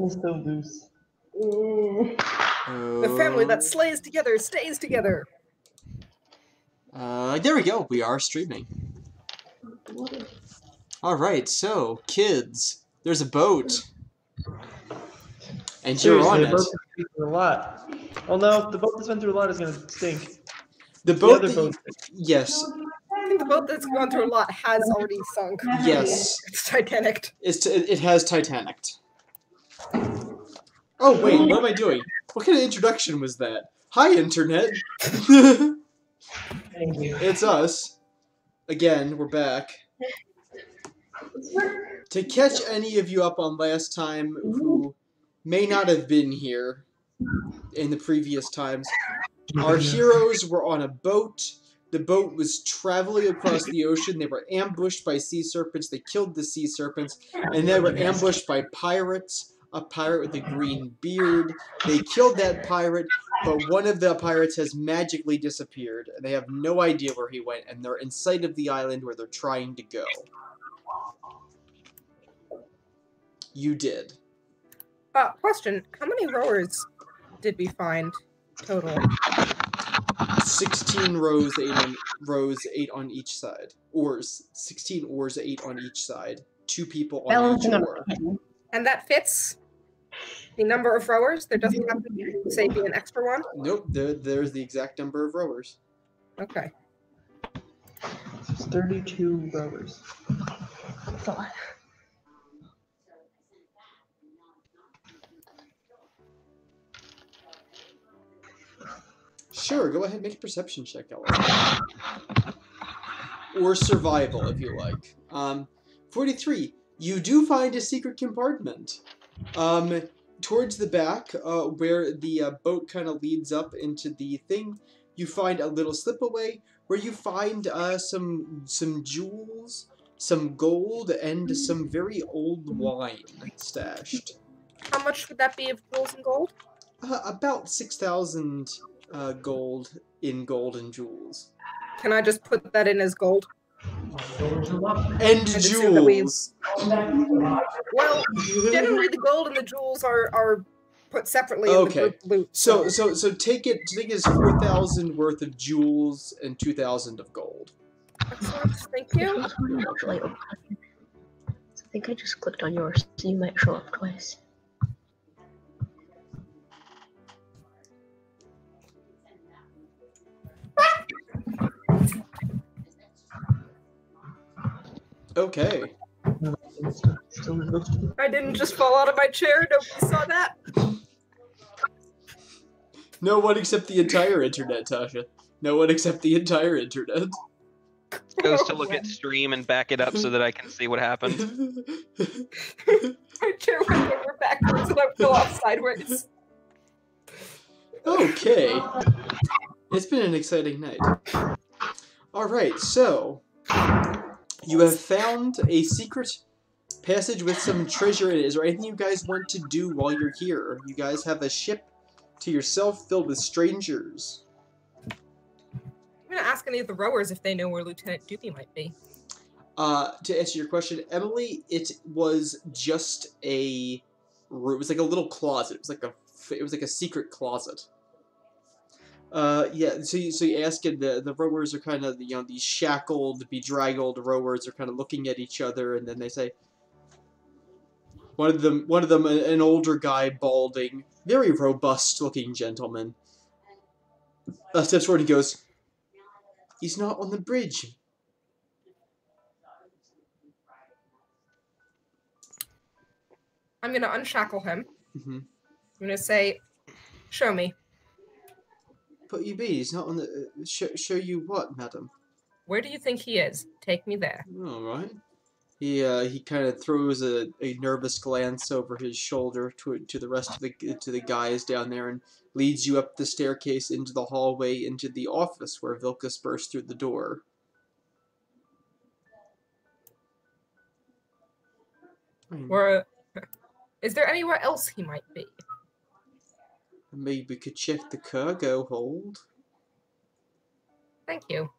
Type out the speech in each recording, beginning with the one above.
is so loose. The family that slays together stays together. There we go. We are streaming. Alright, so, kids, there's a boat. And you're on it. The boat has been through a lot. Oh no, the boat that's been through a lot is going to stink. The boat yes. I think the boat that's gone through a lot has already sunk. Yes. It's Titanic. It has Titanic. Oh wait, what am I doing? What kind of introduction was that? Hi, Internet. Thank you. It's us. Again, we're back. To catch any of you up on last time who may not have been here in the previous times, our heroes were on a boat. The boat was traveling across the ocean. They were ambushed by sea serpents. They killed the sea serpents. And they were ambushed by pirates. A pirate with a green beard. They killed that pirate, but one of the pirates has magically disappeared. And they have no idea where he went. And they're in sight of the island where they're trying to go. You did. Question. How many rowers did we find total? 16 rows, 8 on each side. Oars. 16 oars, 8 on each side. 2 people on each oar. And that fits the number of rowers? There doesn't have to, say, be an extra one? Nope, there's the exact number of rowers. Okay. It's 32 rowers. That's a lot. Sure, go ahead, make a perception check, Ella. Or survival, if you like. 43. You do find a secret compartment. Towards the back, where the boat kind of leads up into the thing, you find a little slipaway where you find some jewels, some gold, and some very old wine stashed. How much would that be of jewels and gold? About 6,000 gold and jewels. Can I just put that in as gold? And jewels. Well, generally the gold and the jewels are put separately in the group loot. So take it as 4,000 worth of jewels and 2,000 of gold. Excellent, thank you. Actually, I think I just clicked on yours, so you might show up twice. Okay. I didn't just fall out of my chair. Nobody saw that. No one except the entire internet, Tasha. No one except the entire internet. Goes to look at stream and back it up so that I can see what happened. My chair went over backwards and I fell off sideways. Okay. It's been an exciting night. Alright, so you have found a secret passage with some treasure in it. Is there anything you guys want to do while you're here? You guys have a ship to yourself filled with strangers. I'm going to ask any of the rowers if they know where Lieutenant Doobie might be. To answer your question, Emily, it was just a room. It was like a little closet. It was like a secret closet. Yeah, so you ask it, the rowers are kind of, these shackled, bedraggled rowers are kind of looking at each other, and then they say, one of them, an older guy, balding, very robust-looking gentleman, steps forward and goes, "He's not on the bridge." I'm going to unshackle him. Mm-hmm. I'm going to say, "Show me." "But you be, he's not on the... show you what, madam?" "Where do you think he is? Take me there." All right. He kind of throws a nervous glance over his shoulder to the rest of the guys down there and leads you up the staircase into the hallway into the office where Vilkas burst through the door. Is there anywhere else he might be? Maybe we could check the cargo hold. Thank you.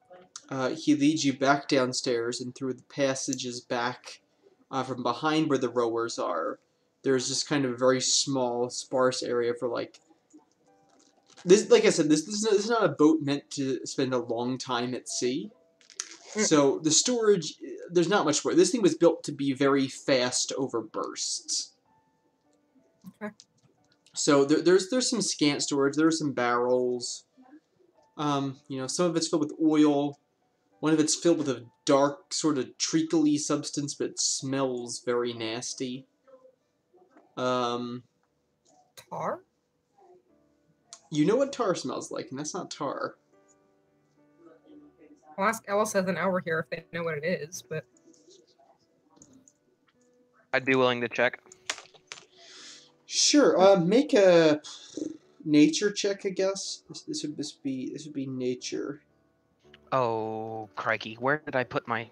He leads you back downstairs and through the passages back from behind where the rowers are. there's just kind of a very small, sparse area for like this. Like I said, this is not a boat meant to spend a long time at sea. So the storage, there's not much more. This thing was built to be very fast over bursts. Okay. So there's some scant storage. There's some barrels. You know, some of it's filled with oil. One of it's filled with a dark, sort of treacly substance, but it smells very nasty. Tar? You know what tar smells like, and that's not tar. I'll ask Ellis as an hour here if they know what it is, but... I'd be willing to check. Sure. Make a nature check, I guess. This would be nature. Oh, crikey. Where did I put my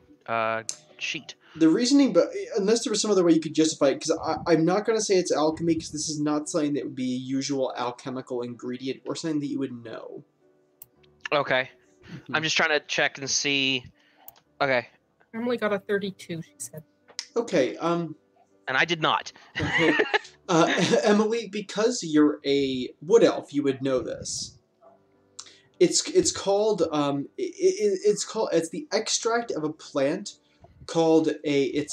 sheet? The reasoning, but unless there was some other way you could justify it, because I'm not going to say it's alchemy, because this is not something that would be a usual alchemical ingredient, or something that you would know. Okay. I'm just trying to check and see. Okay. Emily got a 32, she said. Okay, And I did not. Okay. Emily, because you're a wood elf, you would know this. It's called it's the extract of a plant called a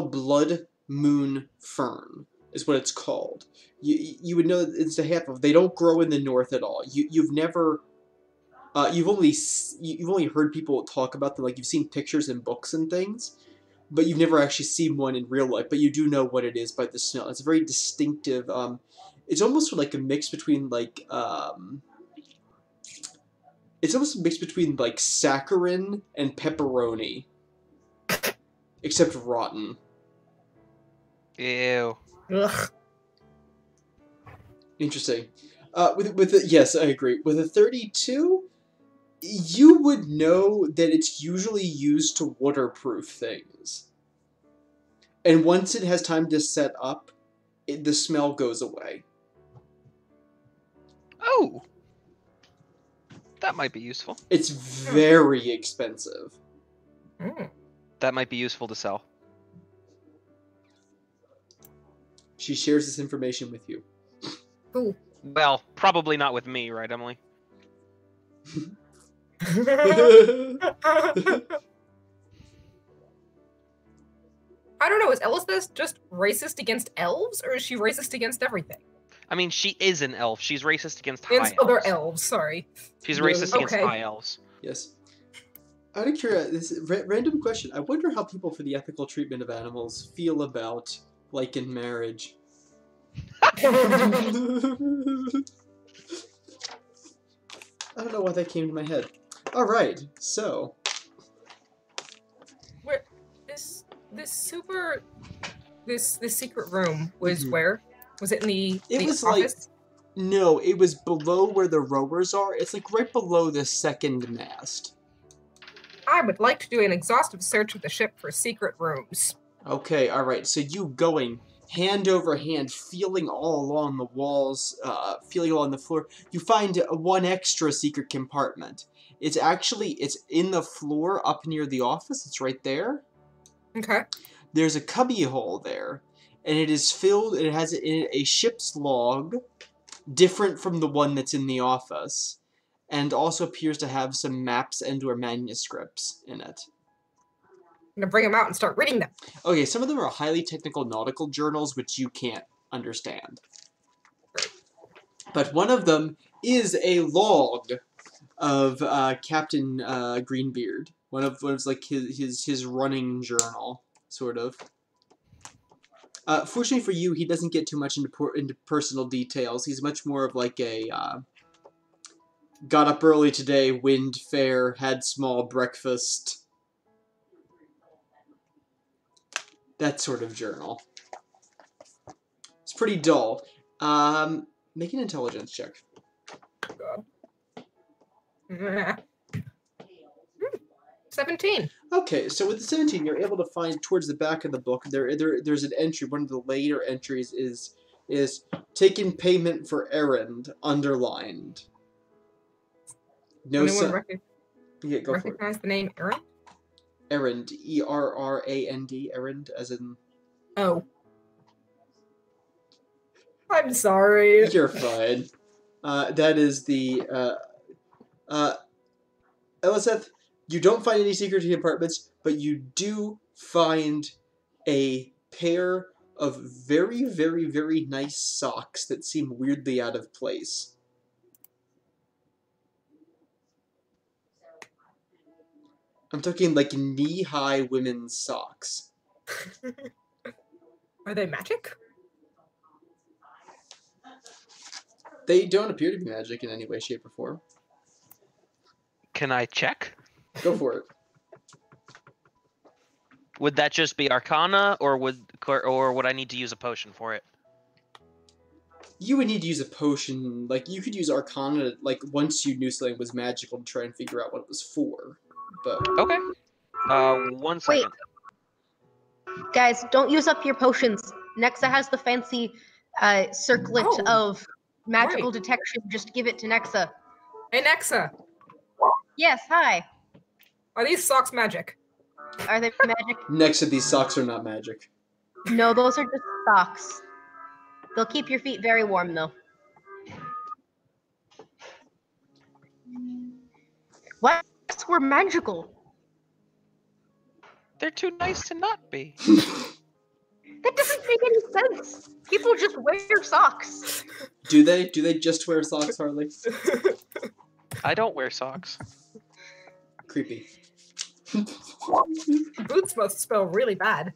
blood moon fern is what it's called. You would know that it's a half of. They don't grow in the north at all. You've never you've only heard people talk about them, like you've seen pictures in books and things, but you've never actually seen one in real life. But you do know what it is by the smell. It's a very distinctive. It's almost like a mix between like it's almost a mix between like saccharin and pepperoni, except rotten. Ew. Ugh. Interesting. Yes, I agree. With a 32, you would know that it's usually used to waterproof things. And once it has time to set up, the smell goes away. Oh. That might be useful. It's very expensive. Mm. That might be useful to sell. She shares this information with you. Cool. Well, probably not with me, right, Emily? I don't know, is Ellis just racist against elves, or is she racist against everything? I mean, she is an elf. She's racist against high Against elves. other elves, sorry. She's racist against Okay. high elves. Yes. Out of curiosity, this is a random question. I wonder how people for the ethical treatment of animals feel about, like, in marriage. I don't know why that came to my head. Alright, so. Where this secret room was where? Was it in the was office? No, it was below where the rowers are. It's like right below the second mast. I would like to do an exhaustive search of the ship for secret rooms. Okay, alright, so you going hand over hand, feeling all along the walls, feeling along the floor, you find one extra secret compartment. It's in the floor up near the office. It's right there. Okay. There's a cubby hole there, and it is filled, it has in it a ship's log, different from the one that's in the office, and also appears to have some maps and or manuscripts in it. I'm gonna bring them out and start reading them. Okay, some of them are highly technical nautical journals, which you can't understand. But one of them is a log of Captain Greenbeard. One of like his running journal, sort of. Fortunately for you, he doesn't get too much into personal details. He's much more of like a got up early today, wind fair, had small breakfast. That sort of journal. It's pretty dull. Make an intelligence check. God. 17. Okay, so with the 17, you're able to find towards the back of the book, there's an entry. One of the later entries is taken payment for errand, underlined. No, Anyone yeah, go for it. recognize the name Aaron? Errand, E-R-R-A-N-D, errand, as in Oh. I'm sorry. You're fine. That is the Eliseth, you don't find any secret compartments, but you do find a pair of very, very, very nice socks that seem weirdly out of place. I'm talking like knee-high women's socks. Are they magic? They don't appear to be magic in any way, shape, or form. Can I check? Go for it. Would that just be Arcana, or would I need to use a potion for it? You would need to use a potion. Like, you could use Arcana, like, once you knew something was magical to try and figure out what it was for. But... Okay. 1 second. Wait. Guys, don't use up your potions. Nexa has the fancy circlet of magical detection. Just give it to Nexa. Hey, Nexa. Yes, hi. Are these socks magic? Are they magic? Next to these socks are not magic. No, those are just socks. They'll keep your feet very warm, though. What? Were magical. They're too nice to not be. That doesn't make any sense. People just wear socks. Do they? Do they just wear socks, Harley? I don't wear socks. Creepy. Boots must smell really bad.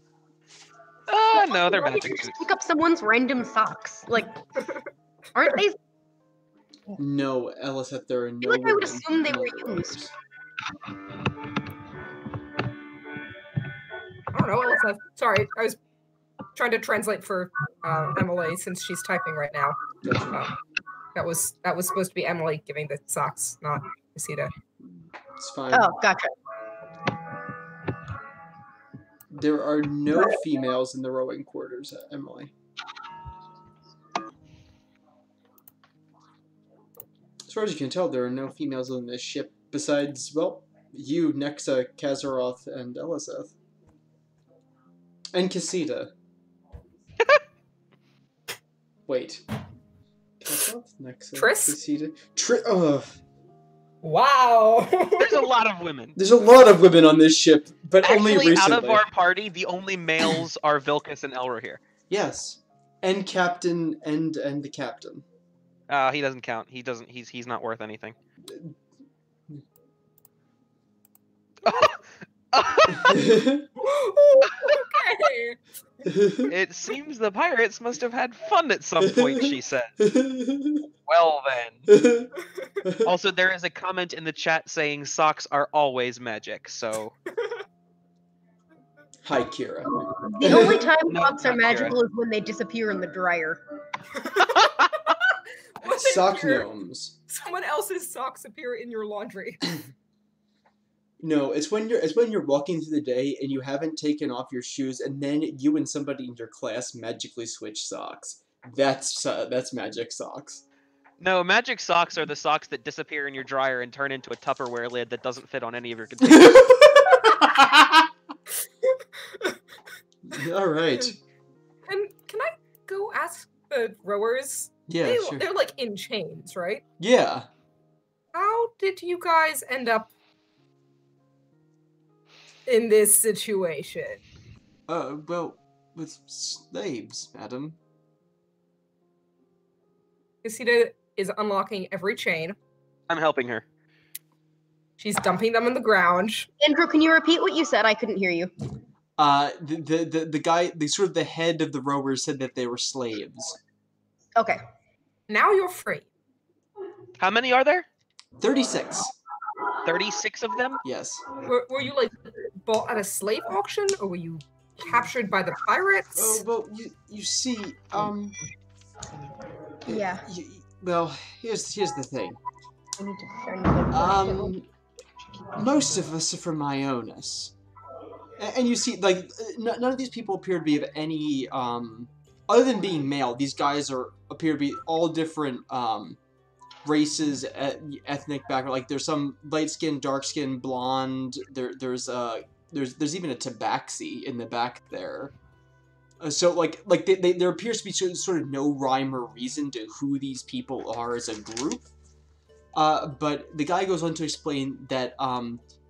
No, they're Why did magic you just boots. pick up someone's random socks? Like, aren't they? No, Eliseth, there are no. I feel like I would women assume they were murderers. used. I don't know. Elsa. Sorry, I was trying to translate for Emily since she's typing right now. Gotcha. That was supposed to be Emily giving the socks, not Isita. It's fine. Oh, gotcha. There are no females in the rowing quarters, Emily. As far as you can tell, there are no females on this ship besides, well, you, Nexa, Kazaroth, and Eliseth. And Casita. Wait. Kazaroth? Nexa? Triss? Casita? Ugh. Wow. There's a lot of women. There's a lot of women on this ship, but only Actually, recently. out of our party, the only males are Vilcus and Elra here. Yes. And Captain, and the Captain. He doesn't count. He doesn't. He's not worth anything. Okay. It seems the pirates must have had fun at some point, she said. Well then. Also, there is a comment in the chat saying socks are always magic, so... Hi, Kira. The only time No, socks are not Kira. magical is when they disappear in the dryer. What if Sock your- gnomes. Someone else's socks appear in your laundry. No, it's when you're walking through the day and you haven't taken off your shoes, and then you and somebody in your class magically switch socks. That's magic socks. No, magic socks are the socks that disappear in your dryer and turn into a Tupperware lid that doesn't fit on any of your containers. All right. And can I go ask the rowers? Yeah, sure. They're like in chains, right? Yeah. How did you guys end up in this situation? Well, with slaves, madam. Isita is unlocking every chain. I'm helping her. She's dumping them on the ground. Andrew, can you repeat what you said? I couldn't hear you. The guy, the head of the rowers said that they were slaves. Okay. Now you're free. How many are there? 36. 36 of them? Yes. Were you like bought at a slave auction, or were you captured by the pirates? Oh, well, you see, Yeah. well, here's the thing. I need to turn the Most of us are from Ionis. And you see, like, none of these people appear to be of any, other than being male, these guys appear to be all different, races, ethnic background. Like, there's some light skin, dark skin, blonde. There's even a tabaxi in the back there. So like there appears to be sort of no rhyme or reason to who these people are as a group. But the guy goes on to explain that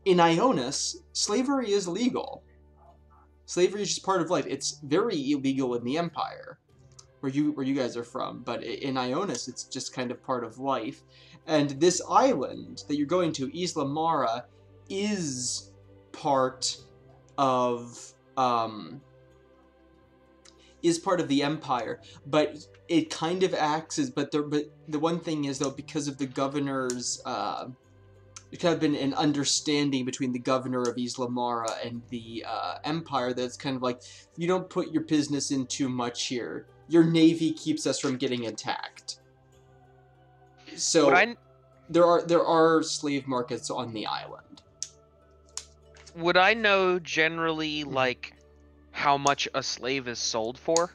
in Ionis, slavery is legal. Slavery is just part of life. It's very illegal in the Empire, where you guys are from. But in Ionis, it's just kind of part of life. And this island that you're going to, Isla Mara, is part of the Empire, but it kind of acts as. But the one thing is though, because of the governor's, there's kind of been an understanding between the governor of Isla Mara and the Empire that's kind of like, you don't put your business in too much here. Your navy keeps us from getting attacked. So there are slave markets on the island. Would I know generally like how much a slave is sold for?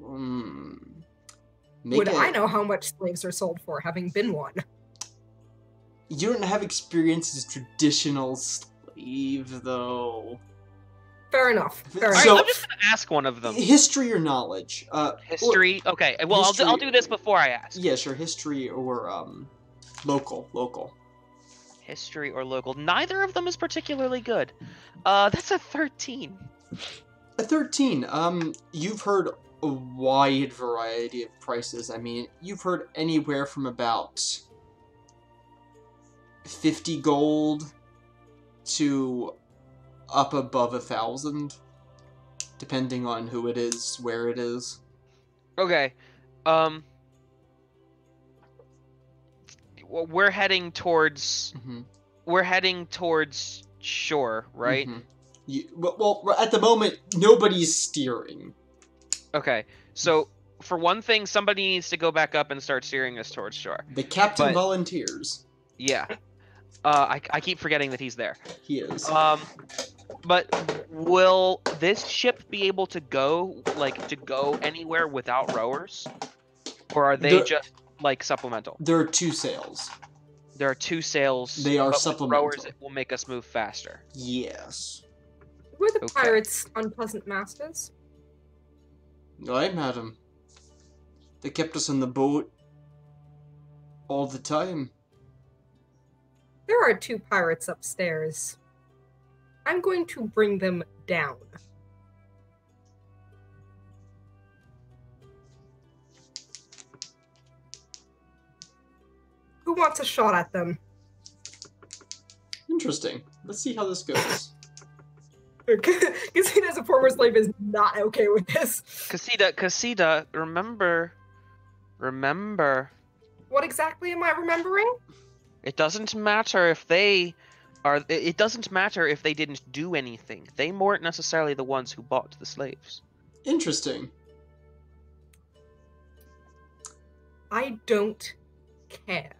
Would I know how much slaves are sold for, having been one? You don't have experience as a traditional slave, though. Fair enough. Fair Alright, enough. I'm just gonna ask one of them. History or knowledge? History. Okay. Well, history- I'll do this before I ask. Yeah, sure. History or local. History or local. Neither of them is particularly good. That's a 13. A 13. You've heard a wide variety of prices. I mean, you've heard anywhere from about 50 gold to up above 1,000, depending on who it is, where it is. Okay. We're heading towards. Mm-hmm. We're heading towards shore, right? Mm-hmm. Well, at the moment, nobody's steering. Okay. So, for one thing, somebody needs to go back up and start steering us towards shore. The captain But- volunteers. Yeah. I keep forgetting that he's there. He is. But will this ship be able to go anywhere without rowers, or are they just like supplemental? There are 2 sails. There are 2 sails. They are but with supplemental. rowers, it will make us move faster. Yes. Were the Okay. pirates unpleasant masters? Aye, madam. They kept us on the boat all the time. There are 2 pirates upstairs. I'm going to bring them down. Who wants a shot at them? Interesting. Let's see how this goes. Casita as a former slave is not okay with this. Casita, remember. What exactly am I remembering? It doesn't matter if they are. It doesn't matter if they didn't do anything. They weren't necessarily the ones who bought the slaves. Interesting. I don't care.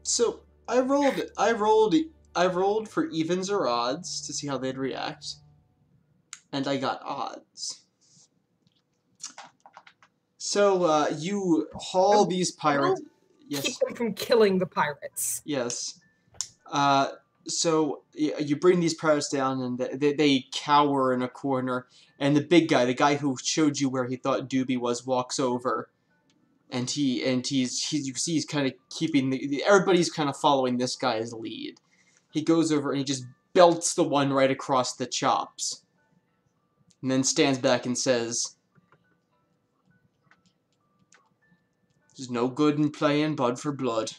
So I rolled for evens or odds to see how they'd react, and I got odds. So you haul these pirates. Yes. Keep them from killing the pirates. Yes. So you bring these pirates down, and they cower in a corner. And the big guy, the guy who showed you where he thought Doobie was, walks over, and he's you see he's kind of keeping everybody's kind of following this guy's lead. He goes over and he just belts the one right across the chops, and then stands back and says, "There's no good in playing blood for blood.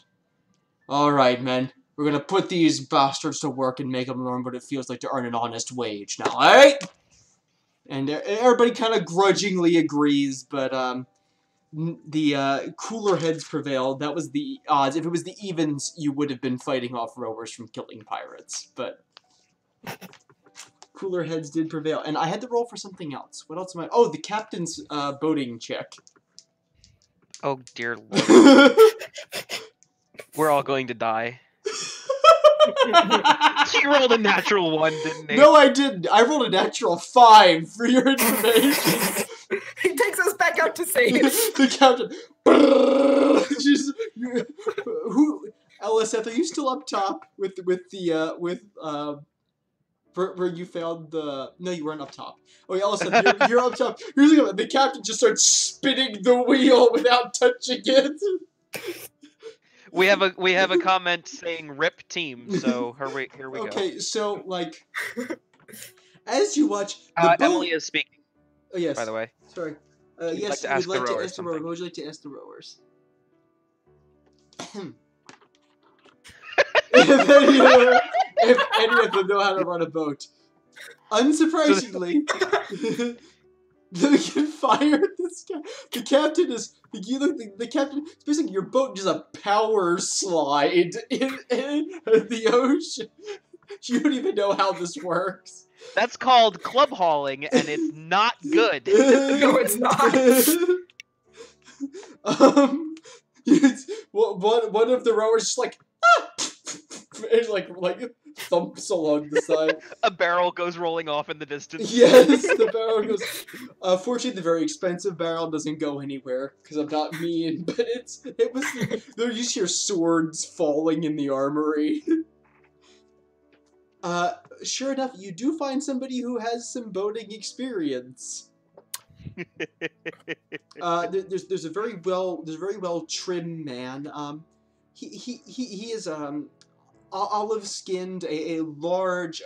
All right, men. We're gonna put these bastards to work and make them learn what it feels like to earn an honest wage now, alright?" And everybody kind of grudgingly agrees, but the cooler heads prevailed. That was the odds. If it was the evens, you would have been fighting off rowers from killing pirates, but cooler heads did prevail. And I had to roll for something else. What else am I? Oh, the captain's boating check. Oh dear Lord. We're all going to die. You rolled a natural 1, didn't you? No, I didn't. I rolled a natural 5 for your information. He takes us back out to sea. The captain. Who? LSF, are you still up top with where you found the... No, you weren't up top. Oh, yeah, all of a sudden, you're up top. The captain just starts spinning the wheel without touching it. We have a comment saying "rip team," so here we go. Okay, so like, as you watch, the boat... Emily is speaking. Oh yes. By the way. Sorry. You'd Yes, like to ask we'd like the to rowers ask the rowers. something. What would you like to ask the rowers? If any of them know how to run a boat. Unsurprisingly, they can fire this guy. The captain is... The captain... It's basically your boat is a power slide in the ocean. You don't even know how this works. That's called club hauling, and it's not good. No, it's not. One of the rowers just like... Ah! And like thumps along the side. A barrel goes rolling off in the distance. Yes, the barrel goes... fortunately, the very expensive barrel doesn't go anywhere, because I'm not mean, but it was... There you just hear swords falling in the armory. Sure enough, you do find somebody who has some boating experience. There's a very well trimmed man. He is olive skinned, a large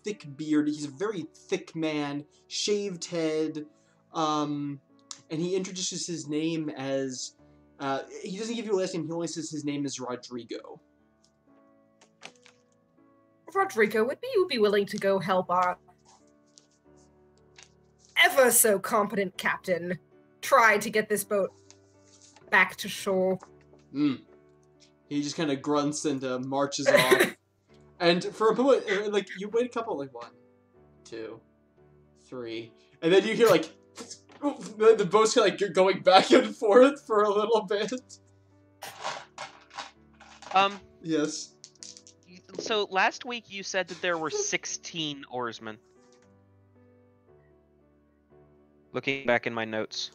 thick beard. He's a very thick man, shaved head, and he introduces his name as he doesn't give you a last name. He only says his name is Rodrigo. Rodrigo, would you be willing to go help our ever so competent captain try to get this boat back to shore? He just kind of grunts and marches off. And for a moment, like, you wait a couple, like, 1, 2, 3, and then you hear, like, the boat's kind of, like, going back and forth for a little bit. Yes. So last week you said that there were 16 oarsmen. Looking back in my notes.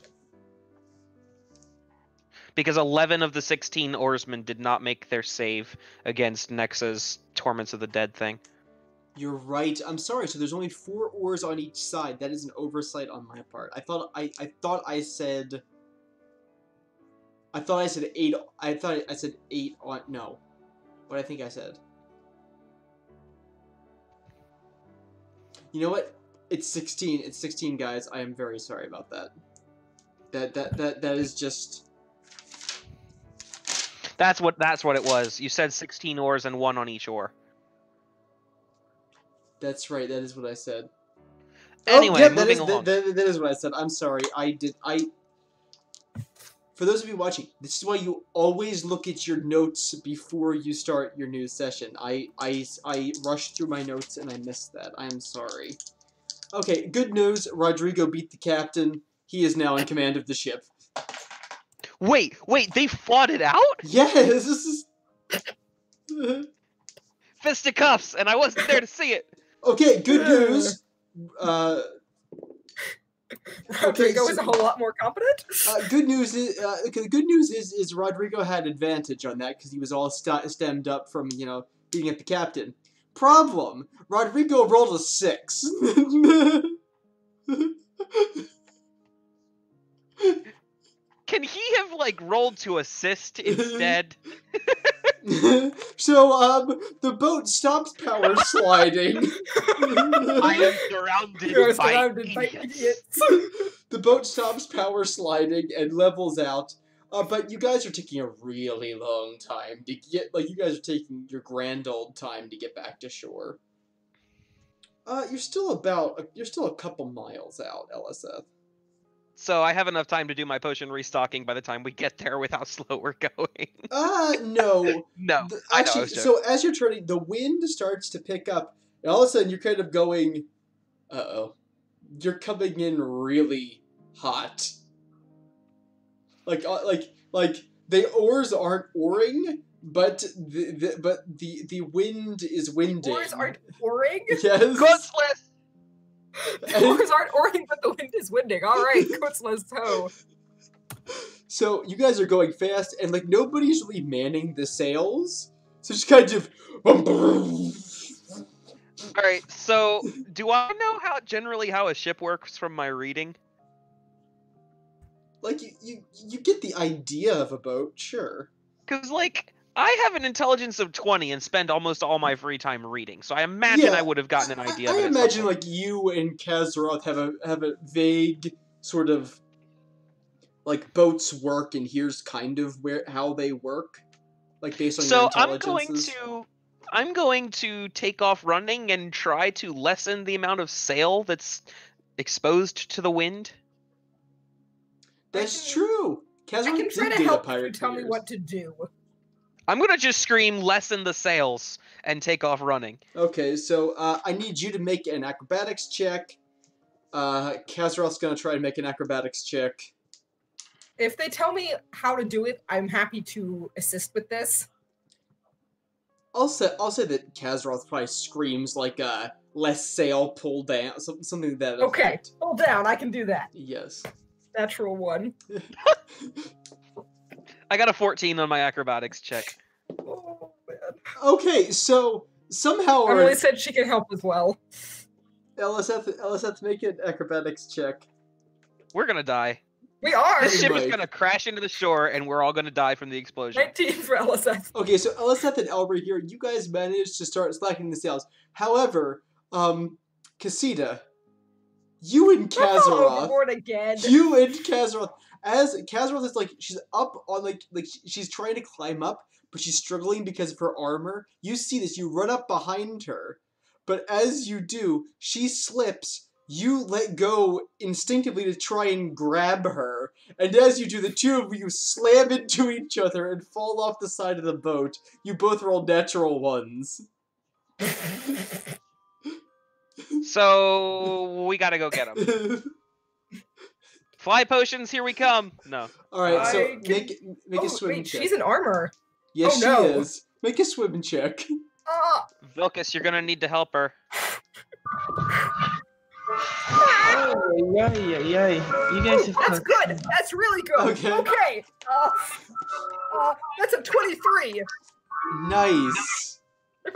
Because 11 of the 16 oarsmen did not make their save against Nexa's Torments of the Dead thing. You're right. I'm sorry. So there's only 4 oars on each side. That is an oversight on my part. I thought I said 8. I thought I said 8 on... No. What I think I said. You know what? It's 16. It's 16, guys. I am very sorry about that. That is just... That's what it was. You said 16 oars and 1 on each oar. That's right. That is what I said. Anyway, moving along. That is what I said. I'm sorry. For those of you watching, this is why you always look at your notes before you start your news session. I rushed through my notes and I missed that. I am sorry. Okay, good news. Rodrigo beat the captain. He is now in command of the ship. Wait, they fought it out? Yes, this is... Fisticuffs, and I wasn't there to see it. Okay, good news. Rodrigo is a whole lot more competent. Good news is Rodrigo had advantage on that because he was all stemmed up from being at the captain. Problem: Rodrigo rolled a 6. Can he have rolled to assist instead? So the boat stops power sliding. I am surrounded by idiots. The boat stops power sliding and levels out. But you guys are taking a really long time to get. You guys are taking your grand old time to get back to shore. You're still a couple miles out, LSF. So I have enough time to do my potion restocking by the time we get there with how slow we're going. No. No. Actually, so as you're turning, the wind starts to pick up, and all of a sudden you're kind of going, uh-oh. You're coming in really hot. Like the oars aren't oaring, but the wind is winding. Oars aren't oaring? Yes. Gunsliss! The oars aren't oaring, but the wind is winding. All right, let's go. So you guys are going fast, and nobody's really manning the sails. So just kind of. All right. So, do I know generally how a ship works from my reading? Like you get the idea of a boat, sure. Because like I have an intelligence of 20 and spend almost all my free time reading, so I imagine I would have gotten an idea. I of it imagine like you and Kazaroth have a vague sort of like boats work, and here's kind of how they work, like based on your intelligences. So I'm going to take off running and try to lessen the amount of sail that's exposed to the wind. That's true. I can try to help you tell me what to do. I'm gonna just scream, lessen the sails, and take off running. Okay, so I need you to make an acrobatics check. Kazaroth's gonna try to make an acrobatics check. If they tell me how to do it, I'm happy to assist with this. I'll say that Kazaroth probably screams like less sail, pull down, something like that. Okay, effect. pull down. I can do that. Yes. Natural one. I got a 14 on my acrobatics check. Oh man. Okay, so somehow Emily said she can help as well. Ellis have to make an acrobatics check. We're gonna die. We are. This ship is gonna crash into the shore, and we're all gonna die from the explosion. 19 for Eliseth. Okay, so Eliseth and Elber here, you guys managed to start slacking the sails. However, Casita, you and Kazaroth, overboard again. You and Kazaroth, as Kazaroth is like she's up on like she's trying to climb up, but she's struggling because of her armor. You see this, you run up behind her, but as you do, she slips. You let go instinctively to try and grab her, and as you do, the two of you slam into each other and fall off the side of the boat. You both roll natural ones. So we gotta go get them. Fly potions, here we come. No. All right, so make a swim check. She's in armor. Yes, she is. Make a swim check. Vilcus, you're gonna need to help her. Yeah. You guys have. That's good. That's really good. Okay. That's a 23. Nice. If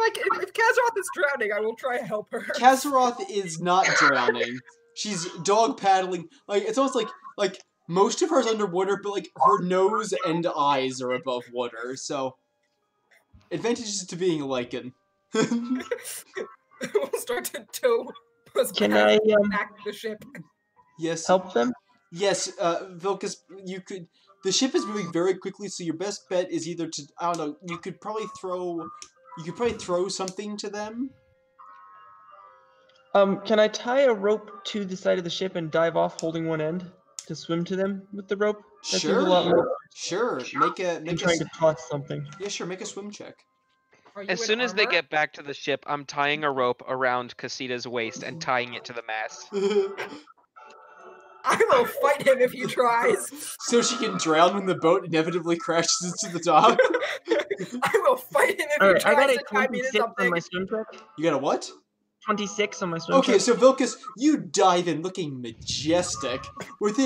Kazaroth is drowning, I will try to help her. Kazaroth is not drowning. She's dog paddling. Like it's almost like most of her's underwater, but like her nose and eyes are above water. So advantages to being a lichen. We'll start to tow. Can I back to the ship? Yes. Help them? Yes, Vilcus, you could. The ship is moving very quickly, so your best bet is either to I don't know. You could probably throw something to them. Can I tie a rope to the side of the ship and dive off, holding one end to swim to them with the rope? That seems a lot more. Sure. Make a trying to toss something. Yeah, sure. Make a swim check. As soon as they get back to the ship, I'm tying a rope around Casita's waist and tying it to the mast. I will fight him if he tries. So she can drown when the boat inevitably crashes into the dock? I will fight him if he tries to tie me to something. On my swim check. You got a what? 26 on my swim check. Okay, so Vilcus, you dive in looking majestic. With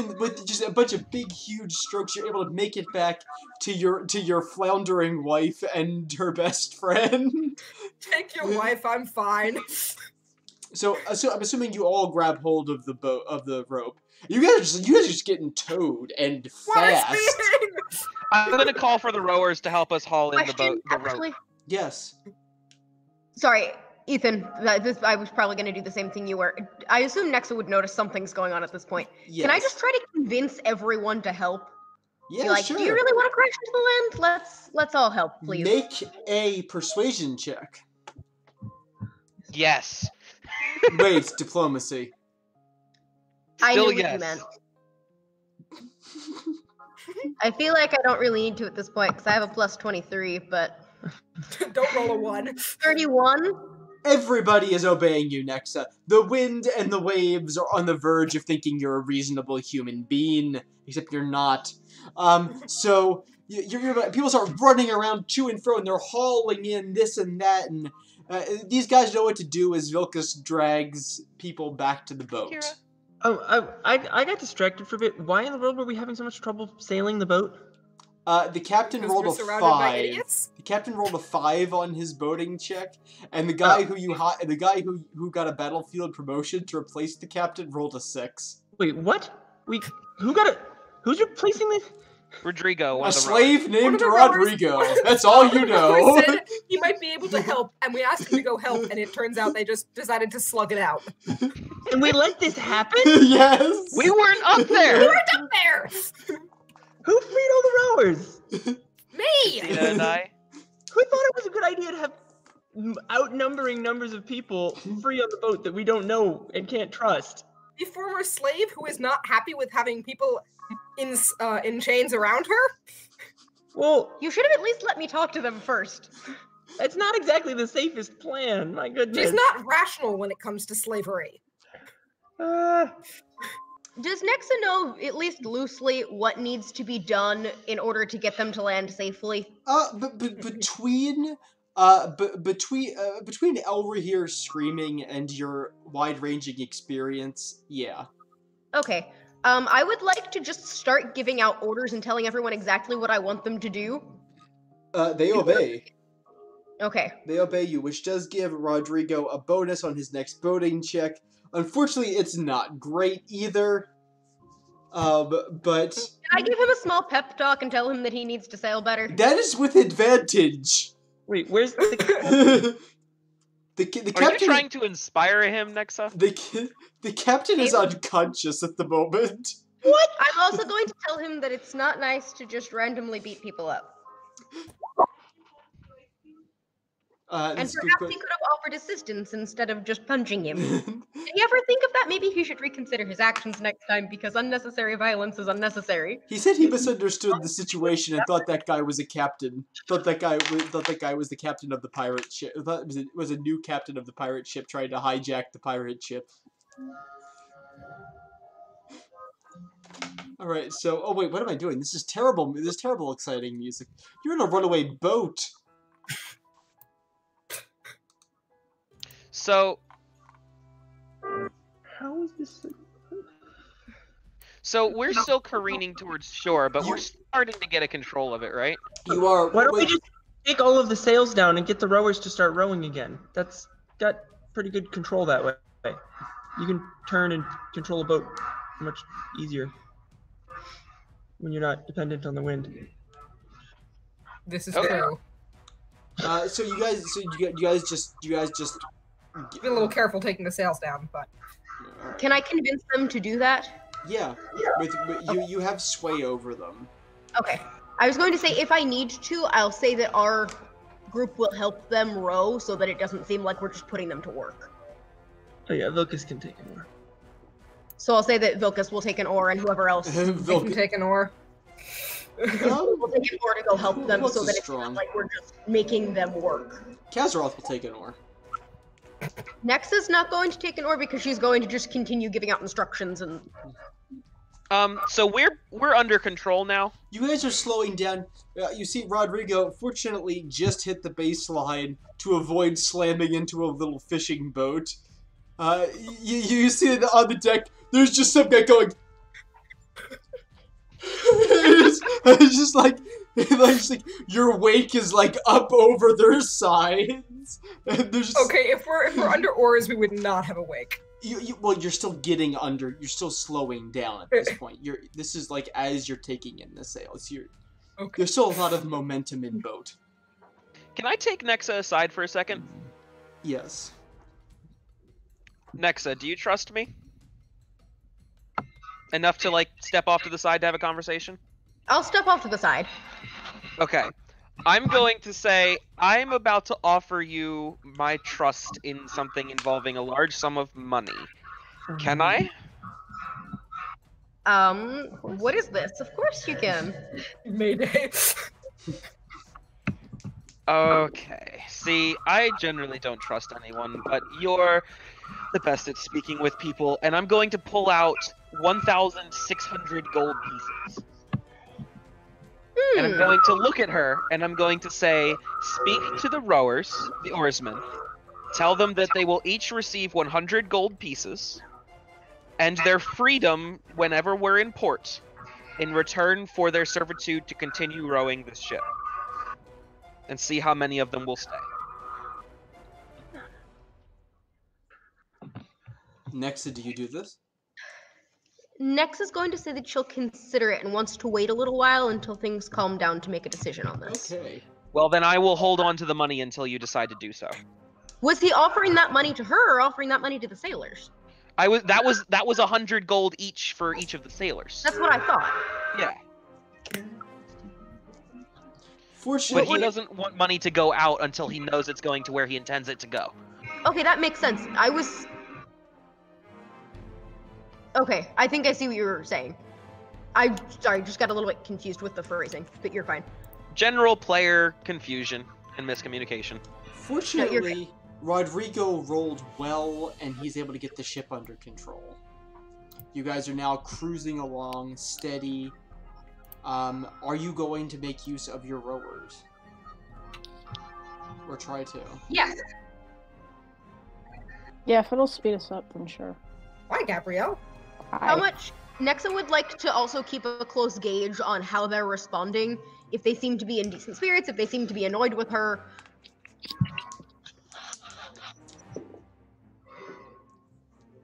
just a bunch of big, huge strokes, you're able to make it back to your floundering wife and her best friend. Take your wife, I'm fine. So I'm assuming you all grab hold of the rope. You guys are just getting towed and fast. I'm gonna call for the rowers to help us haul in the rope. Yes. Sorry, Ethan. I was probably going to do the same thing you were. I assume Nexa would notice something's going on at this point. Yes. Can I just try to convince everyone to help? Yeah, Be like, sure. do you really want to crash into the land? Let's all help, please. Make a persuasion check. Yes. Wait, diplomacy. I knew what yes. you meant. I feel like I don't really need to at this point because I have a plus 23, but... Don't roll a 1. 31? Everybody is obeying you, Nexa. The wind and the waves are on the verge of thinking you're a reasonable human being, except you're not. So people start running around to and fro, and they're hauling in this and that, and these guys know what to do as Vilcus drags people back to the boat. Kira? Oh, I got distracted for a bit. Why in the world were we having so much trouble sailing the boat? The captain Because rolled we're a surrounded by 5. idiots? The captain rolled a 5 on his boating check, and the guy who got a battlefield promotion to replace the captain rolled a 6. Wait, what? Who's replacing this? Rodrigo, one A of the slave rowers. named One of the rowers- Rodrigo. one of the- That's all one you of the rowers know. said he might be able to help, and we asked him to go help, and it turns out they just decided to slug it out. And we let this happen? Yes. We weren't up We there! weren't up there! Who freed all the rowers? Me! Tina and I. Who thought it was a good idea to have outnumbering numbers of people free on the boat that we don't know and can't trust? The former slave who is not happy with having people in chains around her? Well, You should have at least let me talk to them first. it's not exactly the safest plan. My goodness. She's not rational when it comes to slavery. Uh, Does Nexa know, at least loosely, what needs to be done in order to get them to land safely? Between Elra here screaming and your wide-ranging experience, yeah. Okay. I would like to just start giving out orders and telling everyone exactly what I want them to do. They obey. Okay. They obey you, which does give Rodrigo a bonus on his next boating check. Unfortunately, it's not great either. But Can I give him a small pep talk and tell him that he needs to sail better? that is with advantage. wait, where's the... the Are you captain. trying to inspire him, Nexa? The captain is Maybe. unconscious at the moment. What? I'm also going to tell him that it's not nice to just randomly beat people up. And This is a perhaps good he could have offered assistance instead of just punching him. que- Did you ever think of that? Maybe he should reconsider his actions next time because unnecessary violence is unnecessary. He said he misunderstood the situation and thought that guy was a captain. Thought that guy was the captain of the pirate ship. Thought it was a new captain of the pirate ship trying to hijack the pirate ship. All right, so oh wait, what am I doing? This is terrible. This is terrible, exciting music. You're in a runaway boat. So, How is this... we're still careening towards shore, but we're starting to get a control of it, right? You are. Why don't we wait, just take all of the sails down and get the rowers to start rowing again? That's got pretty good control that way. You can turn and control a boat much easier when you're not dependent on the wind. This is Okay. true. so you guys just Be a little careful taking the sails down, but Can I convince them to do that? yeah. With you have sway over them. Okay. I was going to say, if I need to, I'll say that our group will help them row so that it doesn't seem like we're just putting them to work. Oh yeah, Vilcus can take it more. So I'll say that Vilcus will take an oar and whoever else they can Vilcus- take an oar. will take an oar to go help them Vilcus so is that it's strong. not like we're just making them work. Kazaroth will take an oar. Nexa's not going to take an oar because she's going to just continue giving out instructions and... So we're under control now. You guys are slowing down. You see, Rodrigo fortunately just hit the baseline to avoid slamming into a little fishing boat. You see it on the deck. There's just some guy going. it's just like your wake is like up over their sides. And there's just, Okay, if we're under oars, we would not have a wake. Well, you're still getting under. You're still slowing down at this point. This is like as you're taking in the sails. Okay. There's still a lot of momentum in boat. Can I take Nexa aside for a second? Yes. Nexa, do you trust me? Enough to, like, step off to the side to have a conversation? I'll step off to the side. Okay. I'm going to say, I'm about to offer you my trust in something involving a large sum of money. Can I? What is this? Of course you can. Mayday. Okay. See, I generally don't trust anyone, but you're the best at speaking with people, and I'm going to pull out 1,600 gold pieces. And I'm going to look at her, and I'm going to say, speak to the rowers, the oarsmen. Tell them that they will each receive 100 gold pieces, and their freedom whenever we're in port. in return for their servitude to continue rowing this ship. And see how many of them will stay. Nexa, do you do this? Nex is going to say that she'll consider it and wants to wait a little while until things calm down to make a decision on this. Okay. Well, then I will hold on to the money until you decide to do so. Was he offering that money to her or offering that money to the sailors? That was 100 gold each for each of the sailors. That's what I thought. Yeah. But Fortunately, he doesn't want money to go out until he knows it's going to where he intends it to go. Okay, that makes sense. Okay, I think I see what you were saying. Sorry, just got a little bit confused with the phrasing, but you're fine. General player confusion and miscommunication. fortunately, Rodrigo rolled well, and he's able to get the ship under control. You guys are now cruising along, steady. Are you going to make use of your rowers? Or try to? Yes. Yeah, if it'll speed us up, then sure. Why, Gabrielle? How much? Nexa would like to also keep a close gauge on how they're responding. If they seem to be in decent spirits, if they seem to be annoyed with her.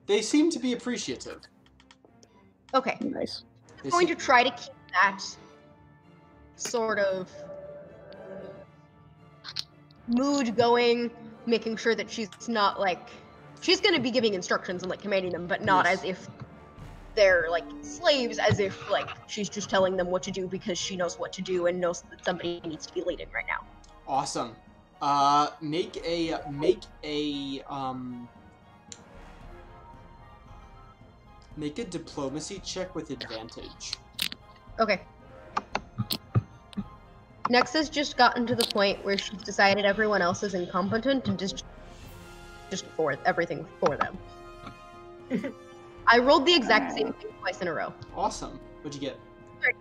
They seem to be appreciative. Okay. Nice. They I'm going seem- to try to keep that sort of mood going, making sure that she's not like she's going to be giving instructions and like commanding them, but not Yes. as if they're like slaves, as if like she's just telling them what to do because she knows what to do and knows that somebody needs to be leading right now. Awesome. Make a diplomacy check with advantage. Okay. Nexa's just gotten to the point where she's decided everyone else is incompetent and just for everything for them. I rolled the exact same thing twice in a row. Awesome. What'd you get? 30.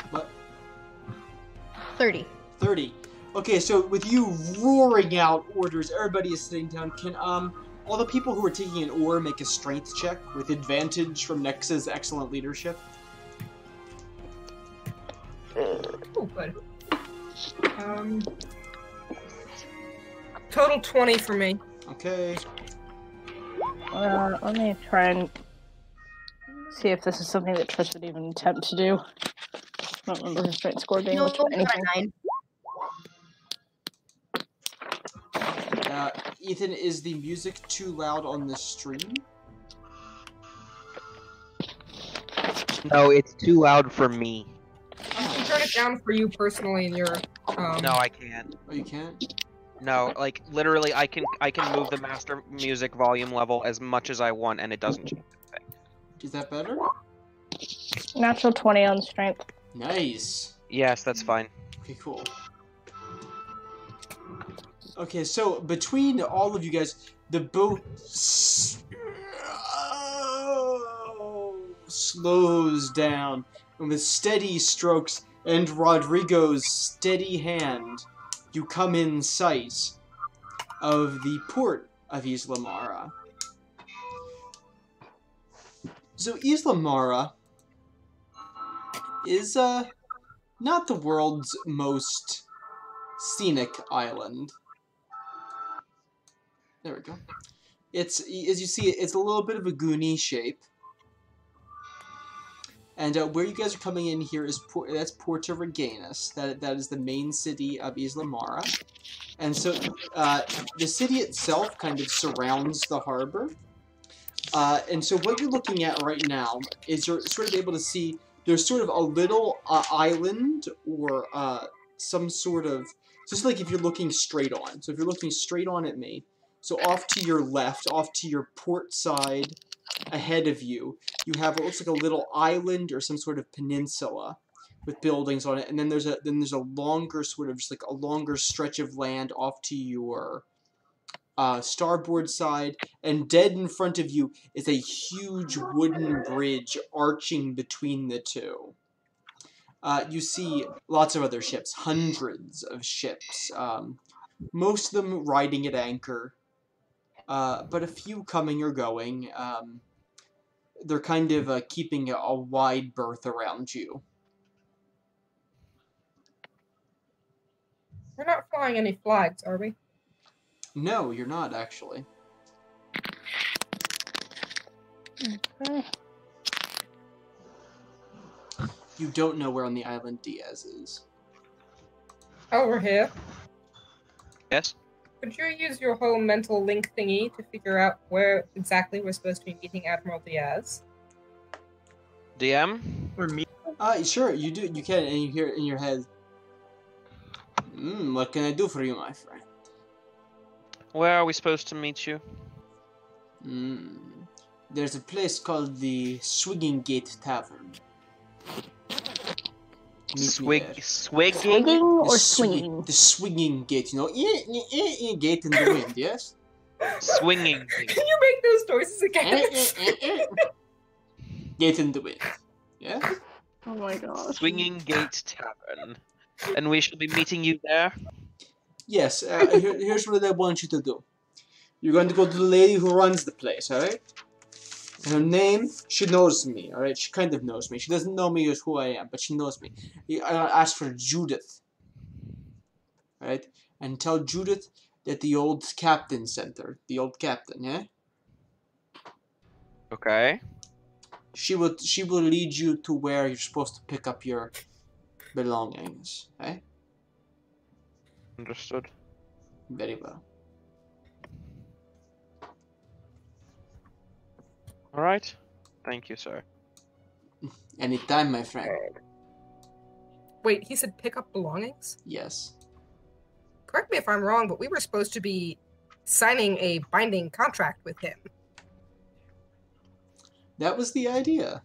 What? 30. 30. Okay, so with you roaring out orders, everybody is sitting down. Can all the people who are taking an oar make a strength check with advantage from Nexa's excellent leadership? Oh, good. Total 20 for me. Okay. Let me try and see if this is something that Trish would even attempt to do. I don't remember her strength score being No, much of anything. 9. Ethan, is the music too loud on the stream? No, it's too loud for me. You can turn it down for you personally in your. No, I can't. Oh, you can't? No, like literally, I can move the master music volume level as much as I want, and it doesn't change anything. Is that better? Natural 20 on strength. Nice. Yes, that's fine. Okay, cool. Okay, so between all of you guys, the boat slows down, and with steady strokes and Rodrigo's steady hand, you come in sight of the port of Isla Mara. So Isla Mara is not the world's most scenic island. There we go. It's, as you see, it's a little bit of a Goonie shape. And where you guys are coming in here is that's Puerto Reganis. That is the main city of Isla Mara. And so the city itself kind of surrounds the harbor. And so what you're looking at right now is you're sort of able to see there's sort of a little island or some sort of, just like if you're looking straight on. So if you're looking straight on at me, so off to your left, off to your port side, ahead of you, you have what looks like a little island or some sort of peninsula with buildings on it, and then there's a longer sort of just like a longer stretch of land off to your starboard side, and dead in front of you is a huge wooden bridge arching between the two. You see lots of other ships, hundreds of ships, most of them riding at anchor, but a few coming or going. they're kind of keeping a wide berth around you. We're not flying any flags, are we? No, you're not actually. Okay. You don't know where on the island Diaz is. Oh, we're here. Yes. Could you use your whole mental link thingy to figure out where exactly we're supposed to be meeting Admiral Diaz? DM. Or me? Sure, you do. You can, and you hear it in your head. What can I do for you, my friend? Where are we supposed to meet you? There's a place called the Swigging Gate Tavern. Swigging? Swigging or swinging? The swinging gate, you know, gate in the wind, yes? Swinging. Can you make those noises again? Gate in the wind, yeah? Oh my gosh. Swinging Gate Tavern. And we shall be meeting you there? Yes, here's what I want you to do. You're going to go to the lady who runs the place, alright? And her name, she knows me, alright? She kind of knows me. She doesn't know me as who I am, but she knows me. I ask for Judith. Alright? And tell Judith that the old captain sent her. The old captain, yeah? Okay. She will lead you to where you're supposed to pick up your belongings, eh? Understood. Very well. Alright. Thank you, sir. Anytime, my friend. Wait, he said pick up belongings? Yes. Correct me if I'm wrong, but we were supposed to be signing a binding contract with him. That was the idea.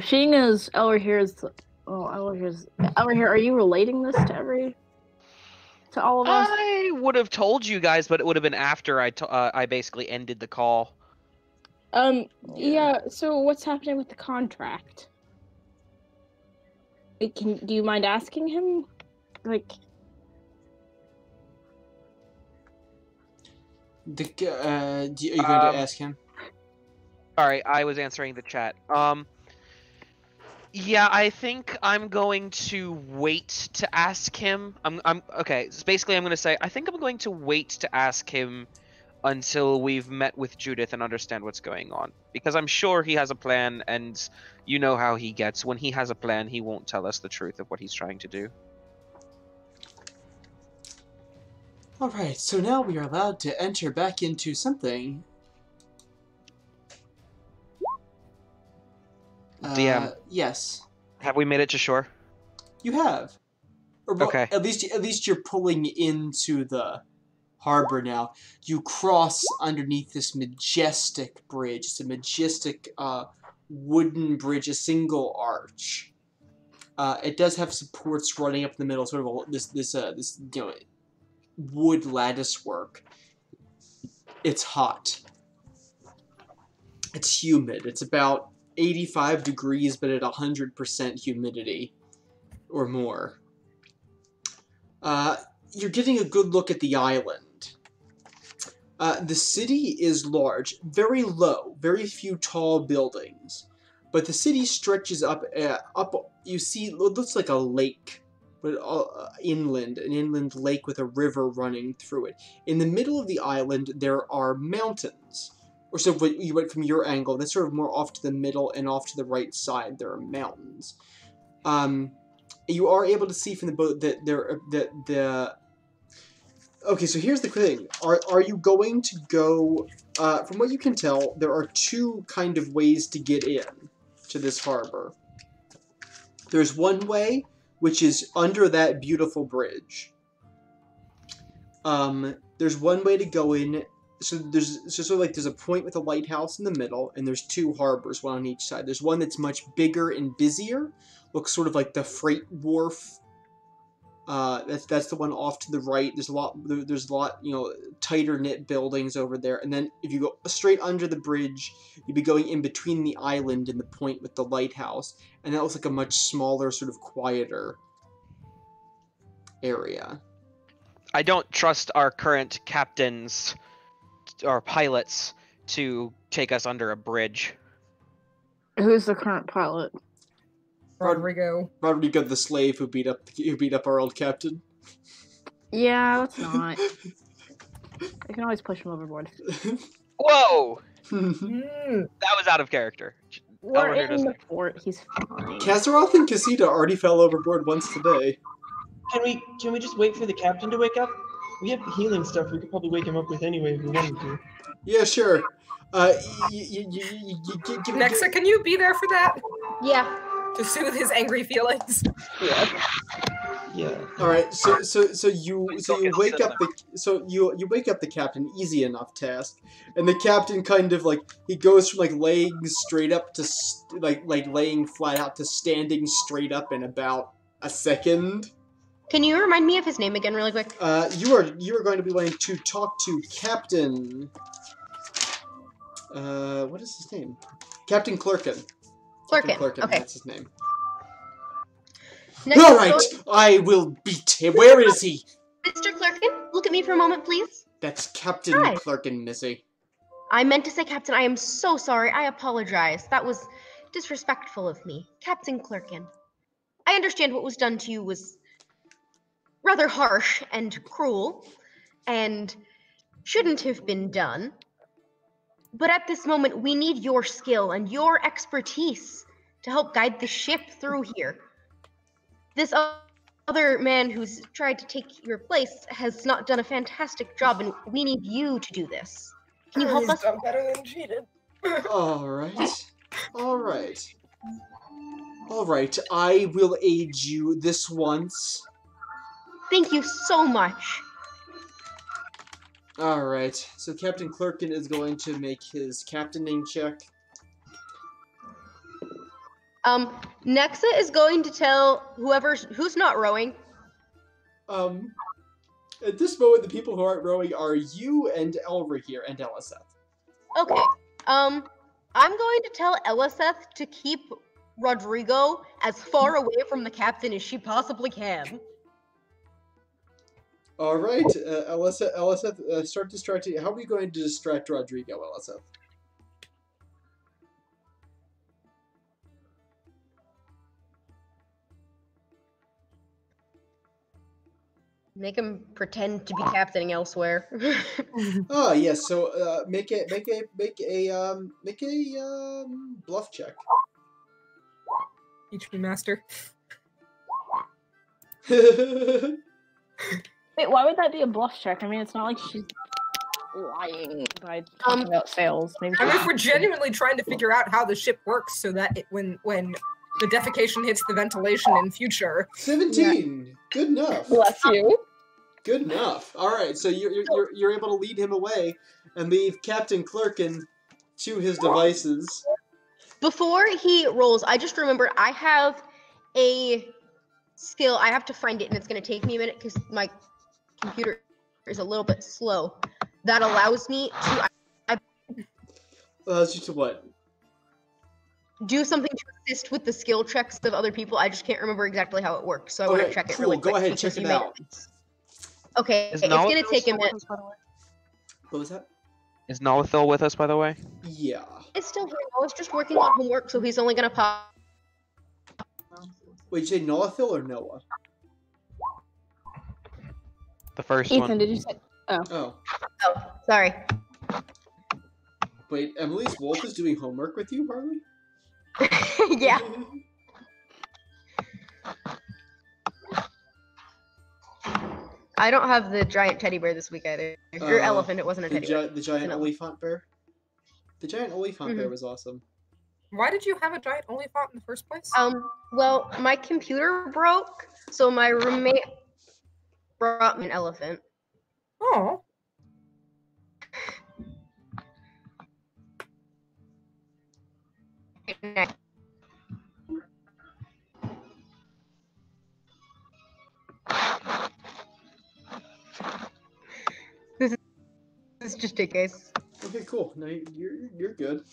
Seeing as Eller here is, Eller here, are you relating this to all of us? I would have told you guys, but it would have been after I basically ended the call. Yeah. So what's happening with the contract? Do you mind asking him? Like, Are you going to ask him? Sorry, I was answering the chat. Yeah, I think I'm going to wait to ask him. Okay. So basically, I'm going to say I think I'm going to wait to ask him until we've met with Judith and understand what's going on, because I'm sure he has a plan, and you know how he gets. When he has a plan, he won't tell us the truth of what he's trying to do. Alright, so now we are allowed to enter back into something. DM. Yes. Have we made it to shore? You have. Or, well, Okay. At least you're pulling into the harbor now. You cross underneath this majestic bridge. It's a majestic wooden bridge, a single arch. It does have supports running up the middle, sort of this wood lattice work. It's hot. It's humid. It's about 85 degrees, but at 100% humidity or more. You're getting a good look at the island. The city is large, very low, very few tall buildings, but the city stretches up. You see, it looks like a lake, but inland, an inland lake with a river running through it. In the middle of the island, there are mountains. Or so you went from your angle, that's sort of more off to the middle and off to the right side, there are mountains. You are able to see from the boat that okay, so here's the thing. Are you going to go, from what you can tell, there are two kind of ways to get in to this harbor. There's one way, which is under that beautiful bridge. There's one way to go in. So there's a point with a lighthouse in the middle, and there's two harbors, one on each side. There's one that's much bigger and busier, looks sort of like the freight wharf. That's the one off to the right. There's a lot, tighter knit buildings over there. And then if you go straight under the bridge, you'd be going in between the island and the point with the lighthouse, and that looks like a much smaller, sort of quieter area. I don't trust our current captain's our pilots to take us under a bridge. Who's the current pilot? Rodrigo. Rodrigo, the slave who beat up our old captain. Yeah, let's not. I can always push him overboard. Whoa! Mm. That was out of character. We're Over here in doesn't- the fort. He's fine. Kazaroth and Casita already fell overboard once today. Can we just wait for the captain to wake up? We have healing stuff we could probably wake him up with anyway if we wanted to. Yeah, sure. Nexa, can you be there for that? Yeah. To soothe his angry feelings? Yeah. All right, so you wake up you wake up the captain, easy enough task, and the captain kind of like he goes from like laying straight up to like laying flat out to standing straight up in about a second. Can you remind me of his name again, really quick? You are going to be wanting to talk to Captain. What is his name? Captain Clerkin. Captain Clerkin. Okay. That's his name. Next, All right, I will beat him. Where is he? Mr. Clerkin, look at me for a moment, please. That's Captain Hi. Clerkin, Missy. I meant to say Captain. I am so sorry. I apologize. That was disrespectful of me. Captain Clerkin. I understand what was done to you was rather harsh and cruel and shouldn't have been done. But at this moment, we need your skill and your expertise to help guide the ship through here. This other man who's tried to take your place has not done a fantastic job, and we need you to do this. Can you help us? He's done better than she did. All right. All right. All right. I will aid you this once. Thank you so much. All right. So Captain Clerkin is going to make his captaining check. Nexa is going to tell who's not rowing. At this moment, the people who aren't rowing are you and Elra here and Eliseth. Okay. I'm going to tell Eliseth to keep Rodrigo as far away from the captain as she possibly can. All right, Eliseth, start distracting. How are we going to distract Rodrigo, Eliseth? Make him pretend to be captaining elsewhere. Oh yes. So make a bluff check. Teach me, master. Wait, why would that be a bluff check? I mean, it's not like she's lying by talking about sales. Maybe. I mean, if we're genuinely trying to figure out how the ship works, so that when the defecation hits the ventilation in future. 17. Yeah. Good enough. Bless you. Good enough. All right, so you're able to lead him away and leave Captain Clerkin to his devices. Before he rolls, I just remembered I have a skill. I have to find it, and it's going to take me a minute because my computer is a little bit slow. That allows me to Allows you to what? Do something to assist with the skill checks of other people. I just can't remember exactly how it works, so I want to check it really quick. Go ahead, check it out. Okay, it's going to take a minute. What was that? Is Nolathil with us, by the way? Yeah. It's still here. I was just working on homework, so he's only going to pop. Wait, did you say Nolathil or Noah? The first Ethan, one. did you say? Oh. Oh, sorry. Wait, Emily's wolf is doing homework with you, Harley? Yeah. I don't have the giant teddy bear this week either. Or elephant, it wasn't a teddy bear. The giant Oliphant bear? The giant Oliphant bear was awesome. Why did you have a giant Oliphant in the first place? Well, my computer broke, so my roommate brought me an elephant. Oh. This is just it, guys. Okay, cool. No, you're good.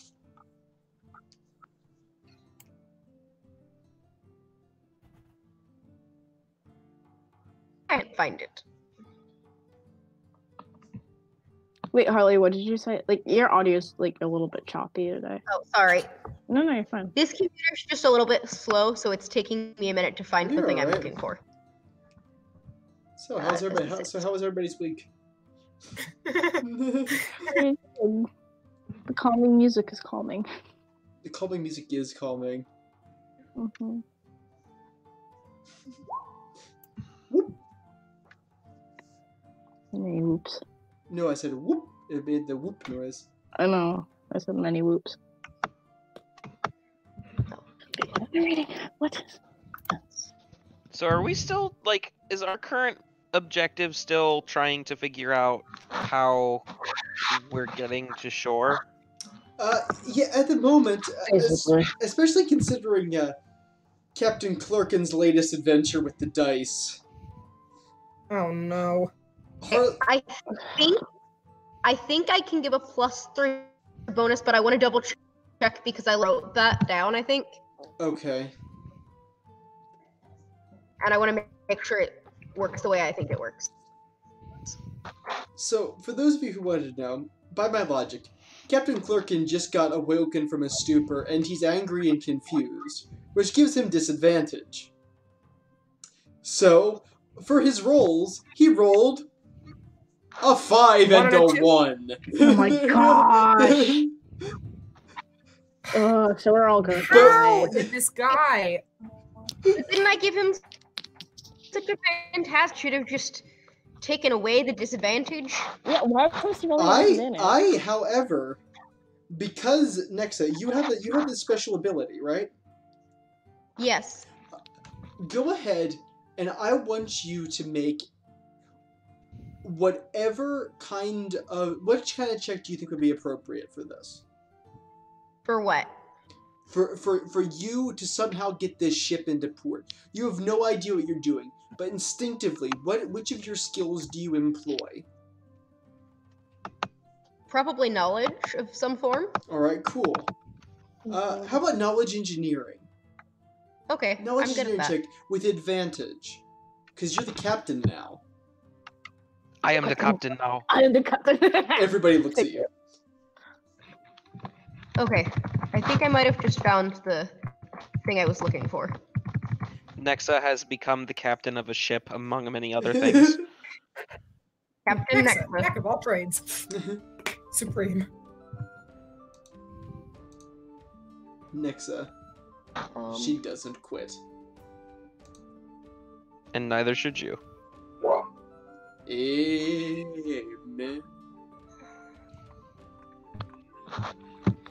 I can't find it. Wait, Harley, what did you say? Like, your audio's, like, a little bit choppy today. Oh, sorry. No, you're fine. This computer's just a little bit slow, so it's taking me a minute to find the You're thing I'm alright. looking for. So how was everybody's week? The calming music is calming. The calming music is calming. Mm-hmm. Whoop. Many whoops. No, I said whoop. It made the whoop noise. I know. I said many whoops. What am I reading? What? So are we still, like, is our current objective still trying to figure out how we're getting to shore? Yeah, at the moment, Basically. especially considering Captain Clerkin's latest adventure with the dice. Oh no. I think I can give a +3 bonus, but I want to double check because I wrote that down, I think. Okay. And I want to make sure it works the way I think it works. So, for those of you who wanted to know, by my logic, Captain Clerkin just got awoken from his stupor, and he's angry and confused, which gives him disadvantage. So, for his rolls, he rolled a 5 and a 1. Oh my gosh! So we're all good. How did this guy? Didn't I give him such a fantastic? Should have just taken away the disadvantage. Yeah, why was he rolling in it? I, however, because Nexa, you have this special ability, right? Yes. Go ahead, and I want you to make what kind of check do you think would be appropriate for this? For what? For you to somehow get this ship into port. You have no idea what you're doing, but instinctively, which of your skills do you employ? Probably knowledge of some form. Alright, cool. How about knowledge engineering? Okay, Knowledge I'm good at engineering that. check with advantage. Because you're the captain now. I am the captain now. I am the captain. Everybody looks at you. Okay, I think I might have just found the thing I was looking for. Nexa has become the captain of a ship, among many other things. Captain Nexa, Nexa. jack of all trades. Supreme. Nexa. She doesn't quit. And neither should you. Amen.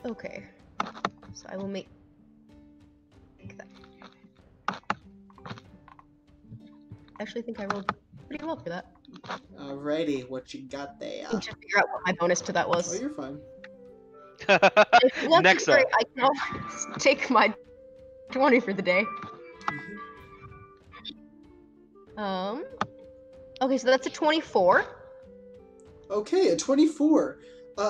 Okay, so I will make that. I actually think I rolled pretty well for that. Alrighty, what you got there? I can just figure out what my bonus to that Oh, was. you're fine. Nexa. I can always take my 20 for the day. Okay, so that's a 24. Okay, a 24.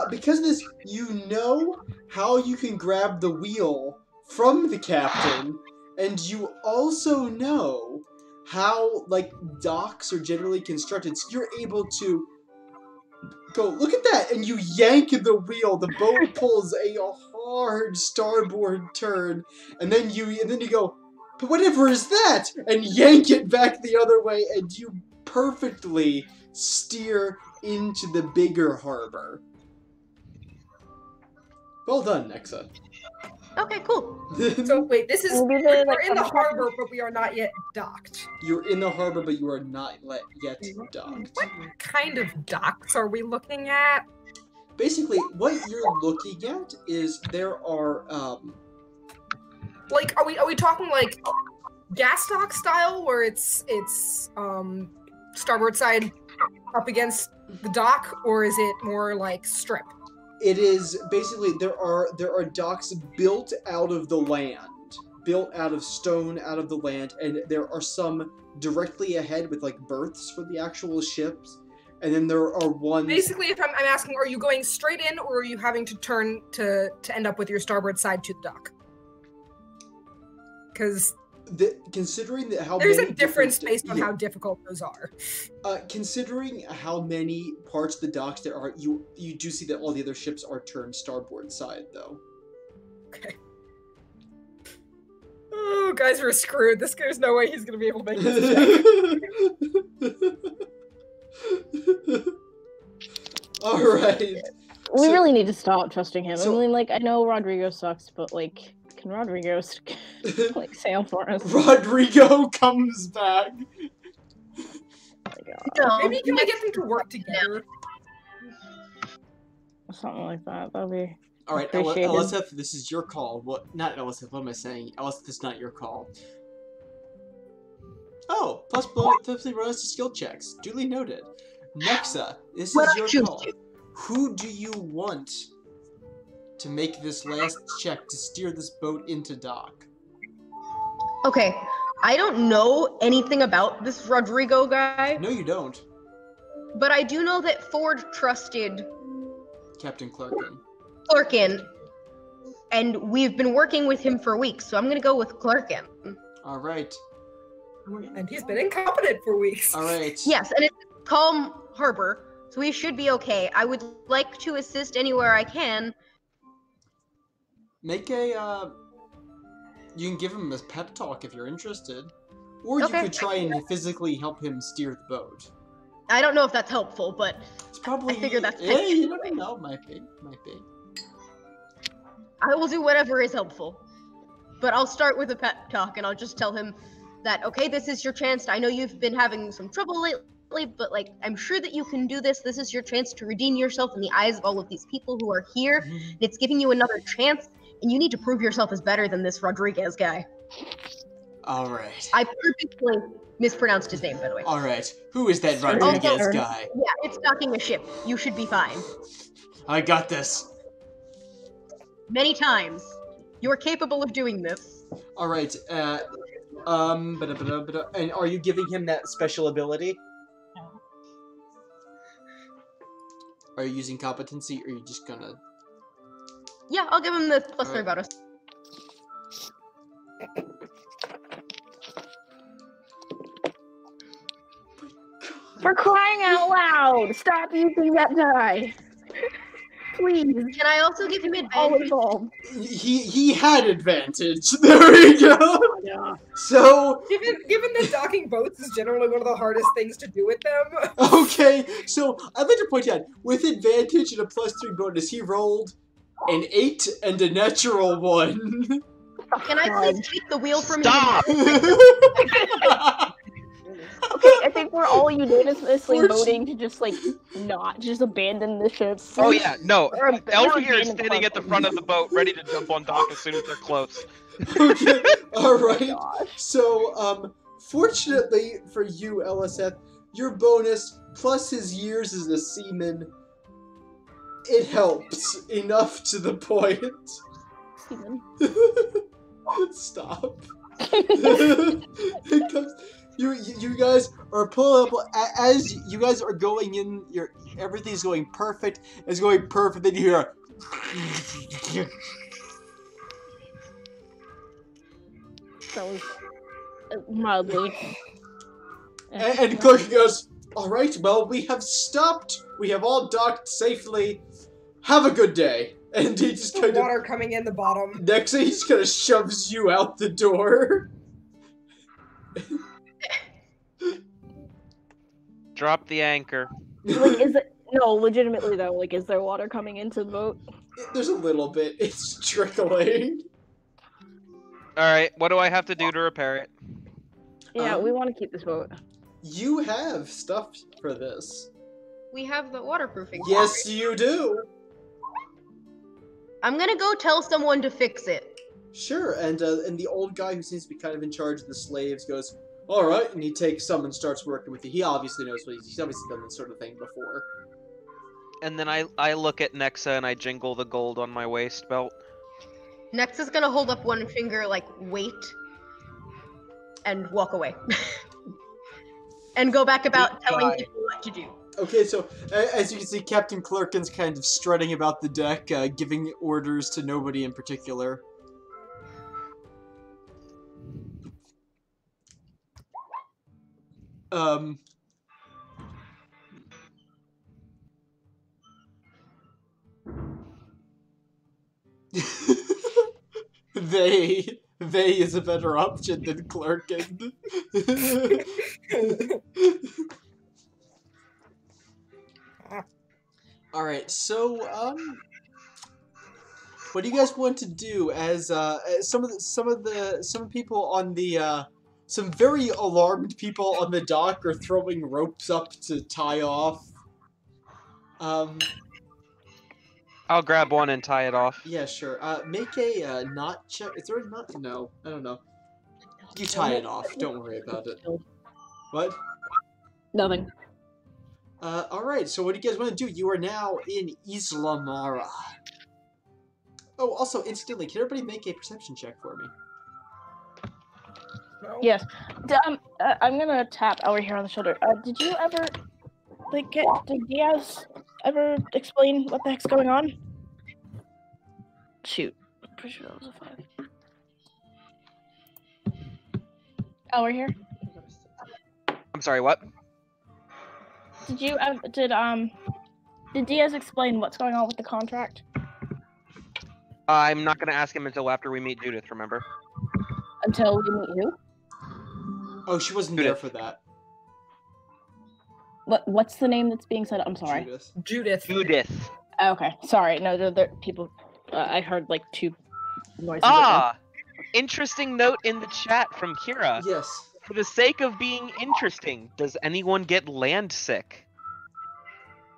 Because of this, you know how you can grab the wheel from the captain, and you also know how, like, docks are generally constructed, so you're able to go, look at that, and you yank the wheel, the boat pulls a hard starboard turn, and then you go, but whatever is that? And yank it back the other way, and you perfectly steer into the bigger harbor. Well done, Nexa. Okay, cool. So wait, this is Maybe we're they, like, in the have- harbor, but we are not yet docked. You're in the harbor, but you are not yet docked. What kind of docks are we looking at? Basically, what you're looking at is there are, Like, are we talking like gas dock style, where it's starboard side up against the dock, or is it more like strip? it is basically there are docks built out of the land, built out of stone, out of the land, and there are some directly ahead with like berths for the actual ships, and then there are ones. Basically, if I'm asking, are you going straight in, or are you having to turn to end up with your starboard side to the dock? Because Considering that how There's many a difference different- based on how difficult those are. Considering how many parts of the docks there are, you do see that all the other ships are turned starboard side, though. Okay. Oh, guys, we're screwed. There's no way he's gonna be able to make this check. All right. We really need to stop trusting him. So- I mean, like, I know Rodrigo sucks, but like, can Rodrigo like sail for us? Rodrigo comes back. Oh my God. No, Maybe can we get them to work together? Something like that. That'd be. All right, Appreciated. LSF, this is your call. What? Not LSF. What am I saying? LSF, this is not your call. Oh, plus 50 bonus to skill checks. Duly noted. Nexa, this What is I your choose call. to. Who do you want to make this last check to steer this boat into dock? Okay, I don't know anything about this Rodrigo guy, No, you don't, but I do know that Ford trusted Captain Clarkin. Clarkin, and we've been working with him for weeks, so I'm gonna go with Clarkin. All right, And he's been incompetent for weeks. all right. Yes, and it's calm harbor, so we should be okay. I would like to assist anywhere I can. Make a, you can give him a pep talk if you're interested. Or Okay. you could try and physically help him steer the boat. I don't know if that's helpful, but It's probably... I figure that's- Yeah, you never know. Might be. I will do whatever is helpful. But I'll start with a pep talk, and I'll just tell him that, okay, this is your chance. I know you've been having some trouble lately, but, like, I'm sure that you can do this. This is your chance to redeem yourself in the eyes of all of these people who are here. And it's giving you another chance, and you need to prove yourself as better than this Rodriguez guy. All right. I purposely mispronounced his name, by the way. All right. Who is that Also- Rodriguez guy? Yeah, it's docking a ship. You should be fine. I got this. Many times. You're capable of doing this. All right. And are you giving him that special ability? Are you using competency, or are you just gonna? Yeah, I'll give him the plus 3 Alright. bonus. For crying out loud! Stop using that die! Please. Can I also give him All advantage? involved. He had advantage. There we go. Yeah. So Given that docking boats is generally one of the hardest things to do with them. okay. So I'd like to point out, with advantage and a +3 bonus, he rolled an 8 and a natural 1. Can I please take the wheel from Stop! Okay. Okay, I think we're all unanimously Fortune- voting to just like not just abandon the ship. Oh yeah, no. Or ab- Elder or here is abandon standing at the club. front of the boat, ready to jump on dock as soon as they're close. Okay. All Oh my right. gosh. So fortunately for you, LSF, your bonus plus his years as a seaman, it helps enough to the point. Steven. Stop. It comes, you guys are pulling up as you guys are going in. Everything's going perfect. It's going perfect. Then you hear, That was mildly. and Clark goes, "All right, well, we have stopped. We have all docked safely. Have a good day." And he just kind of Water coming in the bottom. next thing he just kind of shoves you out the door. Drop the anchor. Like, is it no? Legitimately though, like, is there water coming into the boat? There's a little bit. It's trickling. Alright, what do I have to do to repair it? Yeah, we want to keep this boat. You have stuff for this. We have the waterproofing. Yes, you do. I'm gonna go tell someone to fix it. Sure, and the old guy who seems to be kind of in charge of the slaves goes, "All right," and he takes some and starts working with you. He obviously knows what he's obviously done this sort of thing before. And then I look at Nexa and I jingle the gold on my waist belt. Next is gonna hold up one finger like wait and walk away. And go back about telling people what to do. Okay, so as you can see, Captain Clarkin's kind of strutting about the deck, giving orders to nobody in particular. Um. They is a better option than clerking. All right, so what do you guys want to do? As some people on the some very alarmed people on the dock are throwing ropes up to tie off. I'll grab one and tie it off. Yeah, sure. Make a knot check. Is there a knot? No, I don't know. You tie it off. Don't worry about it. What? Nothing. Alright, so what do you guys want to do? You are now in Isla Mara. Oh, also, instantly, can everybody make a perception check for me? No. Yes. I'm gonna tap over here on the shoulder. Did you ever, like, did Diaz ever explain what the heck's going on? Shoot. I'm pretty sure that was a 5. Over here. I'm sorry, what? Did Diaz explain what's going on with the contract? I'm not going to ask him until after we meet Judith, remember? Until we meet who? Oh, she wasn't there for that. What's the name that's being said? I'm sorry. Judith. Judith. Okay, sorry. No, there people. I heard like 2 noises. Interesting note in the chat from Kira. Yes. For the sake of being interesting, does anyone get land sick?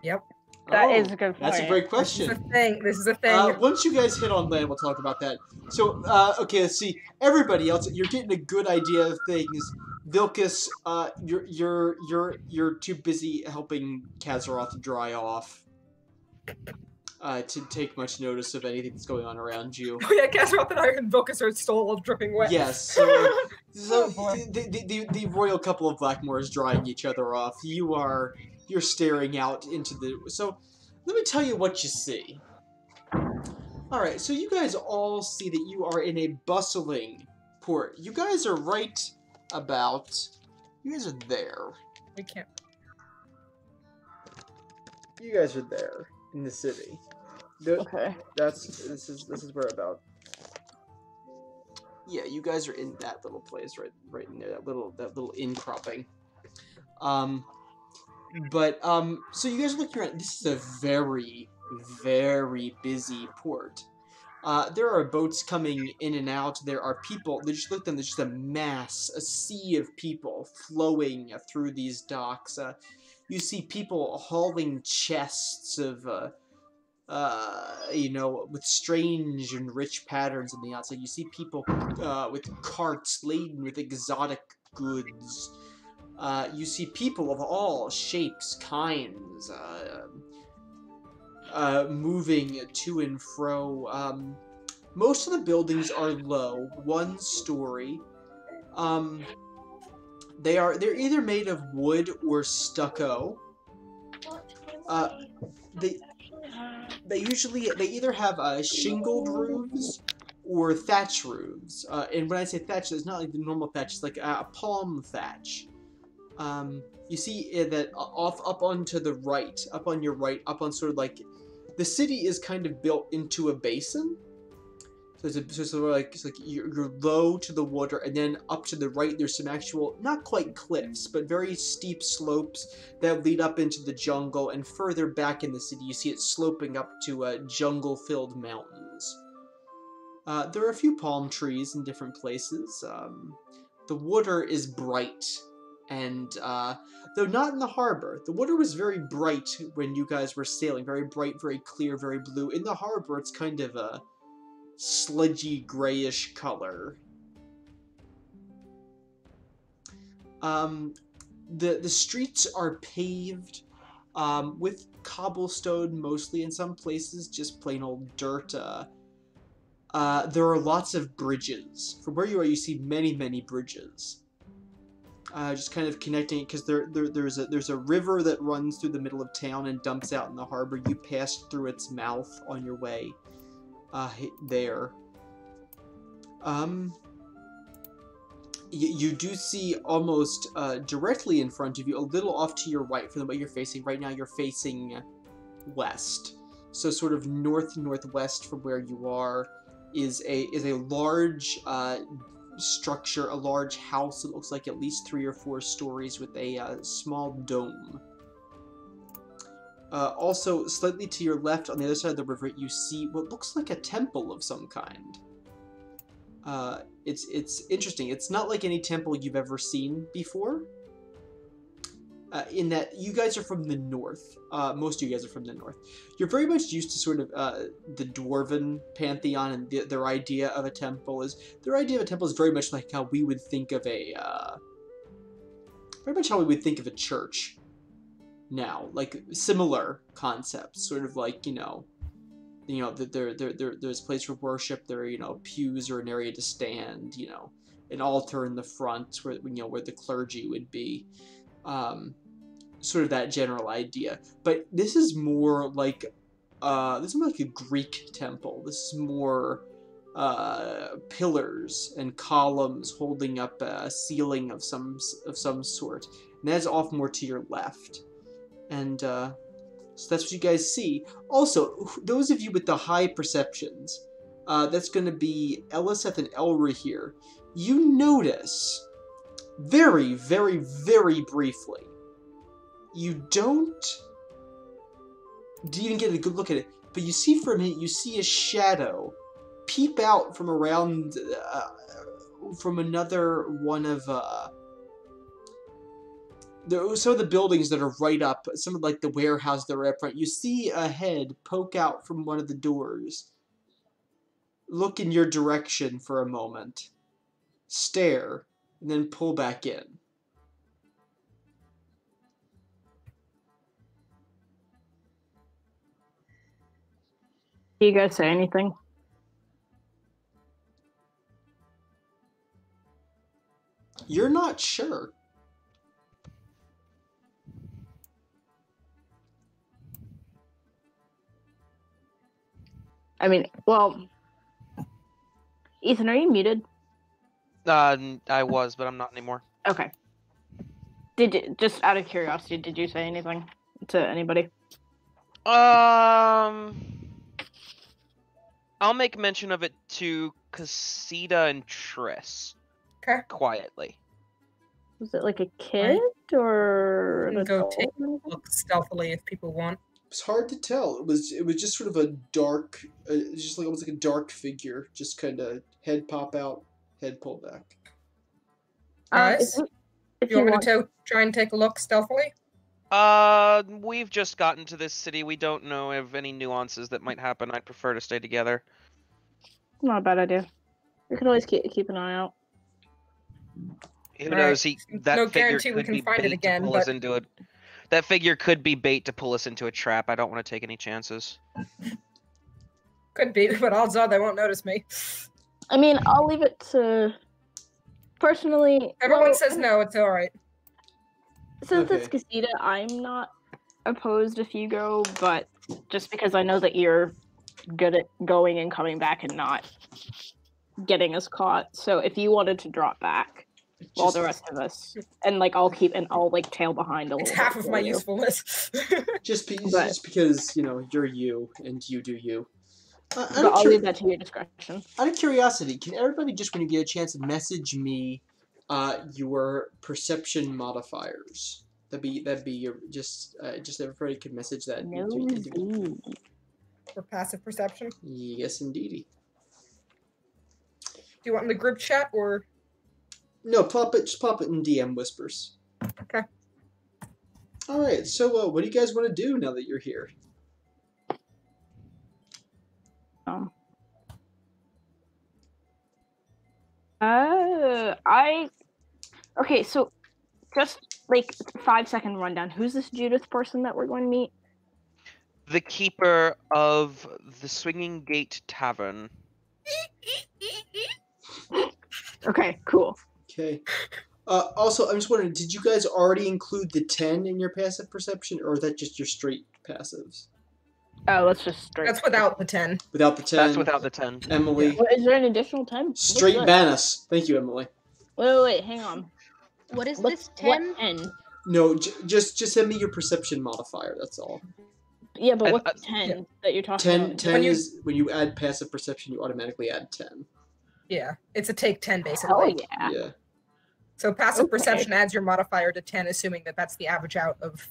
Yep. That is a good point. That's a great question. This is a thing. Once you guys hit on land, we'll talk about that. So, okay, let's see. Everybody else, you're getting a good idea of things. Vilcus, you're too busy helping Kazaroth dry off to take much notice of anything that's going on around you. Oh yeah, Kazaroth and I and Vilcus are still dripping wet. Yes, so the royal couple of Blackmoor is drying each other off. You're staring out into the... So, let me tell you what you see. Alright, so you guys all see that you are in a bustling port. You guys are right about... You guys are there. We can't. You guys are there in the city. Okay. This is where about. Yeah, you guys are in that little place right in there, that little incropping. So you guys are looking around. This is a very, very busy port. There are boats coming in and out. There are people. There's just a mass, a sea of people flowing through these docks. You see people hauling chests of, with strange and rich patterns on the outside. You see people with carts laden with exotic goods. You see people of all shapes, kinds, moving to and fro. Most of the buildings are low, 1 story. They're either made of wood or stucco. They either have shingled roofs or thatch roofs. And when I say thatch, it's not like the normal thatch; it's like a palm thatch. You see that up onto the right, up on your right, up on sort of like the city is kind of built into a basin. So it's like you're low to the water, and then up to the right there's some actual, not quite cliffs, but very steep slopes that lead up into the jungle, and further back in the city you see it sloping up to jungle-filled mountains. There are a few palm trees in different places. The water is bright, and though not in the harbor, the water was very bright when you guys were sailing, very bright, very clear, very blue. In the harbor it's kind of a sludgy grayish color. The streets are paved with cobblestone mostly, in some places just plain old dirt. There are lots of bridges. From where you are, you see many bridges. Just kind of connecting, because there's a river that runs through the middle of town and dumps out in the harbor. You passed through its mouth on your way you do see almost directly in front of you, a little off to your right from the way you're facing. Right now you're facing west. So sort of north-northwest from where you are is a large structure, a large house that looks like at least 3 or 4 stories with a small dome. Also, slightly to your left, on the other side of the river, you see what looks like a temple of some kind. It's interesting. It's not like any temple you've ever seen before. In that you guys are from the north. Most of you guys are from the north. You're very much used to sort of the dwarven pantheon, and their idea of a temple is very much like how we would think of a church now, like similar concepts, sort of like there's a place for worship. There are pews or an area to stand. An altar in the front where where the clergy would be. Sort of that general idea, but this is more like a Greek temple. This is more pillars and columns holding up a ceiling of some sort, and that's off more to your left, and so that's what you guys see. Also, those of you with the high perceptions, that's going to be Eliseth and Elra here. You notice very, very, very briefly. You don't even get a good look at it, but you see you see a shadow peep out from around, from another one of, some of the buildings that are right up, some of like the warehouse that are up front. You see a head poke out from one of the doors, look in your direction for a moment, stare, and then pull back in. Do you guys say anything? You're not sure. I mean, well, Ethan, are you muted? I was, but I'm not anymore. Okay. Just out of curiosity, did you say anything to anybody? I'll make mention of it to Casita and Triss. Okay. Quietly. Was it like a kid or an Go adult? take a look stealthily if people want. It's hard to tell. It was just sort of a dark, just like almost like a dark figure, just kind of head pop out, head pull back. Guys, if you want me to try and take a look stealthily? We've just gotten to this city. We don't know of any nuances that might happen. I'd prefer to stay together. Not a bad idea. We could always keep an eye out. Who knows? That no figure guarantee we could can be find it bait again, to pull us but into it. That figure could be bait to pull us into a trap. I don't want to take any chances. could be, but odds are they won't notice me. I mean, I'll leave it to. Personally, Everyone says no. It's all right. Since it's Okay. Casita, I'm not opposed if you go, but just because I know that you're good at going and coming back and not getting us caught. So if you wanted to drop back while the rest of us, and like I'll tail behind a little It's bit half of for my you. usefulness. Just because you're you and you do you. But I'll leave that to your discretion. Out of curiosity, can everybody just when you get a chance message me your perception modifiers? That'd be your just everybody could message that. No. For passive perception. Yes, indeedy. Do you want in the group chat or? No, just pop it in DM whispers. Okay. All right. So, what do you guys want to do now that you're here? Okay, so just like 5-second rundown. Who's this Judith person that we're going to meet? The keeper of the Swinging Gate Tavern. Okay, cool. Okay. Also, I'm just wondering, did you guys already include the 10 in your passive perception, or is that just your straight passives? Oh, let's just straight. That's without the 10. Without the 10. That's without the 10. Emily. What, is there an additional 10? Straight Banus. Thank you, Emily. Wait, hang on. What is What- this 10? What 10? No, just send me your perception modifier. That's all. Yeah, but And, what's 10 that you're talking 10, about? 10 you- is when you add passive perception, you automatically add 10. Yeah, it's a take 10 Hell basically. yeah. Yeah. So passive Okay. perception adds your modifier to 10, assuming that that's the average out of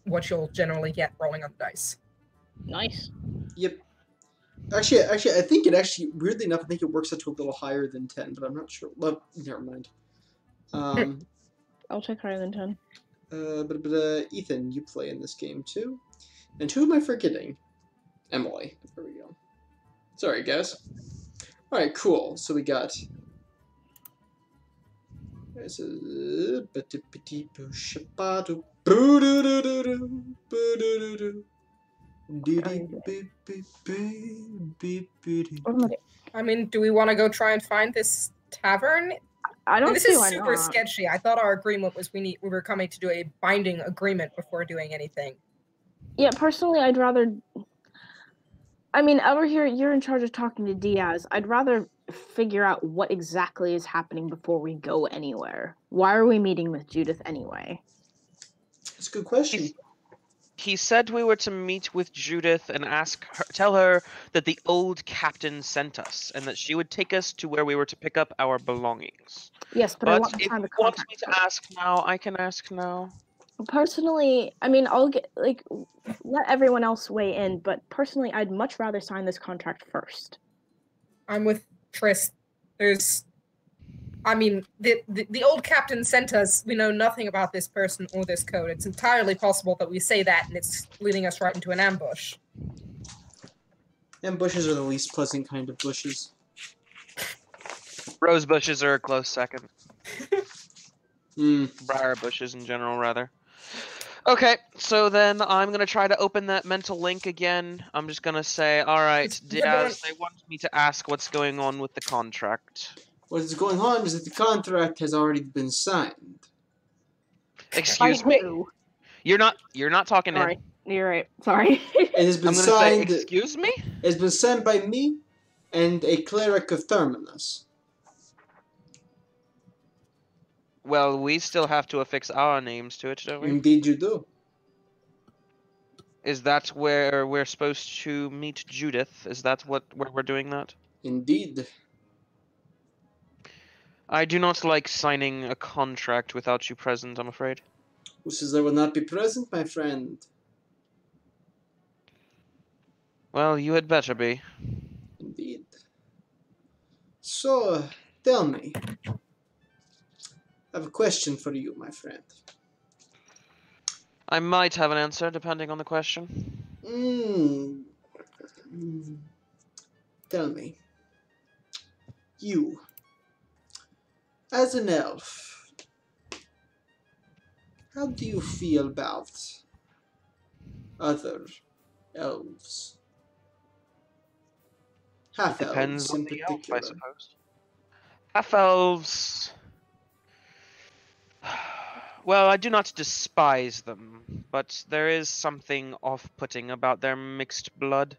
what you'll generally get rolling on the dice. Nice. Yep. Actually, I think it actually, weirdly enough, I think it works out to a little higher than 10, but I'm not sure. Well, never mind. I'll take higher than 10. But Ethan, you play in this game too. And who am I forgetting? Emily. There we go. Sorry, guys. Alright, cool. So we got... I mean, do we want to go try and find this tavern? I don't This see is why super not. sketchy. I thought our agreement was we were coming to do a binding agreement before doing anything. Yeah, personally, I'd rather. I mean, over here, you're in charge of talking to Diaz. I'd rather figure out what exactly is happening before we go anywhere. Why are we meeting with Judith anyway? That's a good question. He said we were to meet with Judith and tell her that the old captain sent us, and that she would take us to where we were to pick up our belongings. Yes, but I But want to if sign you the want contract. me to ask now, I can ask now. Personally, I mean, I'll get let everyone else weigh in, but personally, I'd much rather sign this contract first. I'm with Tris. The old captain sent us. We know nothing about this person or this code. It's entirely possible that we say that and it's leading us right into an ambush. Ambushes are the least pleasant kind of bushes. Rose bushes are a close second. Hmm. Briar bushes in general, rather. Okay, so then I'm going to try to open that mental link again. I'm just going to say, alright, Diaz, they want me to ask what's going on with the contract. What is going on is that the contract has already been signed. Excuse By me? who? You're not talking Sorry, in. you're right. Sorry. It has been I'm going to say, signed. excuse me? It has been signed by me and a cleric of Terminus. Well, we still have to affix our names to it, don't we? Indeed, you do. Is that where we're supposed to meet Judith? Is that where we're doing that? Indeed. I do not like signing a contract without you present, I'm afraid. Who says I will not be present, my friend? Well, you had better be. Indeed. So, tell me. I have a question for you, my friend. I might have an answer, depending on the question. Tell me. You, as an elf, how do you feel about other elves? Depends Half-elves on in the elf, I particular. suppose. Half-elves... Well, I do not despise them, but there is something off-putting about their mixed blood.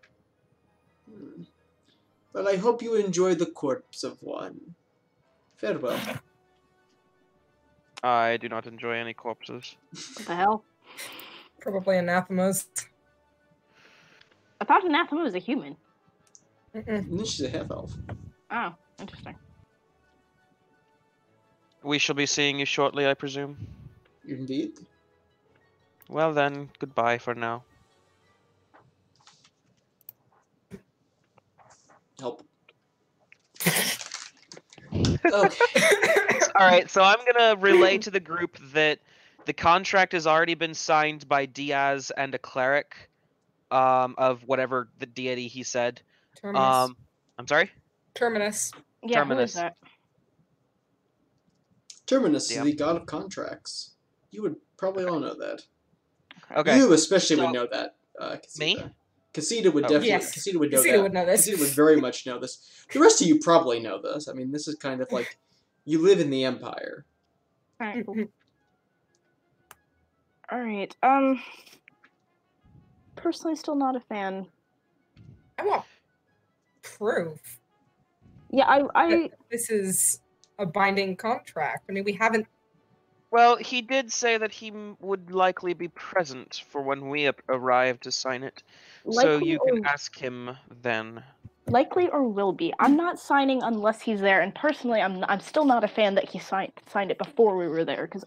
Well, I hope you enjoy the corpse of one. Farewell. I do not enjoy any corpses. What the hell? Probably anathemas. I thought Anathema was a human. And then she's a half-elf. Oh, interesting. We shall be seeing you shortly, I presume. Indeed. Well then, goodbye for now. Help. Okay. Alright, so I'm gonna relay to the group that the contract has already been signed by Diaz and a cleric of whatever the deity he said. Terminus. I'm sorry? Terminus. Yeah, who Terminus. is that? Terminus Yeah. is the god of contracts. You would probably all know that. Okay. You especially So- would know that. Me? Casita. Casita would Oh. definitely. Yes. Casita would know Casita that. would know this. Casita would very much know this. The rest of you probably know this. I mean, this is kind of like you live in the Empire. Alright, cool. Alright, personally still not a fan. I want proof. Yeah, I This is a binding contract. I mean, we haven't. Well, he did say that he would likely be present for when we arrive to sign it. So Likely you can or- ask him then. Likely or will be. I'm not signing unless he's there, and personally, I'm still not a fan that he signed it before we were there, because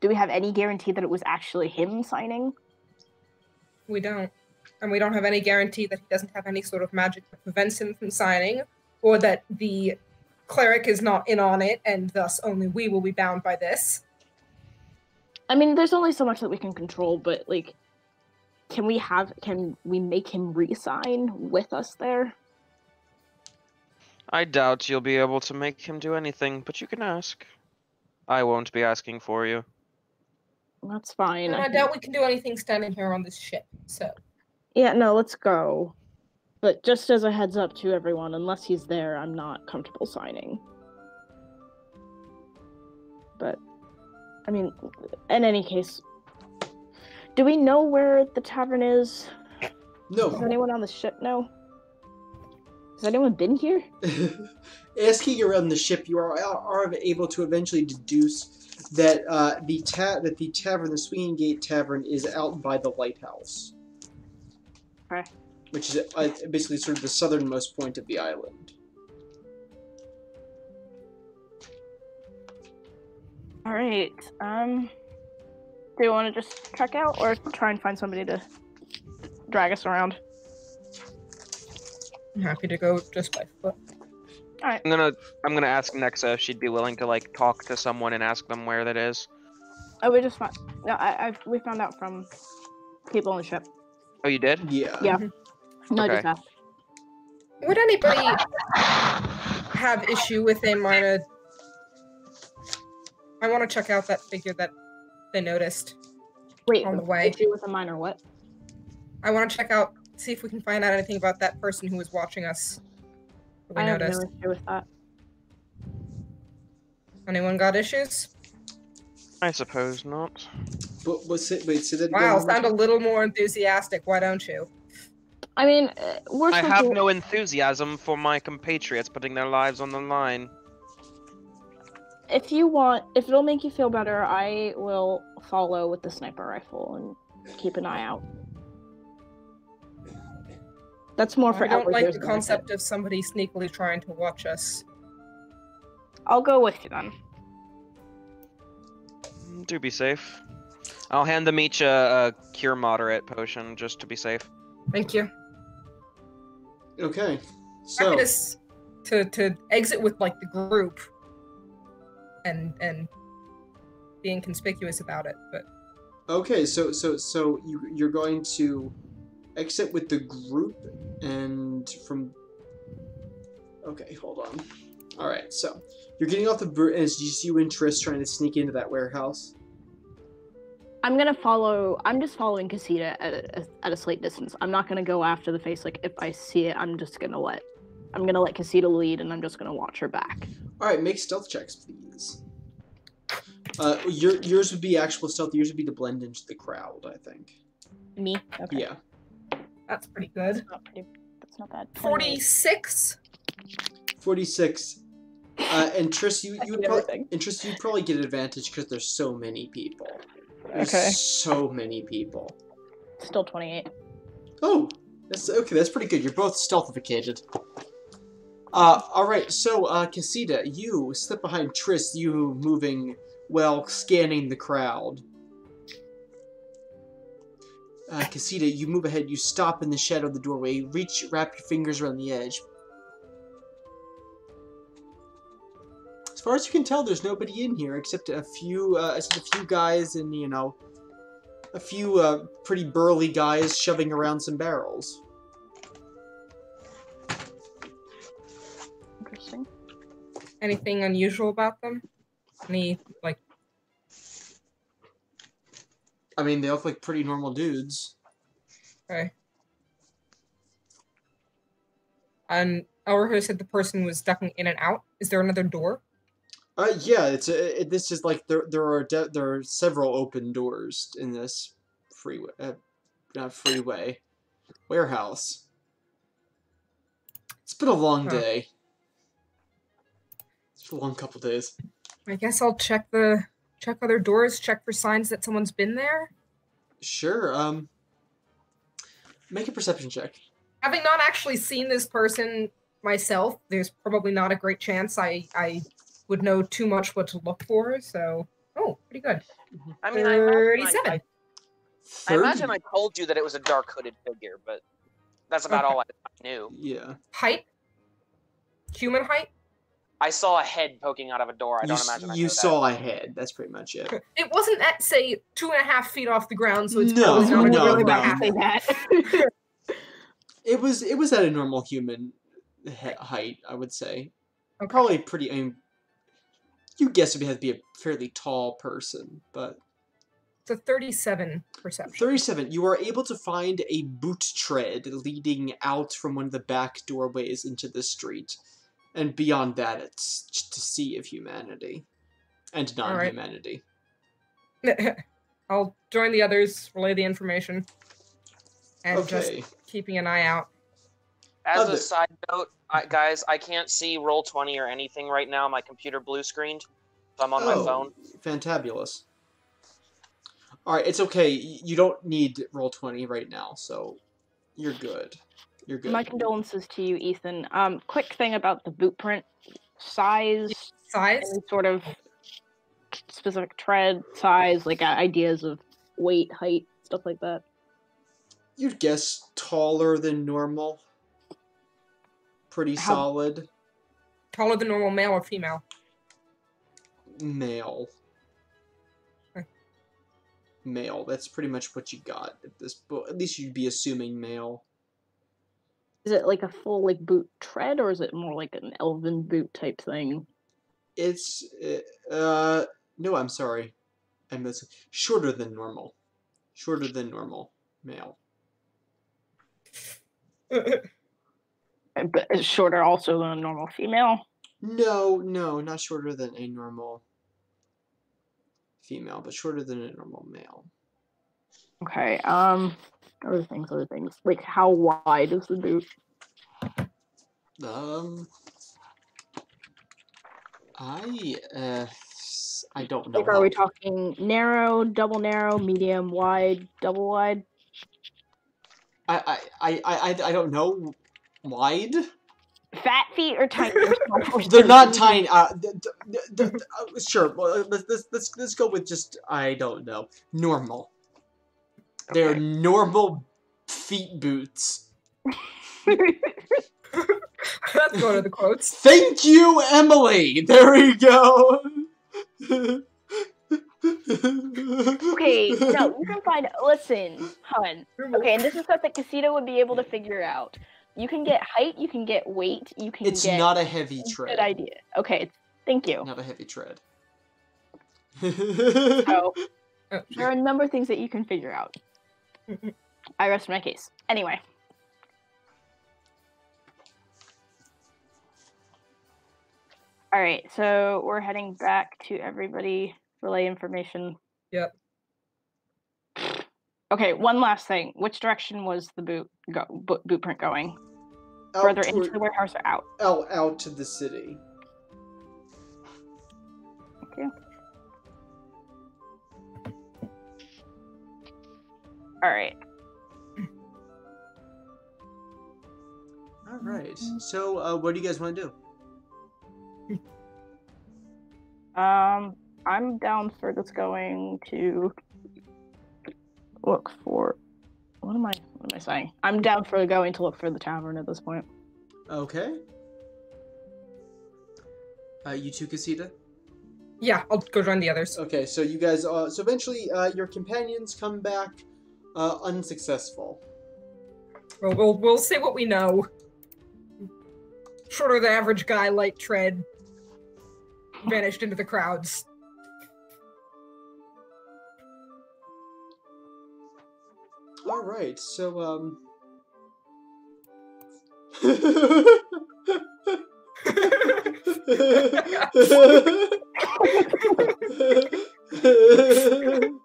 do we have any guarantee that it was actually him signing? We don't. And we don't have any guarantee that he doesn't have any sort of magic that prevents him from signing, or that the cleric is not in on it, and thus only we will be bound by this. I mean, there's only so much that we can control, but, like, can we make him re-sign with us there? I doubt you'll be able to make him do anything, but you can ask. I won't be asking for you. That's fine. And I doubt we can do anything standing here on this ship, so. Yeah, no, let's go. But just as a heads up to everyone, unless he's there, I'm not comfortable signing. But, I mean, in any case, do we know where the tavern is? No. Does anyone on the ship know? Has anyone been here? Asking around the ship, you are able to eventually deduce that the tavern, the Swinging Gate Tavern, is out by the lighthouse. Okay. Which is basically sort of the southernmost point of the island. Alright, do you want to just check out, or try and find somebody to drag us around? I'm happy to go just by foot. Alright. I'm gonna ask Nexa if she'd be willing to like talk to someone and ask them where that is. Oh, we just found... No, we found out from people on the ship. Oh, you did? Yeah. Yeah. No, Okay. just asked. Would anybody have issue with a minor... I want to check out that figure that they noticed. Wait, on the way. issue with a minor what? I want to check out, see if we can find out anything about that person who was watching us. That we I have noticed. no issue with that. Anyone got issues? I suppose not. But what's it? Wait, say that again. Wow, one more sound a time? little more enthusiastic. Why don't you? I mean, we're I supposed have to... no enthusiasm for my compatriots putting their lives on the line. If you want, if it'll make you feel better, I will follow with the sniper rifle and keep an eye out. That's more for I don't like outwarders the benefit. concept of somebody sneakily trying to watch us. I'll go with you then. Do be safe. I'll hand them each a cure moderate potion just to be safe. Thank you. Okay. So Happy to exit with like the group and being conspicuous about it, but okay, so you're going to exit with the group and from. Okay, hold on. All right, so you're getting off the bridge as you and Triss trying to sneak into that warehouse. I'm gonna follow. I'm just following Casita at a slight distance. I'm not gonna go after the face. Like if I see it, I'm gonna let Casita lead, and I'm just gonna watch her back. All right, make stealth checks, please. Yours would be actual stealth. Yours would be to blend into the crowd, I think. Me? Okay. Yeah. that's pretty good. That's not bad. 46? 46. And Triss, I did everything. you'd probably get an advantage because there's so many people. There's Okay. so many people. Still 28. Oh, that's okay. That's pretty good. You're both stealthificated. All right. So, Casita, you slip behind Triss. You moving well, scanning the crowd. Casita, you move ahead. You stop in the shadow of the doorway. Wrap your fingers around the edge. As far as you can tell, there's nobody in here except a few guys and, you know, a few pretty burly guys shoving around some barrels. Interesting. Anything unusual about them? Any, like... I mean, they look like pretty normal dudes. Okay. And Elraho said the person was ducking in and out. Is there another door? Yeah, this is like there are several open doors in this warehouse. It's been a long day. a long couple days. I guess I'll check other doors, check for signs that someone's been there. Sure. Make a perception check. Having not actually seen this person myself, there's probably not a great chance I would know too much what to look for. So, pretty good. I mean, 37. I imagine I told you that it was a dark hooded figure, but that's about all I knew. Yeah. Height? Human height? I saw a head poking out of a door. I don't imagine you saw a head. That's pretty much it. It wasn't at, say, 2.5 feet off the ground, so it's No, probably not really no. about half that. It was at a normal human height, I would say. Okay. Probably pretty. I mean, you guess it would have to be a fairly tall person, but it's a 37 perception. 37. You are able to find a boot tread leading out from one of the back doorways into the street. And beyond that, it's just a sea of humanity. And non-humanity. Right. I'll join the others, relay the information. And just keeping an eye out. As a side note, guys, I can't see Roll20 or anything right now. My computer blue screened. So I'm on my phone. Fantabulous. Alright, it's okay. You don't need Roll20 right now, so you're good. You're good. My condolences to you, Ethan. Quick thing about the boot print. Size? Size? Any sort of specific tread, size, like ideas of weight, height, stuff like that. You'd guess taller than normal. Pretty solid. Taller than normal, male or female? Male. Male. That's pretty much what you got at this point. At least you'd be assuming male. Is it like a full like boot tread, or is it more like an elven boot type thing? It's no, I'm sorry. I'm missing. Shorter than normal. Shorter than normal. Male. But is shorter also than a normal female? No, not shorter than a normal female, but shorter than a normal male. Okay, other things. Like, how wide is the boot? I don't know. Like, are we talking narrow, double narrow, medium, wide, double wide? I don't know. Wide? Fat feet or tiny? They're not tiny. Sure. Well, let's go with just I don't know. Normal. Okay. They're normal feet boots. That's one of the quotes. Thank you, Emily. There we go. Okay, no, you can find. Listen, hun. Okay, and this is stuff that Casita would be able to figure out. You can get height, you can get weight, you can It's get... not a heavy tread. Good idea. Okay, thank you. Not a heavy tread. So, there are a number of things that you can figure out. I rest my case. Anyway. Alright, so we're heading back to everybody. Relay information. Yep. Okay, one last thing. Which direction was the boot print going? Out Further into the warehouse or out? Out to the city. Thank you. Alright. Alright. So, what do you guys want to do? I'm down for just going to look for... What am I saying? I'm down for going to look for the tavern at this point. Okay. You too, Casita? Yeah, I'll go join the others. Okay, so you guys, so eventually, your companions come back, unsuccessful. Well, we'll say what we know. Shorter than average guy, light tread, vanished into the crowds. All right, so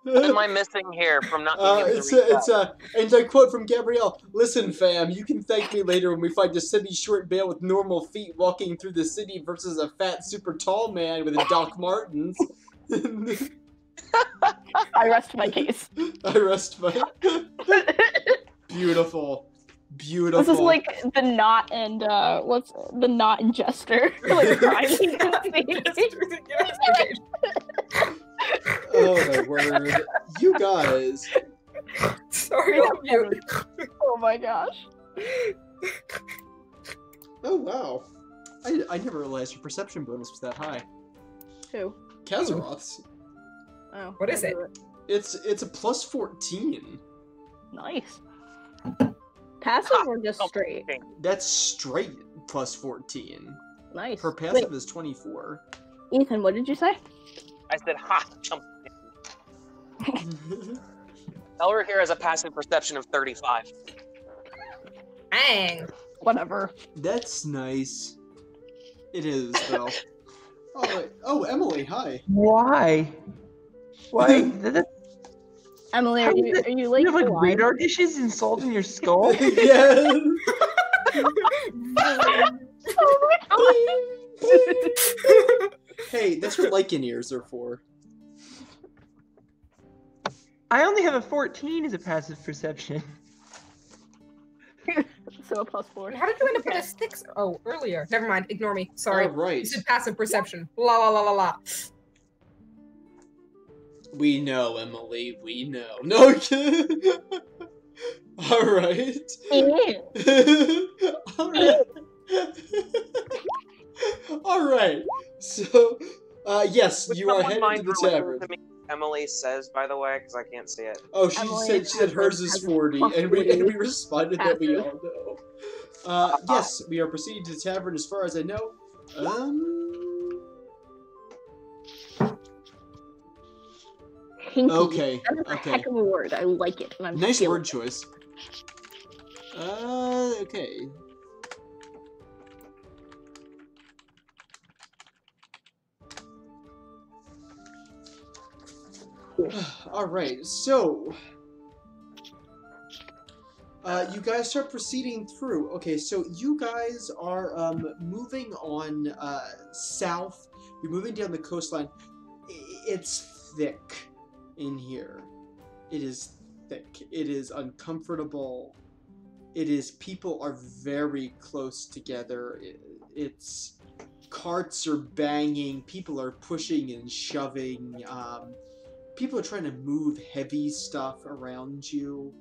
In my I missing here from not being able to read and I quote from Gabrielle, "Listen, fam, you can thank me later when we find a semi-short male with normal feet walking through the city versus a fat, super tall man with a Doc Martens." I rest my case. I rest my... Beautiful. Beautiful. This is like the knot and what's the knot and Jester like grinding. Oh my word! You guys. Sorry, I'm mute. Oh my gosh. Oh wow! I never realized your perception bonus was that high. Who? Kazaroth's. Oh. What is I it? knew It's a plus 14. Nice. Passive or just straight? That's straight plus 14. Nice. Her passive is 24. Ethan, what did you say? I said, ha! Elric here has a passive perception of 35. Dang. Whatever. That's nice. It is, though. Oh, wait. Oh, Emily, hi. Why? Why? Emily, are you like You have like alive? radar dishes installed in your skull? Yeah. Hey, that's what lichen ears are for. I only have a 14 as a passive perception. So a plus 4. How did you end up with a 6? Oh, earlier. Never mind. Ignore me. Sorry. All right. You said passive perception. La la la la la. We know, Emily. We know. No. All right. All right. All right. So, yes, Would you are someone headed mind to the relating tavern. to me Emily says, by the way, because I can't see it. Oh, she Emily said hers is 40, and we responded that we all know. Yes, we are proceeding to the tavern as far as I know. Hinky. Okay, That is a okay. heck of a word. I like it. And I'm Nice feeling word choice. Okay. Alright, so... you guys start proceeding through. Okay, so you guys are moving on south. You're moving down the coastline. It's thick in here. It is thick. It is uncomfortable. It is, people are very close together. It's, carts are banging. People are pushing and shoving. People are trying to move heavy stuff around you.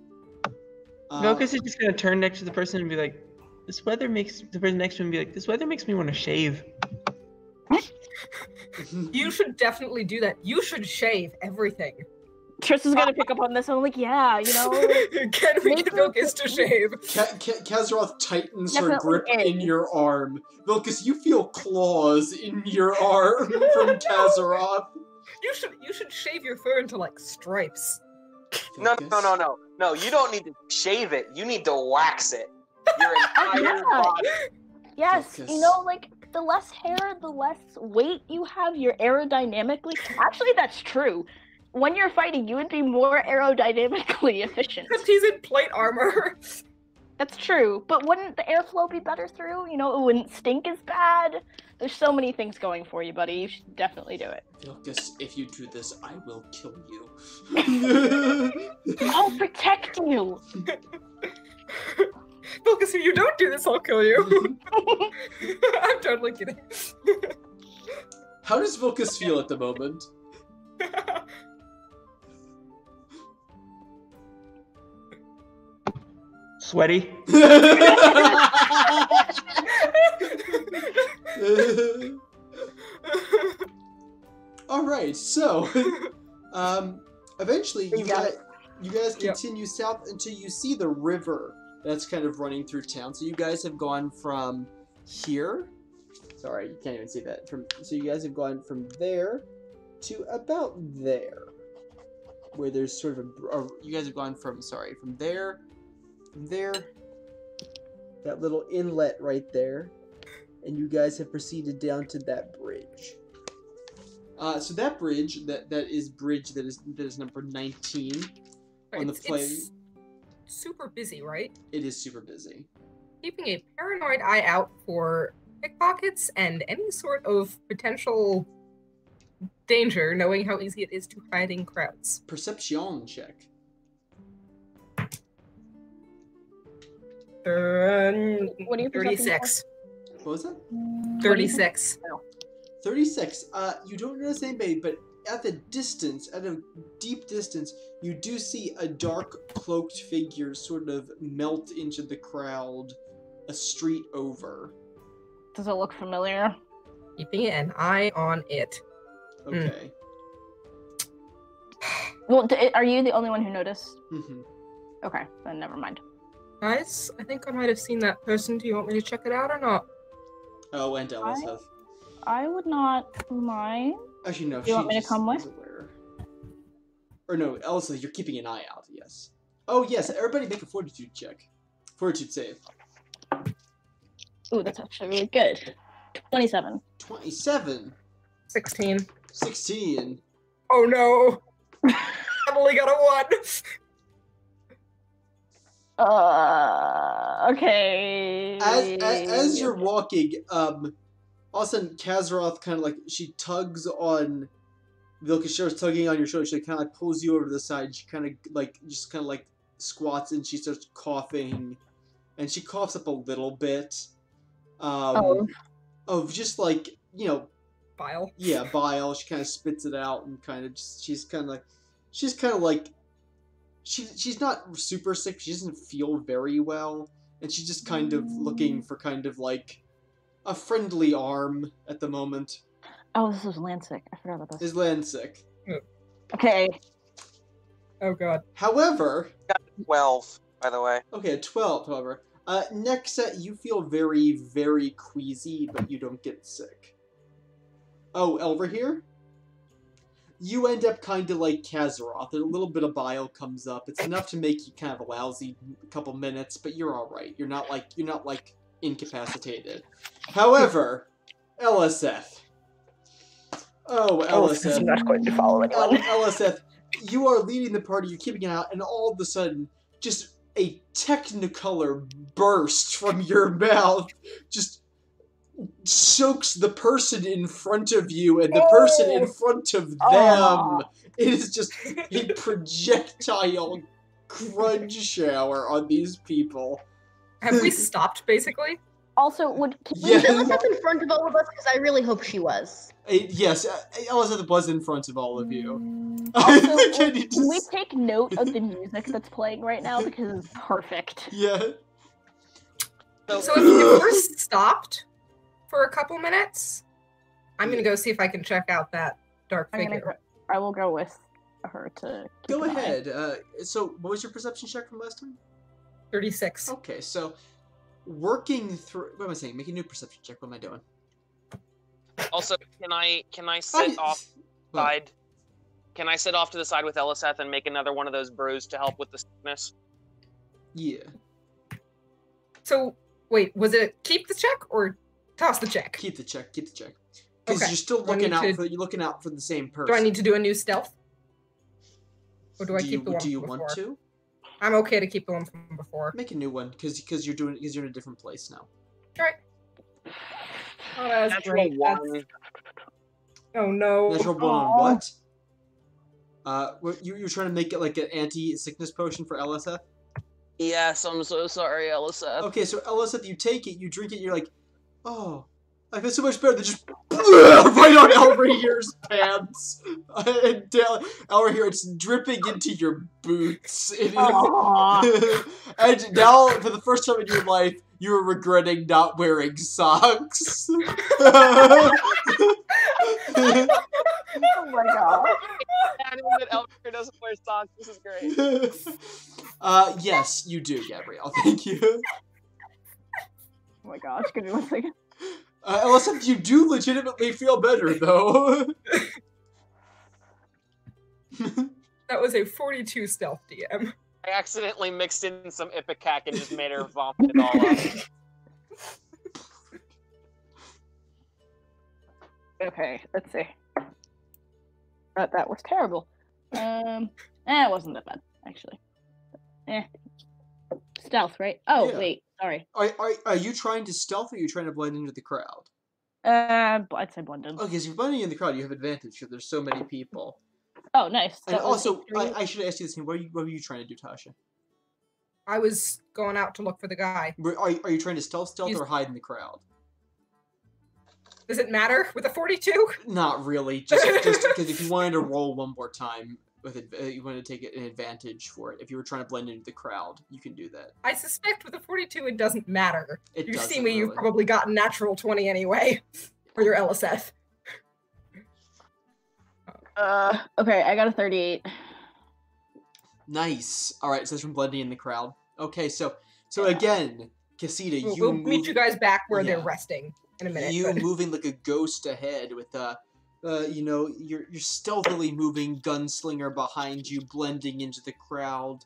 Vilcus is just gonna turn next to the person and be like, "This weather makes," the person next to him be like, "This weather makes me want to shave." You should definitely do that. You should shave everything. Tristan's gonna pick up on this. I'm like, yeah, you know. Can we get Vilcus to shave? Kazaroth tightens her Definitely grip in your arm. Vilcus, you feel claws in your arm from Kazaroth. You should shave your fur into like stripes. No, you don't need to shave it. You need to wax it. Your entire body. Yes, Focus. you know, like, the less hair, the less weight you have, you're aerodynamically... Actually, that's true. When you're fighting, you would be more aerodynamically efficient. Except he's in plate armor. That's true, but wouldn't the airflow be better through? You know, it wouldn't stink as bad. There's so many things going for you, buddy. You should definitely do it. Vilcus, if you do this, I will kill you. I'll protect you! Vilcus, if you don't do this, I'll kill you. I'm totally kidding. How does Vilcus feel at the moment? Sweaty. Alright, so eventually you guys continue south until you see the river that's kind of running through town. So you guys have gone from here. Sorry, you can't even see that. So you guys have gone from there to about there. Where there's sort of you guys have gone from there, that little inlet right there, and you guys have proceeded down to that bridge. So that bridge, that is number 19 on the plane. It's super busy, right? It is super busy. Keeping a paranoid eye out for pickpockets and any sort of potential danger, knowing how easy it is to hide in crowds. Perception check. What do you 36. What was that? 36. 36. You don't notice anybody, but at the distance, at a deep distance, you do see a dark cloaked figure sort of melt into the crowd a street over. Does it look familiar? Keeping an eye on it. Okay. Well, are you the only one who noticed? Mm-hmm. Okay, then never mind. Guys, I think I might have seen that person. Do you want me to check it out or not? Oh, and Elizabeth. I would not mind. Actually, no. Do you want me to come with? Aware. Or no, Elizabeth, you're keeping an eye out, yes. Oh, yes, everybody make a fortitude check. Fortitude save. Ooh, that's actually really good. 27. 27. 16. 16. Oh no! I've only got a 1. Okay. As you're walking, all of a sudden, Kazaroth kind of like, she tugs on Vilkashar's tugging on your shoulder. She kind of like pulls you over to the side. She kind of like, just kind of like squats and she starts coughing. And she coughs up a little bit. Of just like, you know, Bile. Yeah, bile. She kind of spits it out and kind of just, she's kind of like, she's not super sick. She doesn't feel very well. And she's just kind of looking for kind of like a friendly arm at the moment. Oh, this is Lancic. I forgot about this. Is Lancic. Okay. Oh god. However... 12, by the way. Okay, 12, however. Nexa, you feel very, very queasy, but you don't get sick. Oh, over here? You end up kind of like Kazaroth. A little bit of bile comes up. It's enough to make you kind of a lousy couple minutes, but you're alright. You're not like incapacitated. However, Eliseth. Oh, Eliseth. I'm not going to follow anyone. Eliseth, you are leading the party, you're keeping it out, and all of a sudden, just a technicolor burst from your mouth, just soaks the person in front of you and the person in front of them. It is just a projectile crunch shower on these people. Have we stopped, basically? Also, Was Elizabeth in front of all of us? Because I really hope she was. Yes, Elizabeth was in front of all of you. Also, can we take note of the music that's playing right now? Because it's perfect. Yeah. So if we're stopped for a couple minutes, I'm gonna go see if I can check out that dark figure. I will go with her to... Go ahead. So, what was your perception check from last time? 36. Okay, so working through. What am I saying? Make a new perception check. What am I doing? Also, can I sit off the side? Can I sit off to the side with Eliseth and make another one of those brews to help with the sickness? Yeah. So wait, was it keep the check or toss the check? Keep the check. Keep the check. Because Okay. you're still looking out for the same person. Do I need to do a new stealth? Or do I keep the one Do you from want before? to? I'm okay to keep the one from before. Make a new one because you're in a different place now. Alright. Oh, that's Natural great. one. Oh no. Natural one on what? You're trying to make it like an anti-sickness potion for Eliseth? Yes, I'm so sorry, Eliseth. Okay, so Eliseth, you take it, you drink it, you're like, oh, I feel so much better than just right on Elrahere's pants. And Elrahere, it's dripping into your boots. And now, for the first time in your life, you're regretting not wearing socks. Oh my god. Anyone that Elrahere doesn't wear socks, this is great. Yes, you do, Gabrielle. Thank you. Oh my gosh, give me 1 second. Unless you do legitimately feel better, though. That was a 42 stealth DM. I accidentally mixed in some Ipecac and just made her vomit it all up. Okay, let's see. That was terrible. It wasn't that bad, actually. Stealth, right? Oh, Yeah. wait, sorry. Are you trying to stealth, or are you trying to blend into the crowd? I'd say blended. Okay, so you're blending in the crowd, you have advantage because there's so many people. Oh, nice. And That was also, a 3. I should ask you this thing. What were you trying to do, Tasha? I was going out to look for the guy. Are you trying to stealth He's- or hide in the crowd? Does it matter with a 42? Not really. Just because if you wanted to roll one more time with it, you wanted to take an advantage for it. If you were trying to blend into the crowd, you can do that. I suspect with a 42 it doesn't matter. It You doesn't see me, you've really. probably gotten natural 20 anyway. For your LSF. Okay, I got a 38. Nice. All right, so that's from blending in the crowd. Okay, so again, Casita, We'll meet you guys back where they're Yeah. resting in a minute. You but- moving like a ghost ahead with you're stealthily moving gunslinger behind you, blending into the crowd,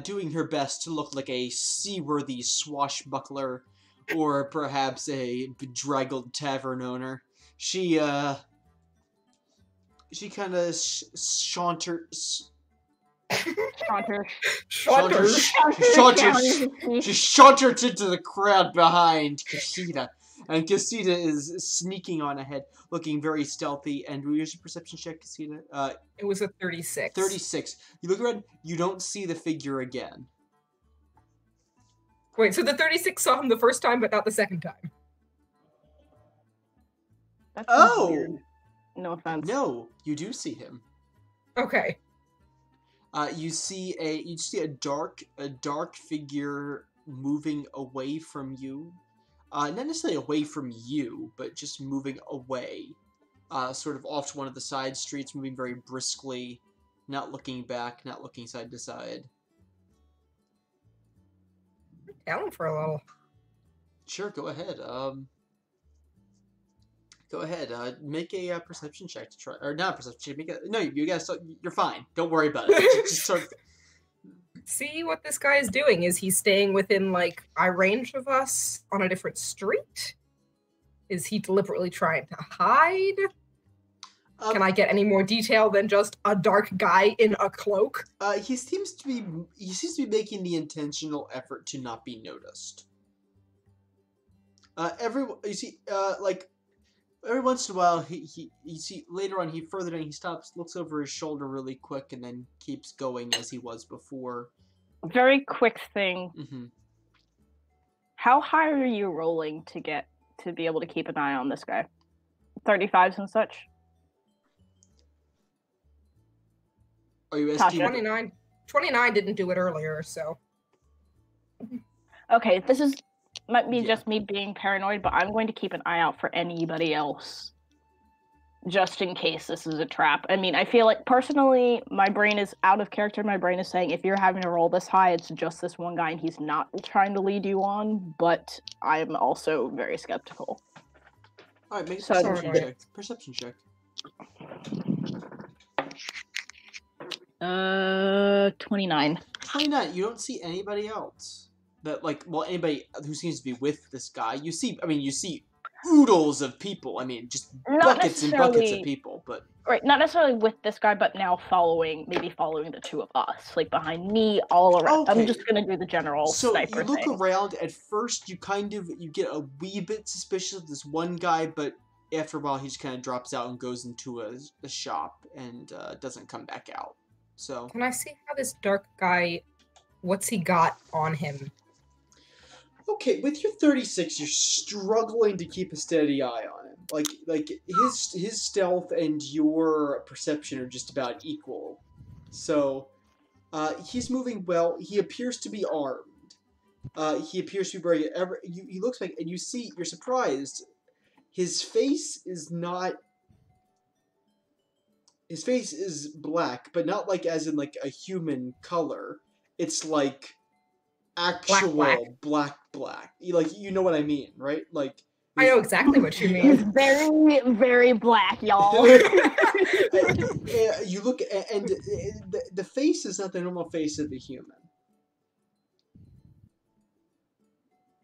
doing her best to look like a seaworthy swashbuckler, or perhaps a bedraggled tavern owner. She kind of saunters. Saunter. Shaunters. She saunters into the crowd behind Casita. And Casita is sneaking on ahead, looking very stealthy. And we use a perception check, Casita. It was a 36. 36. You look around, you don't see the figure again. Wait, so the 36 saw him the first time, but not the second time. That's Oh! weird. No offense. No, you do see him. Okay. You see a dark figure moving away from you. Not necessarily away from you, but just moving away. Sort of off to one of the side streets, moving very briskly, not looking back, not looking side to side. Tell him for a little. Sure, go ahead. Go ahead. Make a perception check to try, or not a perception check. No, you guys, you're fine. Don't worry about it. Just sort of. See what this guy is doing. Is he staying within, like, eye range of us on a different street? Is he deliberately trying to hide? Can I get any more detail than just a dark guy in a cloak? He seems to be making the intentional effort to not be noticed. Every once in a while, you see later on, further down, he stops, looks over his shoulder really quick, and then keeps going as he was before. Very quick thing. Mm-hmm. How high are you rolling to be able to keep an eye on this guy? 35s and such? Are you Tasha. asking? 29. 29 didn't do it earlier, so. Okay, this might be Yeah. just me being paranoid, but I'm going to keep an eye out for anybody else. Just in case this is a trap. I mean, I feel like, personally, my brain is out of character. My brain is saying, if you're having to roll this high, it's just this one guy and he's not trying to lead you on, but I'm also very skeptical. Alright, make a So- perception check. Perception check. 29. 29. You don't see anybody else. Anybody who seems to be with this guy. You see oodles of people. I mean, just Not buckets and buckets of necessarily- people, but Right, not necessarily with this guy, but now maybe following the two of us, like behind me, all around. Okay. I'm just gonna do the general so sniper you look thing. around. At first, you get a wee bit suspicious of this one guy, but after a while, he just kind of drops out and goes into a shop and doesn't come back out. So Can I see how this dark guy, what's he got on him? okay, with your 36, you're struggling to keep a steady eye on him. Like his stealth and your perception are just about equal. So he's moving well. He appears to be armed. He appears to be very. He looks like, and you're surprised. His face is not. His face is black, but not like as in like a human color. It's like actual black. You know what I mean, right? Like I know exactly what you It's mean. very, very black, y'all. you look and the face is not the normal face of the human.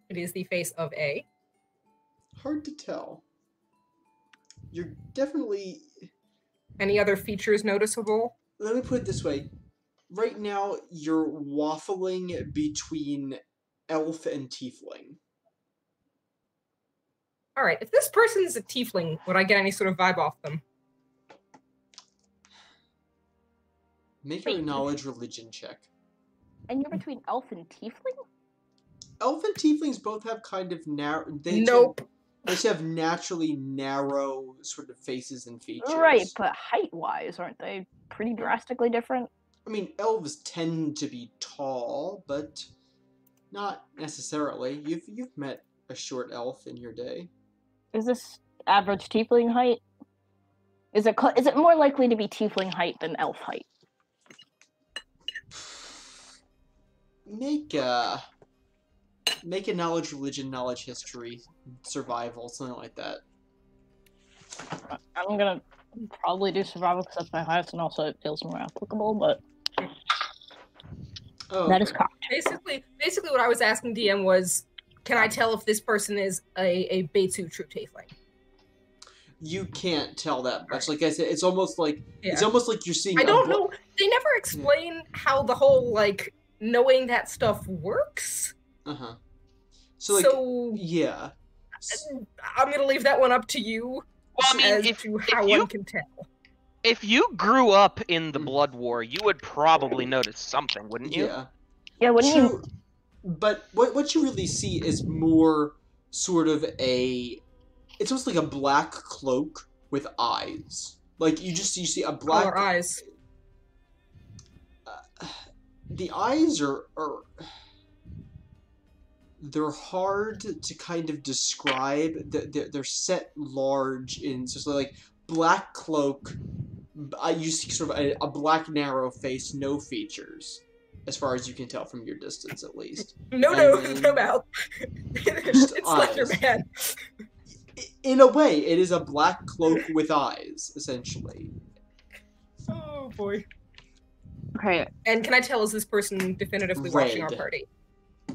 It is the face of a. Hard to tell. You're definitely Any other features noticeable? Let me put it this way. Right now, you're waffling between elf and tiefling. All right. If this person is a tiefling, would I get any sort of vibe off them? Make a knowledge religion check. And you're between elf and tiefling? Elf and tieflings both have kind of narrow. Nope. They just have naturally narrow sort of faces and features. Right, but height-wise, aren't they pretty drastically different? I mean, elves tend to be tall, but not necessarily. You've met a short elf in your day. Is this average tiefling height? Is it more likely to be tiefling height than elf height? Make a knowledge religion, knowledge history, survival, something like that. I'm gonna probably do survival because that's my highest, and also it feels more applicable. But that is cocked. Basically, what I was asking DM was, can I tell if this person is a Beitsu true tiefling? You can't tell that much. Like I said, it's almost like you're seeing. I don't know. They never explain how the whole knowing that stuff works. Uh-huh. So yeah. I'm gonna leave that one up to you. Well, I mean, as to how one can tell. If you grew up in the Blood War, you would probably notice something, wouldn't you? Yeah. Yeah, what do you... But what you really see is more sort of it's almost like a black cloak with eyes. Like you see a black color eyes. The eyes are they're hard to kind of describe. They're set large in just like black cloak. You see sort of a black narrow face, no features, as far as you can tell from your distance, at least. No mouth. It's Slenderman. In a way, it is a black cloak with eyes, essentially. Oh boy. Okay. And can I tell, is this person definitively watching our party?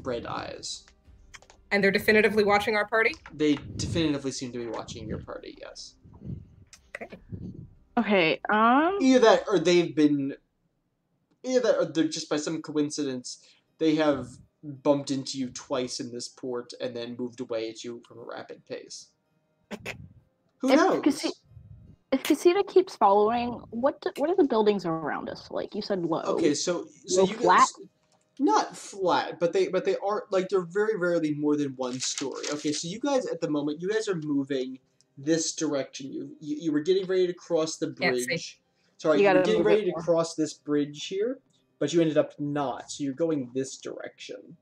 Red eyes. And they're definitively watching our party? They definitively seem to be watching your party, yes. Okay, Either that, or they're just by some coincidence, they have bumped into you twice in this port and then moved away at you from a rapid pace. Who knows? If Casita keeps following, what are the buildings around us like? You said low. Okay, so low, you flat? guys, not flat, but they are like they're very rarely more than one story. Okay, so you guys at the moment, you guys are moving this direction. You were getting ready to cross the bridge. Sorry, you were getting ready to cross this bridge here, but you ended up not. So you're going this direction.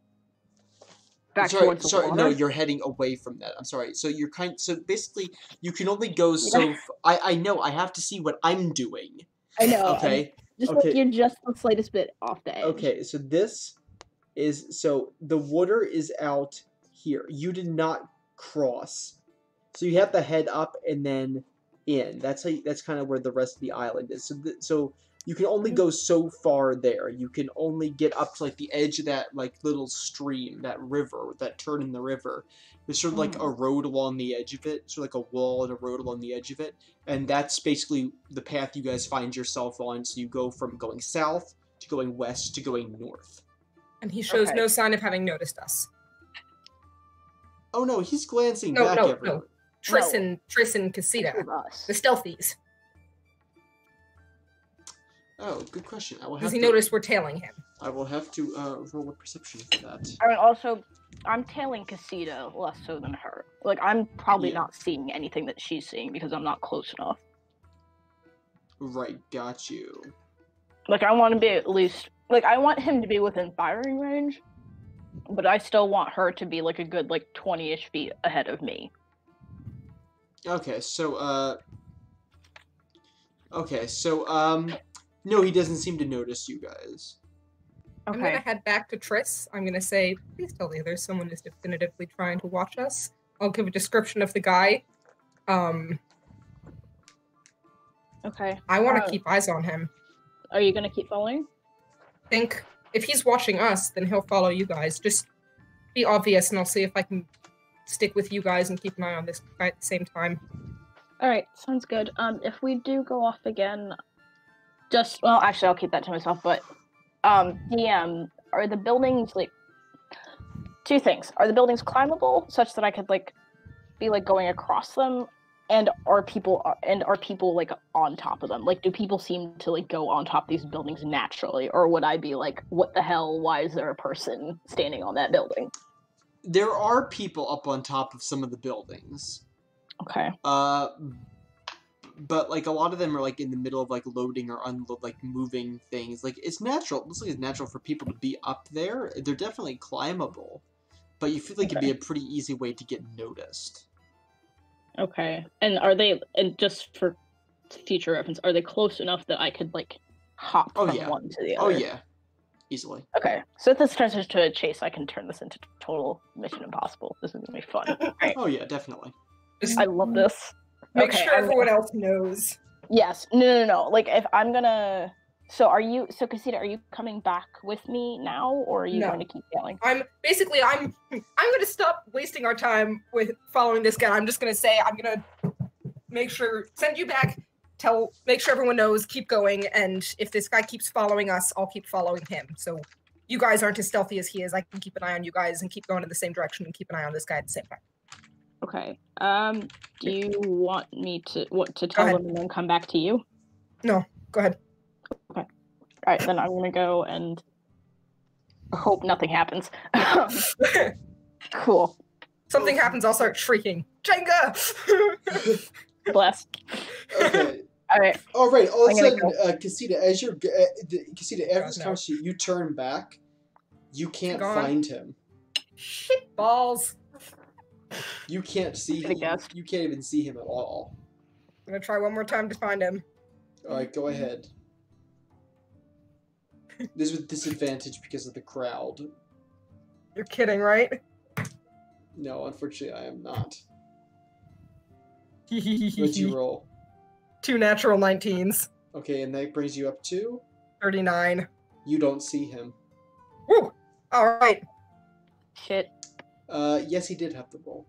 Sorry, no, you're heading away from that. I'm sorry. So you're so basically you can only go so. I know. I have to see what I'm doing. I know. Okay. Like you're just the slightest bit off the edge. Okay, so this is the water is out here. You did not cross, so you have to head up and then in. That's kind of where the rest of the island is. So you can only go so far there. You can only get up to like the edge of that like little stream, that river, that turn in the river. There's sort of like a road along the edge of it, sort of like a wall and a road along the edge of it, and that's basically the path you guys find yourself on. So you go from going south to going west to going north. And he shows no sign of having noticed us. Oh no, he's glancing back everywhere. No. Triss and Casita, the stealthies. Oh, good question. Does he notice we're tailing him? I will have to roll a perception for that. And also, I'm tailing Casita less so than her. Like, I'm probably not seeing anything that she's seeing because I'm not close enough. Right, got you. Like, I want to be at least... Like, I want him to be within firing range, but I still want her to be, like, a good, 20-ish feet ahead of me. Okay, so, no, he doesn't seem to notice you guys. Okay. I'm gonna head back to Triss. I'm gonna say, please tell the others someone is definitively trying to watch us. I'll give a description of the guy. Okay. I want to keep eyes on him. Are you gonna keep following? I think if he's watching us, then he'll follow you guys. Just be obvious, and I'll see if I can stick with you guys and keep an eye on this guy at the same time. Alright, sounds good. If we do go off again, well, actually, I'll keep that to myself, but, DM, are the buildings, like, two things. Are the buildings climbable, such that I could, like, be, like, going across them? And are people, like, on top of them? Like, do people seem to, like, go on top of these buildings naturally? Or would I be like, what the hell, why is there a person standing on that building? There are people up on top of some of the buildings. Okay. But, like, a lot of them are, like, in the middle of, like, loading or like, moving things. Like, it's natural. It looks like it's natural for people to be up there. They're definitely climbable. But you feel like it'd be a pretty easy way to get noticed. Okay. And are they, and just for future reference, are they close enough that I could, like, hop from one to the other? Oh, yeah. Easily. Okay. So if this turns into a chase, I can turn this into total Mission Impossible. This is going to be fun. Right. Oh, yeah, definitely. I love this. Make sure everyone else knows. Yes. No. Like, if I'm gonna... So Casita, are you coming back with me now, or are you going to keep going? I'm gonna stop wasting our time with following this guy. I'm just gonna say, I'm gonna send you back, make sure everyone knows, keep going, and if this guy keeps following us, I'll keep following him. So you guys aren't as stealthy as he is. I can keep an eye on you guys and keep going in the same direction and keep an eye on this guy at the same time. Okay. Do you want me to tell them and then come back to you? No, go ahead. Okay. All right, then I'm gonna go and hope nothing happens. Cool. Something happens, I'll start shrieking. Jenga! Bless. Okay. All right. All right. All of a sudden, go. Casita, after this conversation, you turn back. You can't find him. Shit balls. You can't see him. You can't even see him at all. I'm gonna try one more time to find him. Alright, go ahead. This is with disadvantage because of the crowd. You're kidding, right? No, unfortunately I am not. What'd you roll? 2 natural 19s. Okay, and that brings you up to? 39. You don't see him. Woo! Alright. Shit. Yes, he did have the roll.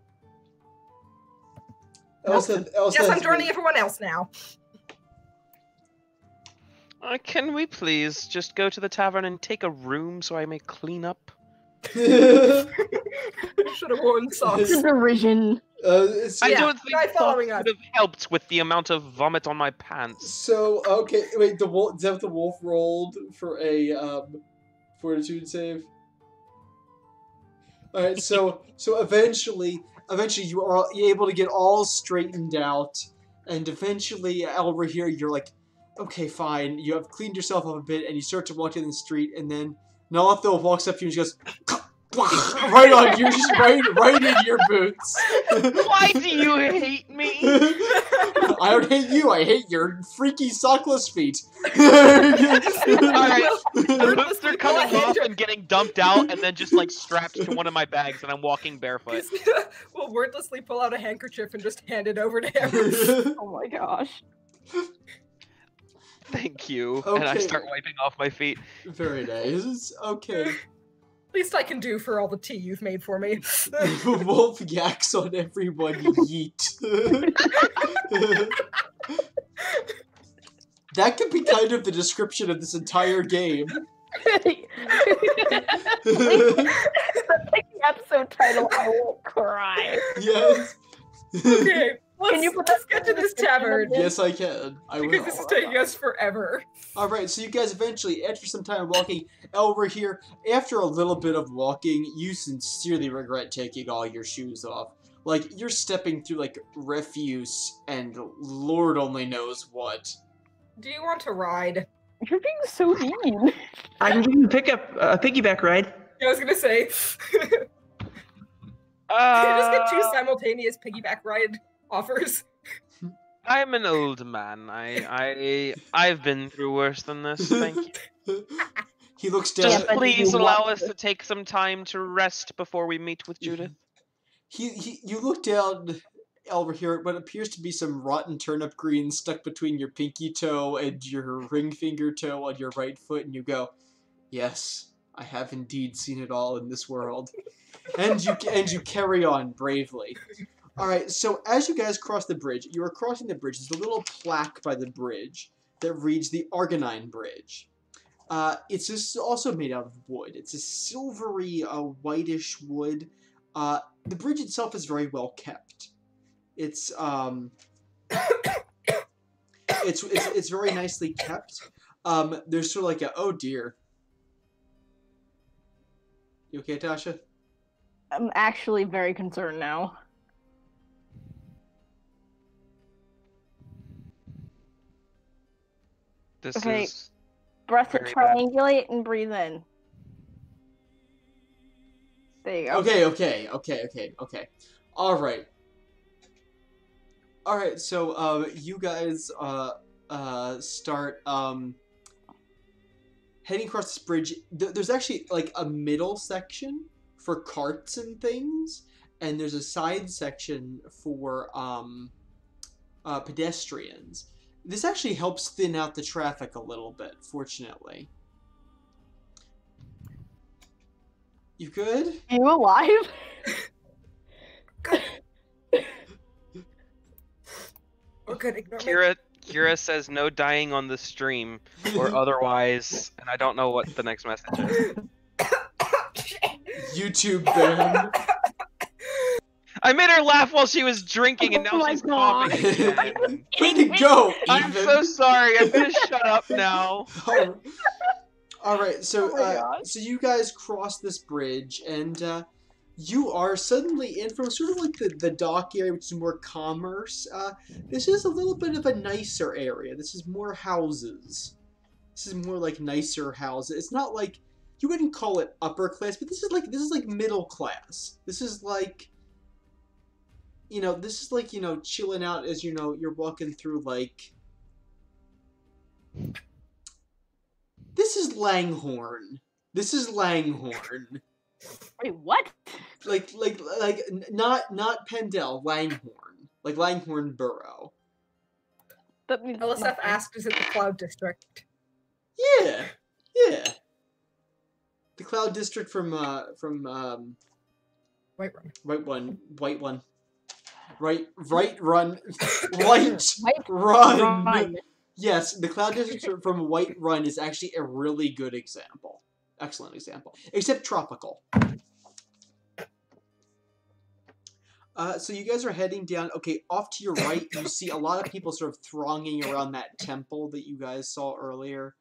Yes, I'm joining everyone else now. Can we please just go to the tavern and take a room so I may clean up? Should have worn socks. Derision. I don't think try following socks would have helped with the amount of vomit on my pants. So, okay, wait, the wolf rolled for a fortitude save? Alright, so eventually you are able to get all straightened out, and eventually over here you're like, okay, fine, you have cleaned yourself up a bit, and you start to walk in the street, and then Nalthil walks up to you and she goes, right on you, just right in your boots. Why do you hate me? I don't hate you, I hate your freaky sockless feet. Alright, the boots are coming off and getting dumped out, and then just like strapped to one of my bags, and I'm walking barefoot. We'll wordlessly pull out a handkerchief and just hand it over to him. Oh my gosh. Thank you. Okay. And I start wiping off my feet. Very nice. Okay. Least I can do for all the tea you've made for me. Wolf yaks on everyone, yeet. That could be kind of the description of this entire game. That's like the episode title, I won't cry. Yes. Okay, Can you put let's get to this tavern. Yes, I can. I will. Because this is taking us forever. Alright, so you guys eventually, after some time walking over here, after a little bit of walking, you sincerely regret taking all your shoes off. Like, you're stepping through, like, refuse and Lord only knows what. Do you want to ride? You're being so mean. I can give you a piggyback ride. I was gonna say. Can you just get 2 simultaneous piggyback ride offers? I'm an old man. I've been through worse than this. Thank you. He looks down. Just please allow us to take some time to rest before we meet with Judith. You look down over here at what appears to be some rotten turnip greens stuck between your pinky toe and your ring finger toe on your right foot, and you go, "Yes, I have indeed seen it all in this world." And you carry on bravely. All right, so as you guys cross the bridge, you are crossing the bridge. There's a little plaque by the bridge that reads the Argonine Bridge. It's just also made out of wood. It's a silvery, whitish wood. The bridge itself is very well kept. It's it's very nicely kept. There's sort of like a, oh dear. You okay, Tasha? I'm actually very concerned now. This Okay. is Breath it, very bad. triangulate, and breathe in. There you go. Okay. All right, so you guys start heading across this bridge. There's actually like a middle section for carts and things, and there's a side section for pedestrians. This actually helps thin out the traffic a little bit, fortunately. You good? Are you alive? We're good. Ignore me. Kira says no dying on the stream or otherwise, and I don't know what the next message is. YouTube ban. I made her laugh while she was drinking, and Oh now my she's God. coughing again. Way to go, I'm Ethan. so sorry. I'm gonna shut up now. All right, so Oh my God. so you guys cross this bridge, and you are suddenly in from sort of like the dock area, which is more commerce. This is a little bit of a nicer area. This is more houses. This is more like nicer houses. It's not like, you wouldn't call it upper class, but this is like middle class. This is like, chilling out as you're walking through like. This is Langhorne. Wait, what? Like not Pendle, Langhorne. Like Langhorne Borough. That means LSF asked, is it the Cloud District? Yeah. The Cloud District from White Run. White Run. White Run. Run. Yes, the Cloud District from White Run is actually a really good example. Excellent example. Except tropical. So you guys are heading down. Okay, off to your right, you see a lot of people sort of thronging around that temple that you guys saw earlier.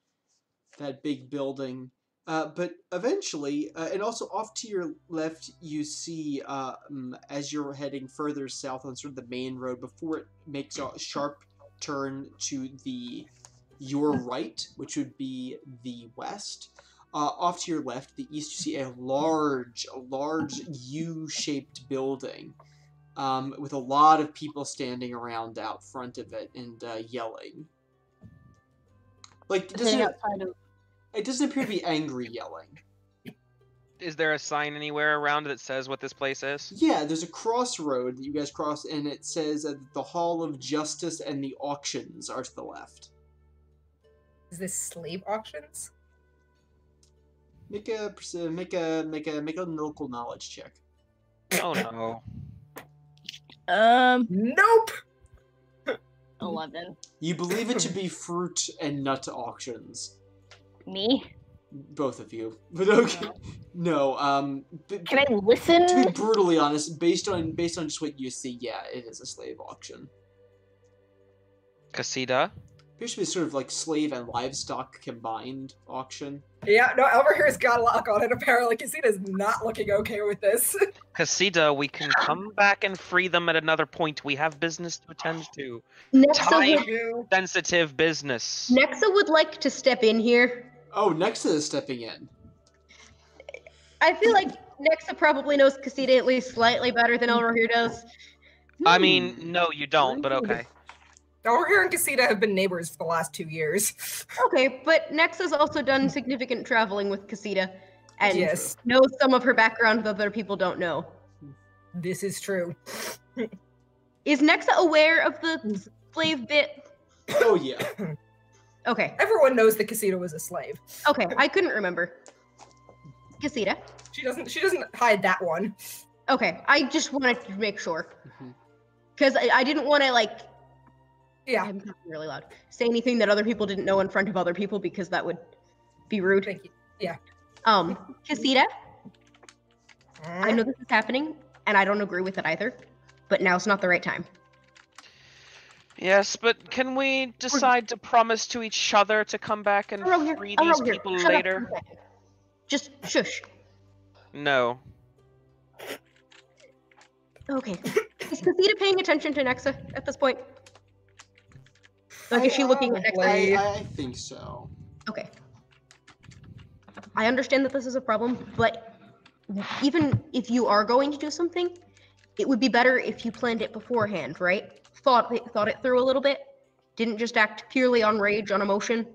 That big building. But eventually, and also off to your left, you see, as you're heading further south on sort of the main road, before it makes a sharp turn to your right, which would be the west. Off to your left, the east, you see a large U-shaped building, with a lot of people standing around out front of it and yelling. Like, it doesn't appear to be angry yelling. Is there a sign anywhere around that says what this place is? Yeah, there's a crossroad that you guys cross, and it says that the Hall of Justice and the auctions are to the left. Is this slave auctions? Make a local knowledge check. Oh no. Nope! 11. You believe it to be fruit and nut auctions. Me? Both of you. But okay. No, Can I listen? to be brutally honest, based on just what you see, yeah, it is a slave auction. Casita? Appears to be sort of like slave and livestock combined auction. Yeah, no, Elver here's got a lock on it. Apparently, Casita's not looking okay with this. Casita, we can come back and free them at another point. We have business to attend to. Time-sensitive business. Nexa would like to step in here. Oh, Nexa is stepping in. I feel like Nexa probably knows Casita at least slightly better than Elrohir here does. I mean, no, you don't, but okay. Elrohir and Casita have been neighbors for the last 2 years. Okay, but Nexa's also done significant traveling with Casita and Yes. knows some of her background that other people don't know. This is true. Is Nexa aware of the slave bit? Oh yeah. Okay. Everyone knows that Casita was a slave. Okay, I couldn't remember. Casita? She doesn't hide that one. Okay, I just wanted to make sure. Because I didn't want to, like, Yeah. I'm talking really loud, say anything that other people didn't know in front of other people, because that would be rude. Thank you. Yeah. Casita, I know this is happening, and I don't agree with it either, but now's not the right time. Yes, but can we decide to promise to each other to come back and free these people Shut up later? for a second. Just shush. No. Okay. Is Casita paying attention to Nexa at this point? Like, is she looking at Nexa? I think so. Okay. I understand that this is a problem, but even if you are going to do something, it would be better if you planned it beforehand, right? Thought it through a little bit. Didn't just act purely on rage, on emotion.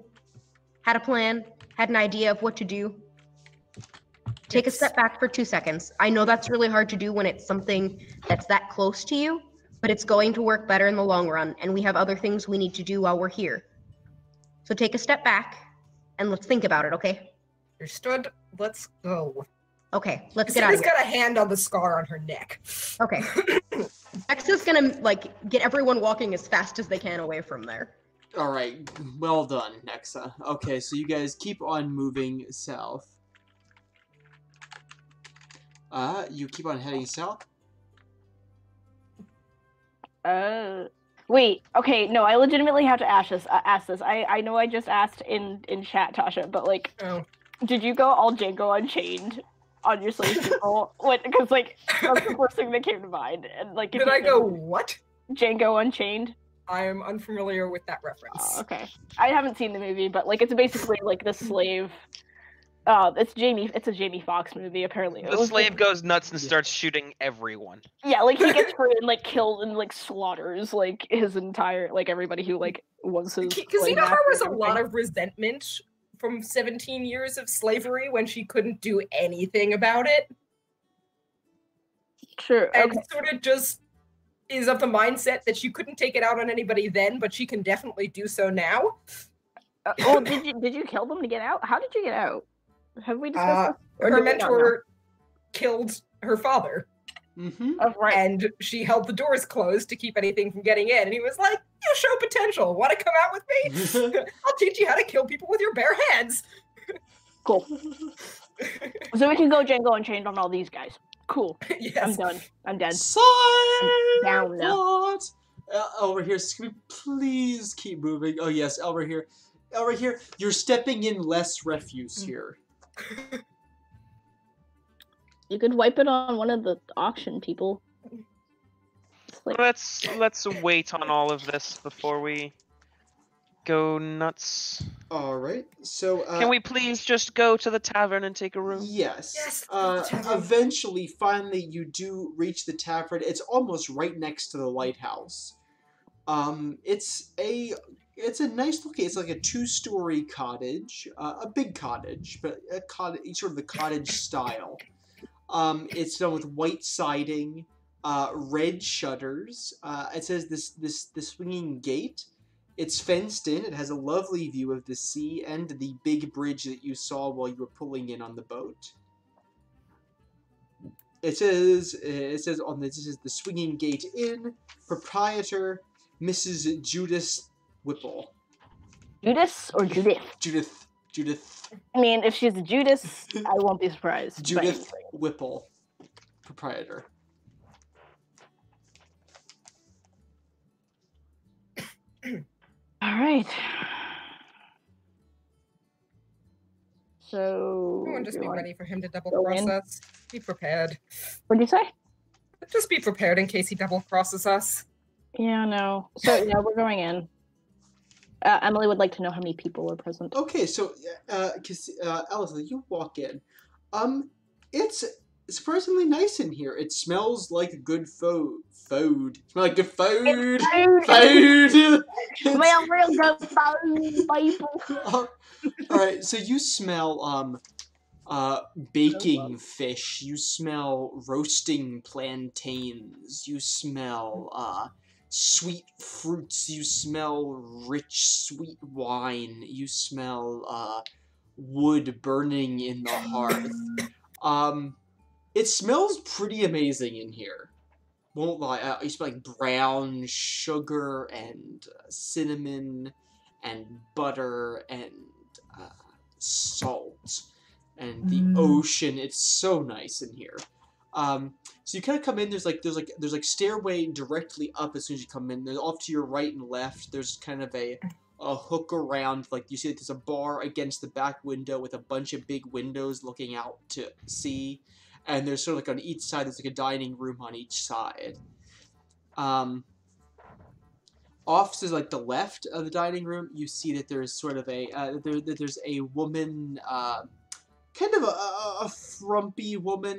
Had a plan, had an idea of what to do. Take a step back for 2 seconds. I know that's really hard to do when it's something that's that close to you, but it's going to work better in the long run, and we have other things we need to do while we're here. So take a step back, and let's think about it, okay? Understood. Let's go. Okay, let's get out of Casita's here. got a hand on the scar on her neck. Okay. Nexa's gonna, like, get everyone walking as fast as they can away from there. Alright, well done, Nexa. Okay, so you guys keep on moving south. You keep on heading south? Wait, okay, no, I legitimately have to ask this. I know I just asked in chat, Tasha, but, like, did you go all Django Unchained on your slave people? Because, like, that's the first thing that came to mind. And, like, Did I go, what? Django Unchained? I am unfamiliar with that reference. Okay. I haven't seen the movie, but, like, it's basically, like, the slave... it's a Jamie Foxx movie, apparently. The slave goes nuts and starts shooting everyone. Yeah, like, he gets free and, like, kills and, like, slaughters, like, his entire, like, everybody who, like, was his Casita harbors a lot of resentment from 17 years of slavery when she couldn't do anything about it. True. And sort of just is of the mindset that she couldn't take it out on anybody then, but she can definitely do so now. Did you kill them to get out? How did you get out? Have we discussed this? Her mentor killed her father. Mm-hmm. Oh, right. And she held the doors closed to keep anything from getting in. And he was like, you show potential. Want to come out with me? I'll teach you how to kill people with your bare hands. Cool. So we can go Django Unchained on all these guys. Cool. Yes. I'm done. I'm dead. I'm down now. Over here, Scooby, please keep moving. Oh yes, over here. Over here, you're stepping in less refuse here. You could wipe it on one of the auction people. Like... Let's wait on all of this before we go nuts. Alright, so can we please just go to the tavern and take a room? Yes. Yes, Eventually, finally, you do reach the tavern. It's almost right next to the lighthouse. It's a nice looking. It's like a 2-story cottage, a big cottage, but a cottage, sort of the cottage style. It's done with white siding, red shutters. It says the swinging gate. It's fenced in. It has a lovely view of the sea and the big bridge that you saw while you were pulling in on the boat. It says on this is the Swinging Gate Inn, proprietor Mrs. Judith Whipple. Judas or Judith? Judith. I mean, if she's a Judas, I won't be surprised. Judith Whipple, proprietor. All right. So Everyone just be ready for him to double go cross in? us. Be prepared. What'd you say? Just be prepared in case he double crosses us. Yeah, no. So yeah, we're going in. Emily would like to know how many people were present. Okay, so Alice, you walk in. It's surprisingly nice in here. It smells like good food. Smells like good food. Food. Smell real good food, people. Alright, so you smell baking fish. You smell roasting plantains. You smell sweet fruits. You smell rich sweet wine. You smell wood burning in the hearth. It smells pretty amazing in here. won't lie. I used to like brown sugar and cinnamon and butter and salt and the ocean. It's so nice in here. So you kind of come in. There's like stairway directly up as soon as you come in. There's off to your right and left. There's kind of a hook around. Like you see, there's a bar against the back window with a bunch of big windows looking out to sea. And there's sort of like on each side, there's like a dining room on each side. Off to like the left of the dining room, you see that there's sort of a there's a woman, kind of a frumpy woman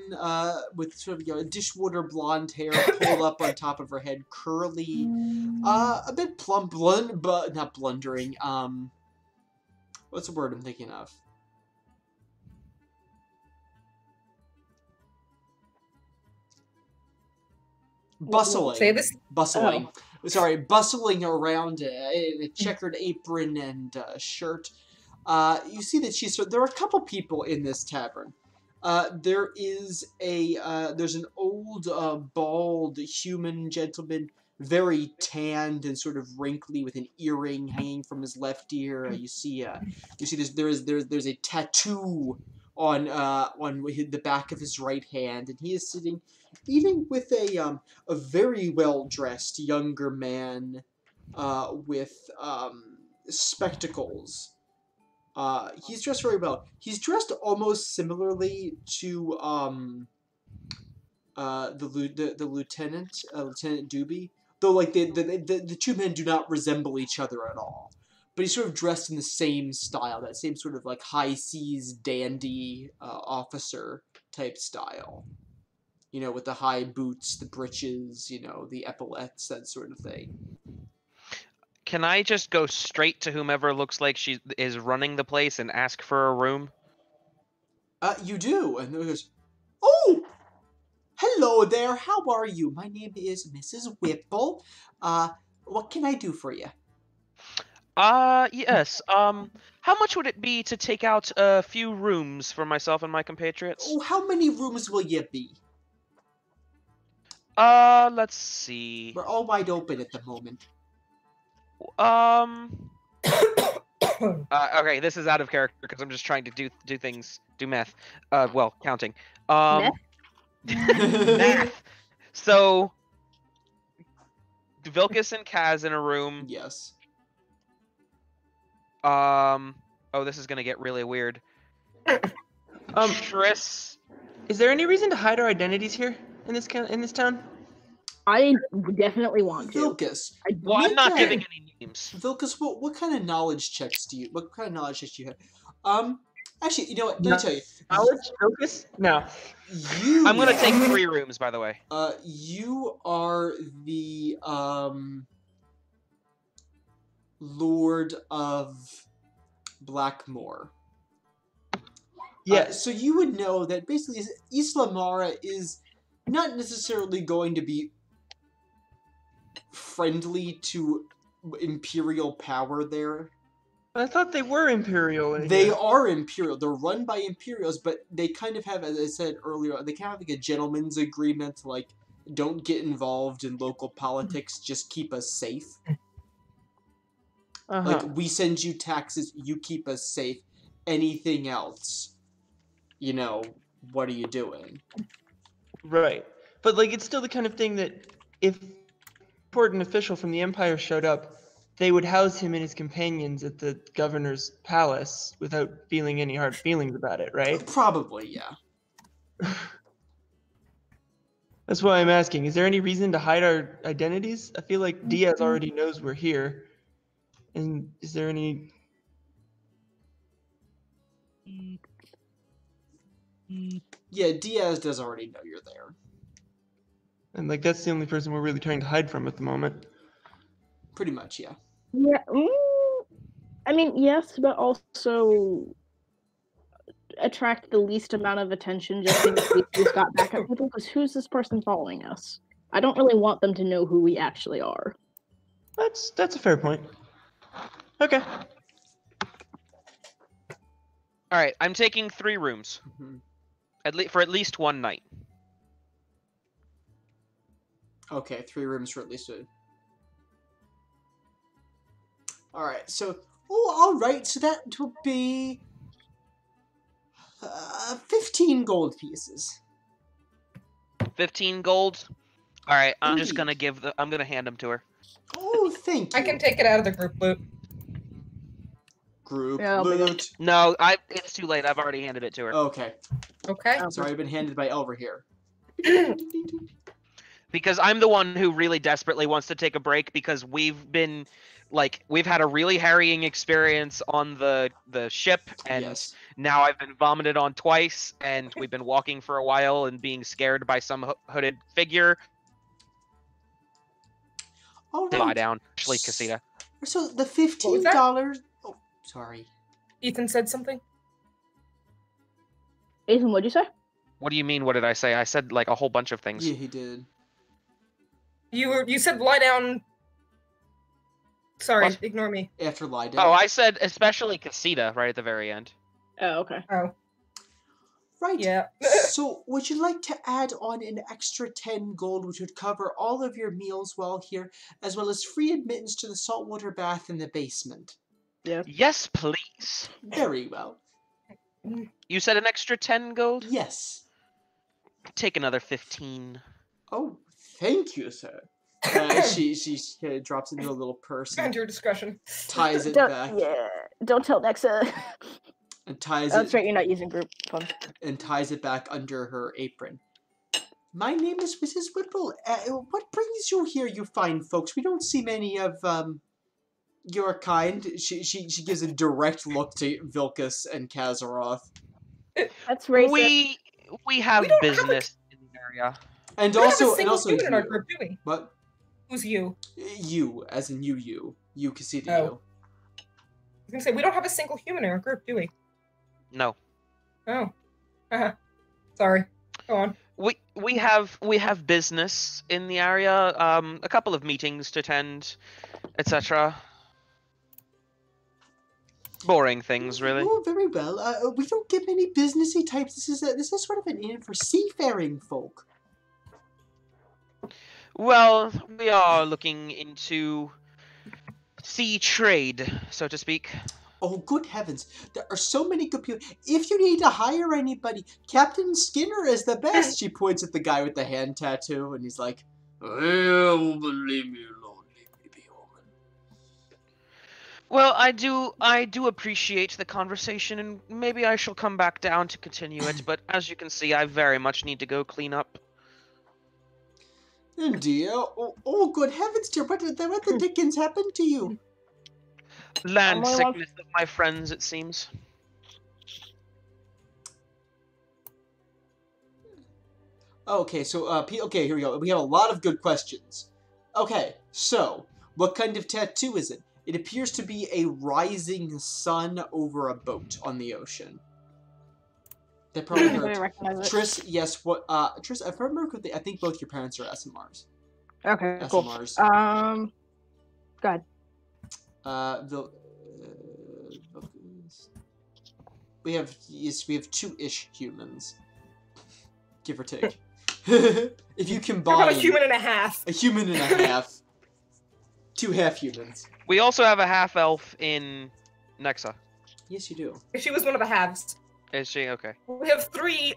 with sort of a dishwater blonde hair pulled up on top of her head, curly, a bit plump, but not blundering. What's the word I'm thinking of? Bustling. Say this. Bustling. Oh. Sorry, bustling around a checkered apron and shirt. You see that there are a couple people in this tavern. There's an old, bald human gentleman, very tanned and sort of wrinkly, with an earring hanging from his left ear. You see there's a tattoo on the back of his right hand, and he is sitting eating with a very well dressed younger man with spectacles. He's dressed very well. He's dressed almost similarly to the lieutenant, Lieutenant Doobie, though like the two men do not resemble each other at all. But he's sort of dressed in the same style, that same sort of like high seas dandy officer type style. You know, with the high boots, the breeches, you know, the epaulettes, that sort of thing. Can I just go straight to whomever looks like she is running the place and ask for a room? You do, and there goes, "Oh, hello there. How are you? My name is Mrs. Whipple. What can I do for you?" Yes. How much would it be to take out a few rooms for myself and my compatriots? Oh, how many rooms will you be? Let's see. We're all wide open at the moment. Okay, this is out of character because I'm just trying to do math. Well, counting. Meth? Math. So, Vilcus and Kaz in a room. Yes. Oh, this is gonna get really weird. Triss. Is there any reason to hide our identities here in this town? I definitely want to. Vilcus. Well, I'm not giving any names. Vilcus, what kind of knowledge checks do you have? Actually, you know what? Let me tell you. Knowledge? Vilcus? No. I'm gonna take 3 rooms, by the way. You are the Lord of Blackmore. Yeah. So you would know that basically Isla Mara is not necessarily going to be friendly to Imperial power there. I thought they were Imperial. They are Imperial. They're run by Imperials, but they kind of have, as I said earlier, they kind of have like a gentleman's agreement, like, don't get involved in local politics, just keep us safe. Like, we send you taxes, you keep us safe. Anything else, you know, what are you doing? Right. But, like, it's still the kind of thing that if an important official from the Empire showed up, they would house him and his companions at the governor's palace without feeling any hard feelings about it, right? Probably, yeah. That's why I'm asking. Is there any reason to hide our identities? I feel like Diaz already knows we're here. And is there any... Yeah, Diaz does already know you're there. And, like, that's the only person we're really trying to hide from at the moment. Pretty much, yeah. Yeah, I mean, yes, but also attract the least amount of attention just in case we've got backup people, because who's this person following us? I don't really want them to know who we actually are. That's a fair point. Okay. Alright, I'm taking 3 rooms. Mm-hmm. For at least one night. Okay, 3 rooms for at least a... Alright, so... Oh, alright, so that will be... 15 gold pieces. 15 gold. All right, I'm just Indeed. I'm gonna hand them to her. Oh, thank you. I can take it out of the group loot. Group Yeah, I'll be loot. No, it's too late. I've already handed it to her. Okay. Okay. Sorry, I've been handed by Elver here. Because I'm the one who really desperately wants to take a break because we've had a really harrying experience on the ship, and Yes. now I've been vomited on twice, and we've been walking for a while and being scared by some hooded figure. All Lie right. down, actually, Casita. So the was that? $15... Oh, sorry. Ethan said something. Ethan, what'd you say? What do you mean? What did I say? I said like a whole bunch of things. Yeah, he did. You said lie down. Sorry, What? ignore me. After lie down. Oh, I said especially Casita right at the very end. Oh, okay. Oh, Right. yeah. So, would you like to add on an extra 10 gold, which would cover all of your meals while here, as well as free admittance to the saltwater bath in the basement? Yeah. Yes, please. Very well. You said an extra 10 gold? Yes. Take another 15. Oh, thank you, sir. She drops into a little purse At and your discretion. ties it back. Don't tell Nexa. And ties That's it right, you're not using group funds. and ties it back under her apron. My name is Mrs. Whipple. What brings you here, you fine folks? We don't see many of your kind. She gives a direct look to Vilkas and Kazaroth. That's racist. We have We don't have business in the area. And We don't have a also single human in our you. group, do we? What? Who's you? You, as in you, Casita, Oh. you. I was gonna say we don't have a single human in our group, do we? No. Oh. Sorry. Go on. We have business in the area. A couple of meetings to attend, etc. Boring things, really. Oh, very well. We don't get many businessy types. This is sort of an inn for seafaring folk. Well, we are looking into sea trade, so to speak. Oh, good heavens. There are so many good people. If you need to hire anybody, Captain Skinner is the best. She points at the guy with the hand tattoo, and he's like, "Oh, leave me alone. Leave me be, woman." Well, I do appreciate the conversation, and maybe I shall come back down to continue it, but as you can see, I very much need to go clean up. Dear, oh, good heavens, dear, what the dickens happened to you? Land Only one- sickness of my friends, it seems. Okay, so, okay, here we go. We have a lot of good questions. Okay, so, what kind of tattoo is it? It appears to be a rising sun over a boat on the ocean. That probably I hurt. recognize it. Tris, yes, what, Tris, if I remember correctly, I think both your parents are SMRs. Okay, cool. SMRs. Go ahead. We have 2-ish humans, give or take. If you How combine about a human and a half? a human and a half, 2 half humans. We also have a half-elf in Nexa. Yes, you do. She was one of the halves. Is she? Okay. We have 3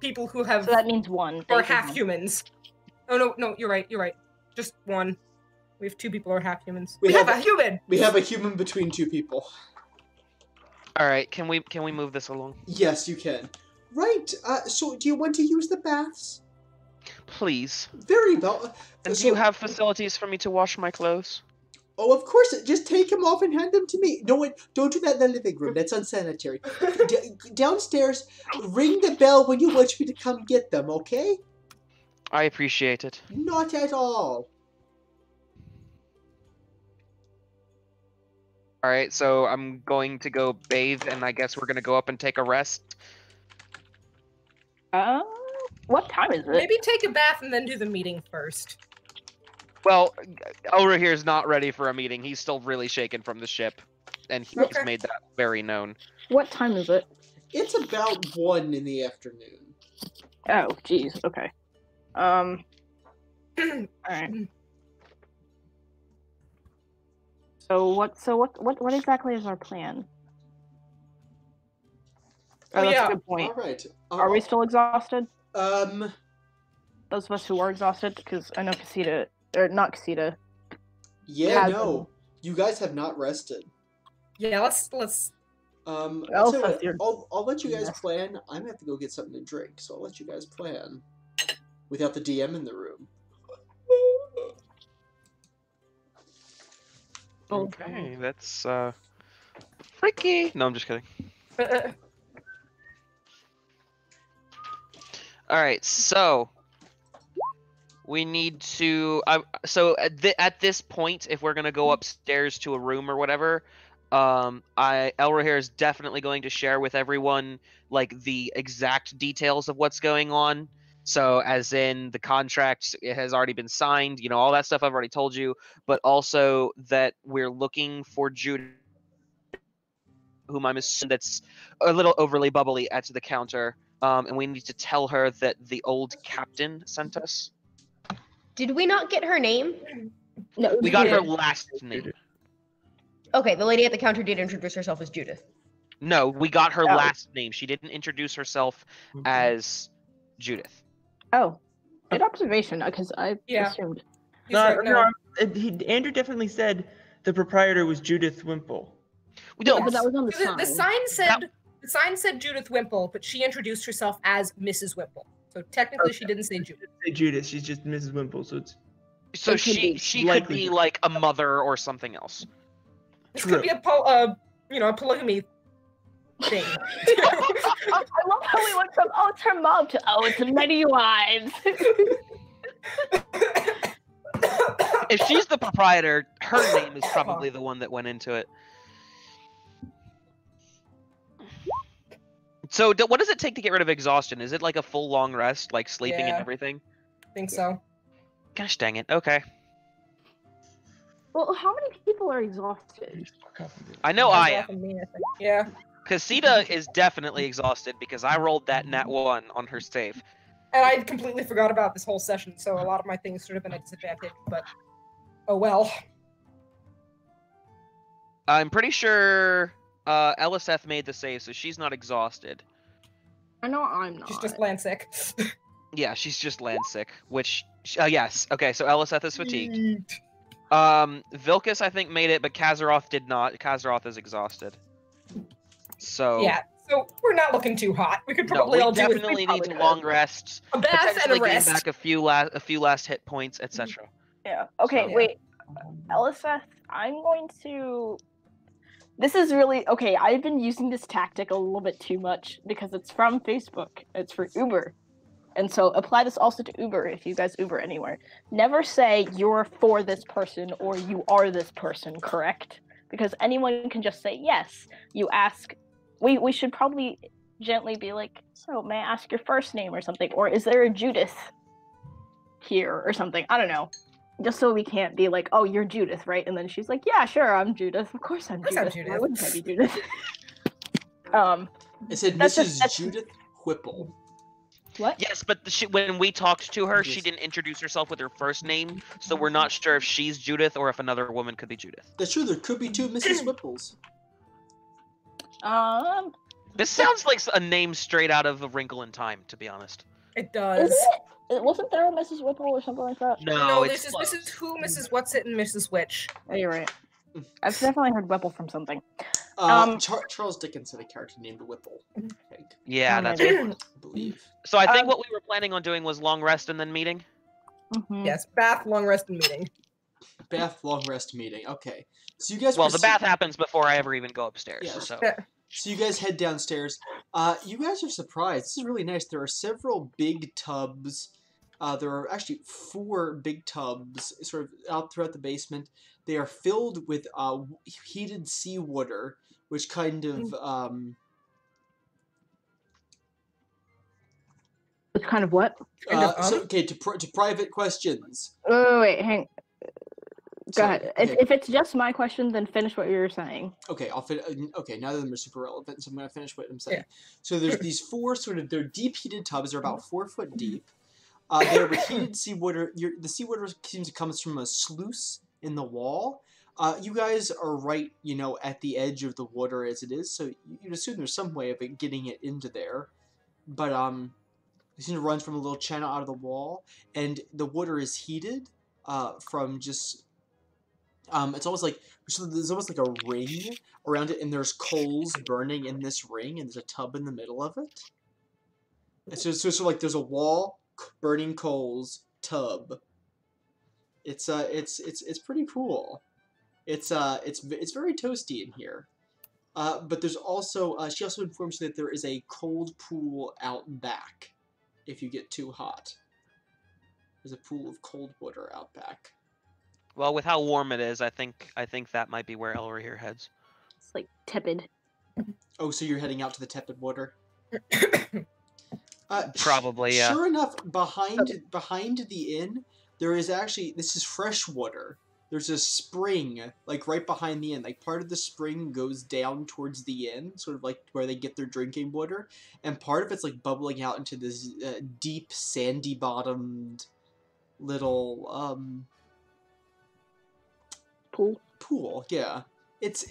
people who have So that means one. are Thank you. half humans. Oh no, you're right. Just one. We have 2 people who are half humans. We We have have- a human. We have a human between 2 people. Alright, can we move this along? Yes, you can. Right. So, do you want to use the baths? Please. Very well. And So- do you have facilities for me to wash my clothes? Oh, of course. Just take them off and hand them to me. No, don't do that in the living room. That's unsanitary. Downstairs, ring the bell when you want me to come get them, okay? I appreciate it. Not at all. Alright, so I'm going to go bathe, and I guess we're gonna go up and take a rest. What time is it? Maybe take a bath and then do the meeting first. Well, Elra here is not ready for a meeting. He's still really shaken from the ship, and he's Okay. made that very known. What time is it? It's about 1 in the afternoon. Oh, jeez. Okay. Alright. So what exactly is our plan? Oh, that's yeah. a good point. All right. Are we still exhausted? Um. Those of us who are exhausted, because I know Casita, or not Casita. Yeah. Has No. You guys have not rested. Yeah, let's. I'll Elsa, tell you what, you're- I'll let you guys Yes. plan. I'm gonna have to go get something to drink, so I'll let you guys plan without the DM in the room. Okay, that's freaky. No, I'm just kidding. All right, so we need to. So at this point, if we're gonna go upstairs to a room or whatever, Elrahir is definitely going to share with everyone like the exact details of what's going on. So, as in the contract, it has already been signed. You know, all that stuff I've already told you. But also that we're looking for Judith, whom I'm assuming that's a little overly bubbly at the counter. And we need to tell her that the old captain sent us. Did we not get her name? No, We got her did. last name. Okay, the lady at the counter did introduce herself as Judith. No, we got her Oh. last name. She didn't introduce herself as Judith. Oh, good observation, because I Yeah. assumed. He's right, no. Andrew definitely said the proprietor was Judith Wimple. No, But that was on the The sign. the sign said Judith Wimple, but she introduced herself as Mrs. Wimple. So technically, she didn't say Judith. Say Judith, she's just Mrs. Wimple, so it's so It could she be. she could Likely. be like a mother or something else. This True. could be a polygamy thing. I love how we went from it's her mom to it's many wives. If she's the proprietor, her name is probably the one that went into it. So what does it take to get rid of exhaustion? Is it like a full long rest, like sleeping and Yeah. everything? I think so. Gosh dang it. Okay. Well, how many people are exhausted? I know I That's am. often me, I think. Yeah. Casita is definitely exhausted because I rolled that nat 1 on her save. And I completely forgot about this whole session, so a lot of my things should have been at disadvantage, but oh well. I'm pretty sure Eliseth made the save, so she's not exhausted. I know I'm not. She's just land sick. Yeah, she's just land sick, which yes. Okay, so Eliseth is fatigued. Vilcus I think made it, but Kazaroth did not. Kazaroth is exhausted. So Yeah, so we're not looking too hot. We could no, probably we all do it. definitely need to long rest, A bath and potentially a gain rest. back a few last hit points, etc. Yeah. Okay, So- wait. Eliseth, I'm going to. This is really okay. I've been using this tactic a little bit too much because it's from Facebook. It's for Uber. And so apply this also to Uber if you guys Uber anywhere. Never say you're for this person or you are this person, correct? Because anyone can just say yes. You ask. We should probably gently be like, so may I ask your first name or something? Or is there a Judith here or something? I don't know. Just so we can't be like, oh, you're Judith, right? And then she's like, yeah, sure, I'm Judith. Of course I'm Judith. Why wouldn't I be Judith? It said That's Mrs. just- that's- Judith Whipple. What? Yes, but when we talked to her, she Yes. didn't introduce herself with her first name, so we're not sure if she's Judith or if another woman could be Judith. That's true. There could be two Mrs. Whipples. This sounds like a name straight out of A Wrinkle in Time, to be honest. It does. Wasn't there a Mrs. Whipple or something like that? No, this it's is close. Mrs. Who, Mrs. What's It, and Mrs. Which. Oh, you're right. I've definitely heard Whipple from something. Charles Dickens had a character named Whipple. I think. Yeah, Oh, that's maybe. right. I believe. So I think Um, what we were planning on doing was long rest and then meeting. Mhm. Yes, bath, long rest, and meeting. Bath long rest meeting. Okay. So you guys. Well, the proceed- bath happens before I ever even go upstairs. Yes. So So you guys head downstairs. You guys are surprised. This is really nice. There are several big tubs. There are actually 4 big tubs sort of out throughout the basement. They are filled with heated seawater, which kind of It's kind of what? to private questions. Wait, hang. Go Sorry, ahead. okay. If it's just my question, then finish what you were saying. Okay, okay, neither of them are super relevant, so I'm going to finish what I'm saying. Yeah. So there's these 4 they're deep heated tubs. They're about 4 foot deep. There were heated seawater. The seawater seems to come from a sluice in the wall. You guys are right, at the edge of the water as it is, so you'd assume there's some way of it getting it into there. But it seems to run from a little channel out of the wall, and the water is heated from just. It's almost like there's almost like a ring around it, and there's coals burning in this ring, and there's a tub in the middle of it. And so like there's a wall, burning coals, tub. It's pretty cool. It's very toasty in here. But there's also she also informs you that there is a cold pool out back. If you get too hot, there's a pool of cold water out back. Well, with how warm it is, I think that might be where Elra here heads. It's like tepid. Oh, so you're heading out to the tepid water? Probably, yeah. Sure enough, behind the inn, there is actually, this is fresh water. There's a spring, like right behind the inn. Like part of the spring goes down towards the inn, sort of like where they get their drinking water, and part of it's like bubbling out into this deep, sandy-bottomed little pool. Yeah.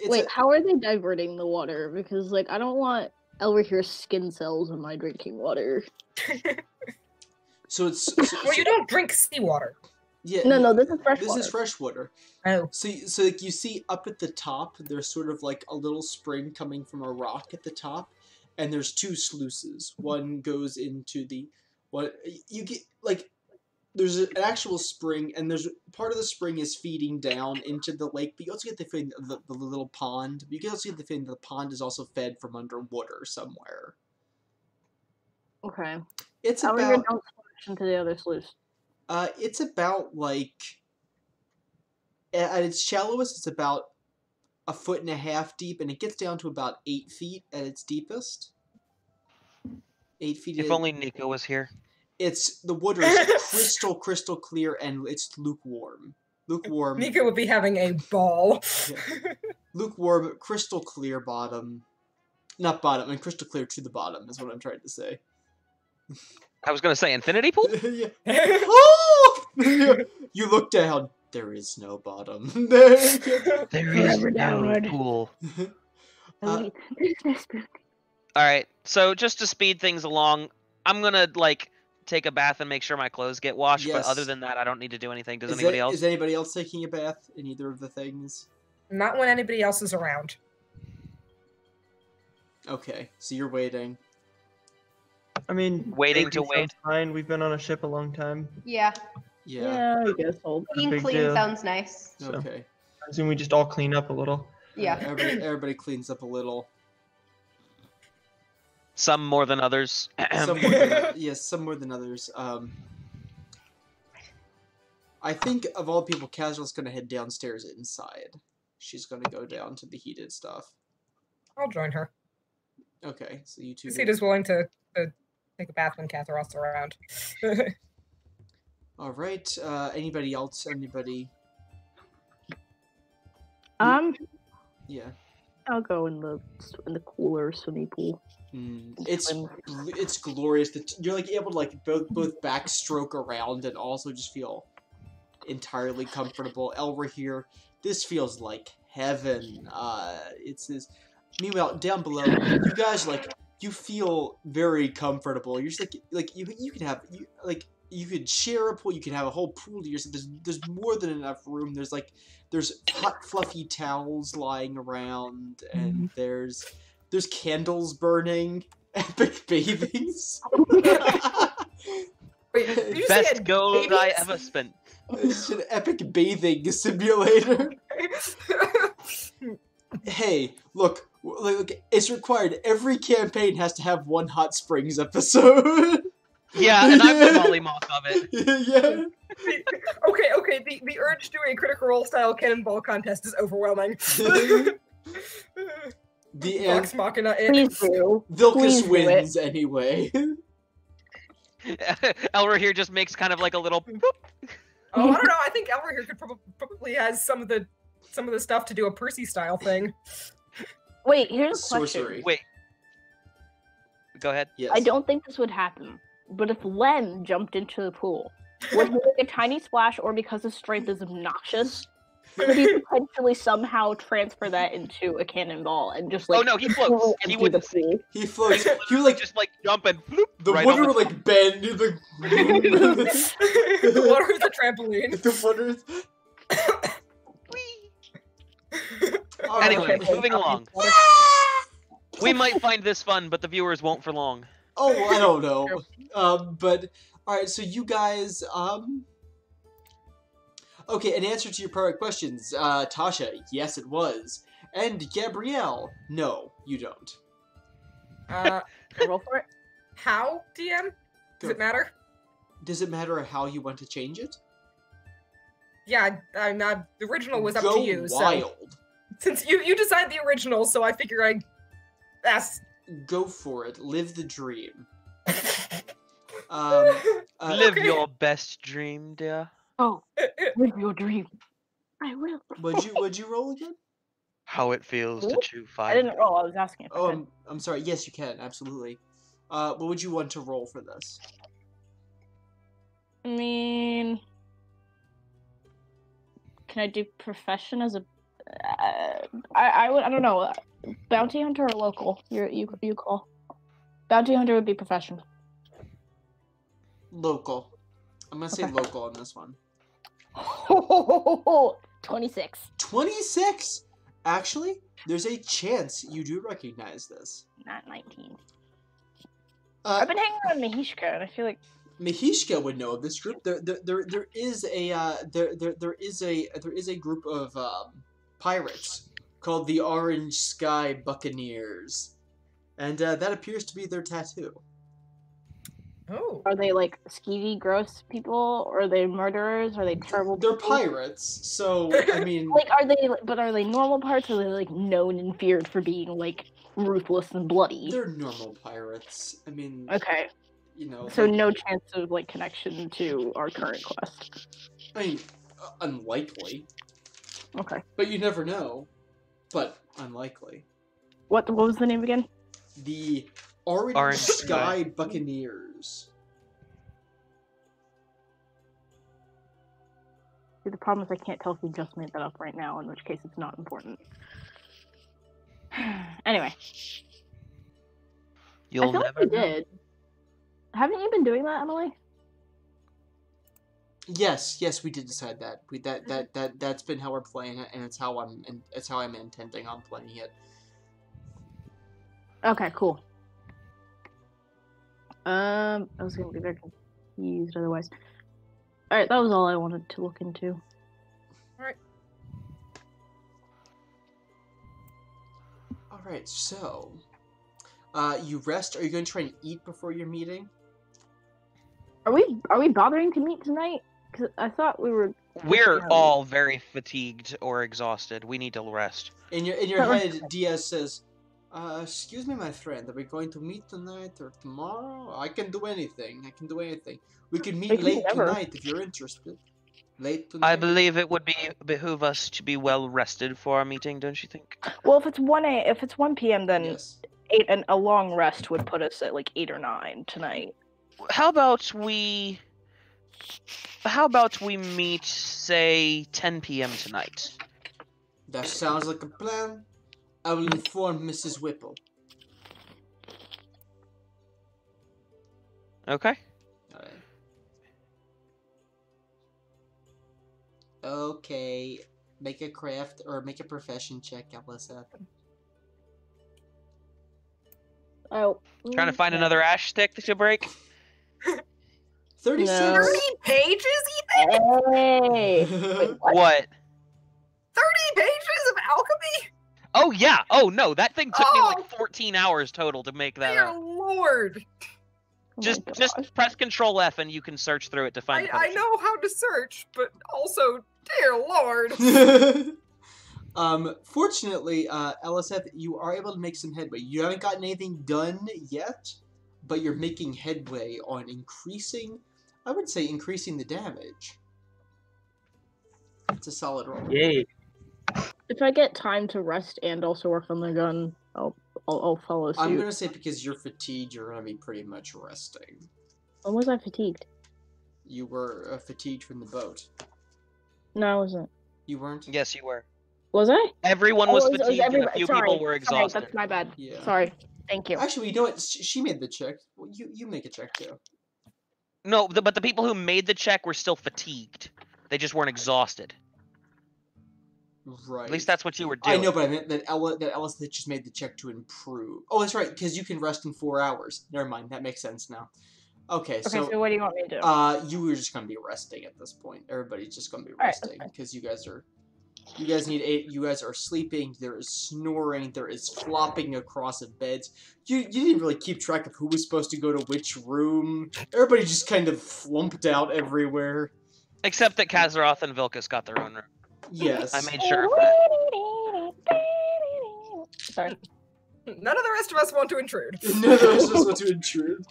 Wait, how are they diverting the water? Because like I don't want Elra here's skin cells in my drinking water. So it's well, you don't drink seawater. Yeah. No, this is fresh water. This is fresh water. Oh. So like you see up at the top, there's sort of like a little spring coming from a rock at the top, and there's two sluices. One goes into the you get like there's an actual spring, and there's part of the spring is feeding down into the lake, but you also get the feeling of the little pond. You can also get the feeling that the pond is also fed from underwater somewhere. Okay. It's Elra about don't splash into the other sluice. It's about like at its shallowest, it's about 1.5 feet deep, and it gets down to about 8 feet at its deepest. 8 feet. If only Nico was here. The water is crystal clear, and it's lukewarm. Nico would be having a ball. Yeah. Lukewarm, crystal clear bottom. Not bottom, and crystal clear to the bottom is what I'm trying to say. I was going to say infinity pool? Yeah. Oh! You look down. There is no bottom. There is no pool. Alright, so just to speed things along, I'm going to, like, take a bath and make sure my clothes get washed, yes. But other than that, I don't need to do anything. Does anybody else? Is anybody else taking a bath in either of the things? Not when anybody else is around. Okay, so you're waiting. I mean, waiting to wait. Fine. We've been on a ship a long time. Yeah. Yeah. I guess so. Being clean deal. sounds nice. So, Okay. I assume we just all clean up a little. Yeah. Everybody cleans up a little. Some more than others. Some more than others. I think of all people, Casual's gonna head downstairs inside. She's gonna go down to the heated stuff. I'll join her. Okay, so you two. Cita's willing to take a bath when Katheros around. All right. Anybody else? Anybody? Yeah. I'll go in the cooler swimming pool. It's glorious. You're like able to like both backstroke around and also just feel entirely comfortable. Elra here, this feels like heaven. It's this. Meanwhile, down below, you guys you feel very comfortable. You're just like you can have you could share a pool. You can have a whole pool to yourself. There's more than enough room. There's hot fluffy towels lying around, and there's candles burning. Epic bathings. Wait, best gold I ever spent. It's an epic bathing simulator. Hey, look, it's required. Every campaign has to have one Hot Springs episode. Yeah, and I'm the Mollymoth of it. Yeah. Okay. The urge to do a Critical Role style cannonball contest is overwhelming. Vox Machina it. Please do. Vilcus wins anyway. Elra here just makes kind of like a little boop. Oh, I don't know. I think Elra here could probably has some of the stuff to do a Percy style thing. Wait, here's a question. Sorcery. Wait. Go ahead. Yes. I don't think this would happen, but if Len jumped into the pool, would he make a tiny splash, or because his strength is obnoxious, could he potentially somehow transfer that into a cannonball and just like? Oh no, he floats. He empty wouldn't the sink. pool? He floats. He would like Just like jump and bloop, the right water on would the like bend. He'd, like, The water is a trampoline. the water. All Anyway, right. moving along. We might find this fun, but the viewers won't for long. Oh, I don't know. But all right. So you guys. Okay. In answer to your prior questions, Tasha, yes, it was, and Gabrielle, no, you don't. Roll for it. How, DM? Does it matter? Does it matter how you want to change it? Yeah, the original was up Go to you. wild. So since you decide the original, so I figure I ask. Go for it. Live the dream. Live Okay. your best dream, dear. Oh, live your dream. I will. Would you roll again? How it feels to chew I fire. didn't roll. I was asking. If I Oh, could. I'm sorry. Yes, you can. Absolutely. What would you want to roll for this? I mean, can I do profession as a? I don't know. Bounty hunter or local? You call. Bounty hunter would be profession. Local. I'm gonna say Okay. local on this one. 26. 26. Actually, there's a chance you do recognize this. Not 19. I've Uh, been hanging around Mahishka, and I feel like Mahishka would know of this group. There is a group of pirates called the Orange Sky Buccaneers, and that appears to be their tattoo. Oh. are they like skeevy, gross people? Or are they murderers? Are they terrible? They're people? pirates, so I mean, Like, are they normal pirates? Or are they like known and feared for being like ruthless and bloody? they're normal pirates. I mean, Okay, you know. so like- no chance of like connection to our current quest. I mean, unlikely, Okay, but you never know. But unlikely. what was the name again? The Orange, Orange Sky Sky. Buccaneers. See, the problem is I can't tell if we just made that up right now, in which case it's not important. Anyway, You'll I feel never like we know. did. Haven't you been doing that, Emily? Yes, we did decide that. That's been how we're playing it, and it's how I'm intending on playing it. Okay, cool. I was gonna be very confused otherwise. Alright, that was all I wanted to look into. All right, so you rest. Are you going to try and eat before your meeting? Are we bothering to meet tonight? Because I thought we were. We're Yeah. all very fatigued or exhausted. We need to rest. In your head, Diaz says, "Excuse me, my friend. Are we going to meet tonight or tomorrow? I can do anything. We can meet We can late never. tonight if you're interested. Late tonight. I believe it would behoove us to be well rested for our meeting, don't you think? Well, if it's 1 p.m., then Yes. a long rest would put us at like 8 or 9 tonight. How about we meet, say, 10 p.m. tonight? That sounds like a plan. I will inform Mrs. Whipple." Okay. Alright. Okay. Make a craft or make a profession check, Alyssa. Oh, Trying to find another ash stick to break? 36. No. 30 pages, Ethan? Hey! Wait, what? What? 30 pages of alchemy? Oh yeah. Oh no, that thing took me Oh! like 14 hours total to make that Dear up. Lord. Oh my Just gosh. press Control F and you can search through it to find. the I potion. know how to search, but also, dear Lord. Fortunately, LSF, you are able to make some headway. You haven't gotten anything done yet, but you're making headway on increasing, I would say, increasing the damage. It's a solid roll. Yay. If I get time to rest and also work on the gun, I'll follow suit. I'm gonna say because you're fatigued, you're gonna be pretty much resting. When was I fatigued? You were fatigued from the boat. No, I wasn't. You weren't? Yes, you were. Was I? Everyone was it was fatigued, and a everybody. few Sorry. people were exhausted. Sorry, that's my bad. Yeah. Sorry. Thank you. Actually, you know what? She made the check. Well, you make a check too. No, but the people who made the check were still fatigued. They just weren't exhausted. Right. At least that's what you were doing. I know, but I meant that Ellis just made the check to improve. Oh, that's right, because you can rest in 4 hours. Never mind, that makes sense now. Okay, Okay, so what do you want me to do? You were just gonna be resting at this point. Everybody's just gonna be Alright, resting because you guys are sleeping. There is snoring. There is flopping across of beds. You didn't really keep track of who was supposed to go to which room. Everybody just kind of flumped out everywhere. Except that Kazaroth and Vilkas got their own room. Yes, I made sure of that. Sorry. None of the rest of us want to intrude. None of us want to intrude.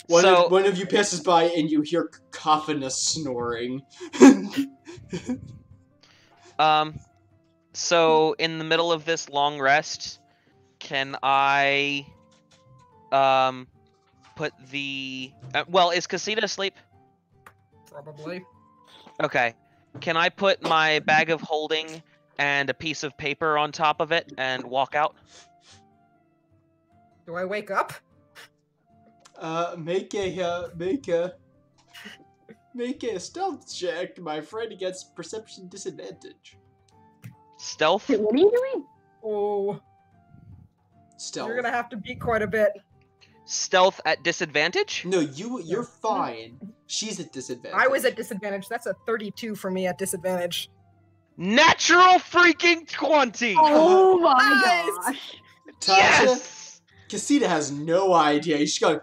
One of you passes by and you hear cacophonous snoring. So in the middle of this long rest, can I, put the, is Casita asleep? Probably. Okay. Can I put my bag of holding and a piece of paper on top of it and walk out? Do I wake up? Make a stealth check, my friend, against perception disadvantage. Stealth? Wait, what are you doing? Oh, Stealth. you're gonna have to beat quite a bit. Stealth at disadvantage? No, you're fine. She's at disadvantage. I was at disadvantage. That's a 32 for me at disadvantage. Natural freaking 20! Oh my Nice! gosh. Tasha, Yes! Casita has no idea. She's going,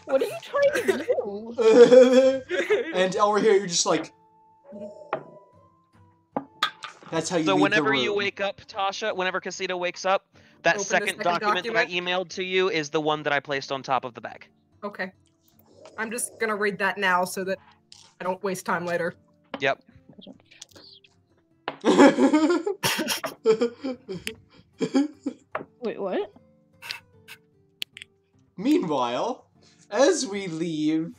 What are you trying to do? and over here you're just like, that's how you So leave whenever the room. you wake up, Tasha, whenever Casita wakes up, that Open the second second document that I document? emailed to you is the one that I placed on top of the bag. Okay. I'm just gonna read that now so that I don't waste time later. Yep. Wait, what? Meanwhile, as we leave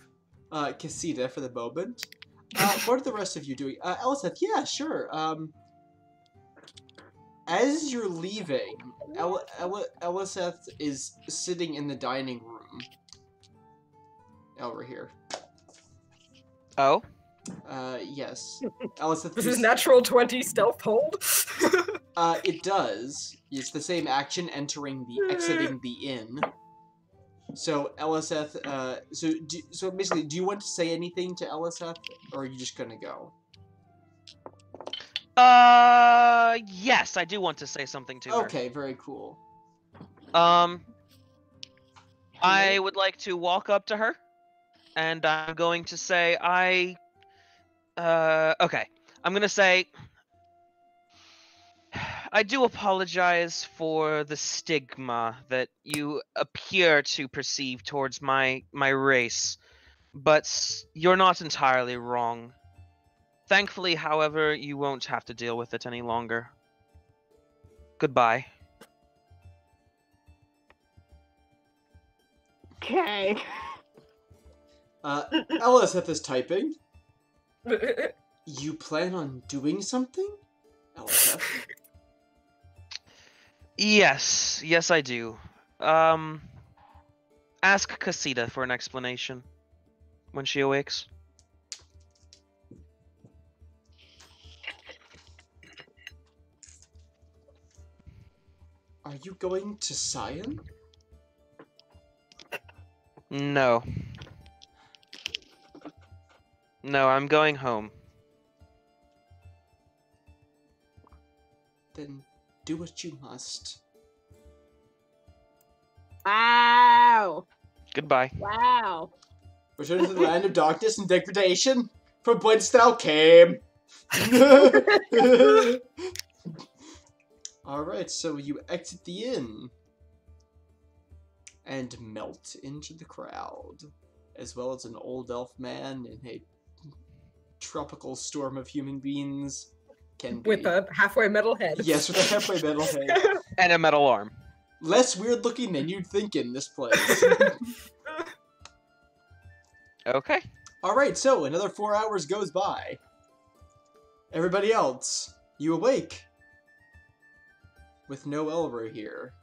Casita for the moment, what are the rest of you doing? Eliseth, yeah, sure. As you're leaving, Eliseth is sitting in the dining room. Over here. Oh? Yes. Eliseth, This is natural 20 stealth hold. it does. It's the same action exiting the inn. So Eliseth, so basically, do you want to say anything to Eliseth, or are you just gonna go? Yes, I do want to say something to her. Okay, very cool. I would like to walk up to her, and I'm going to say, okay. I'm gonna say, I do apologize for the stigma that you appear to perceive towards my race, but you're not entirely wrong. Thankfully, however, you won't have to deal with it any longer. Goodbye. Okay. Eliseth is typing. You plan on doing something? Eliseth? Yes, I do. Ask Casita for an explanation when she awakes. Are you going to Sion? No. No, I'm going home. Then do what you must. Wow. Goodbye. Wow. Return to the land of darkness and degradation, from whence thou came. Alright, so you exit the inn and melt into the crowd, as well as an old elf man in a tropical storm of human beings can be. With a halfway metal head. Yes, with a halfway metal head. And a metal arm. less weird looking than you'd think in this place. Okay. Alright, so another 4 hours goes by. Everybody else, you awake. With no Elro here.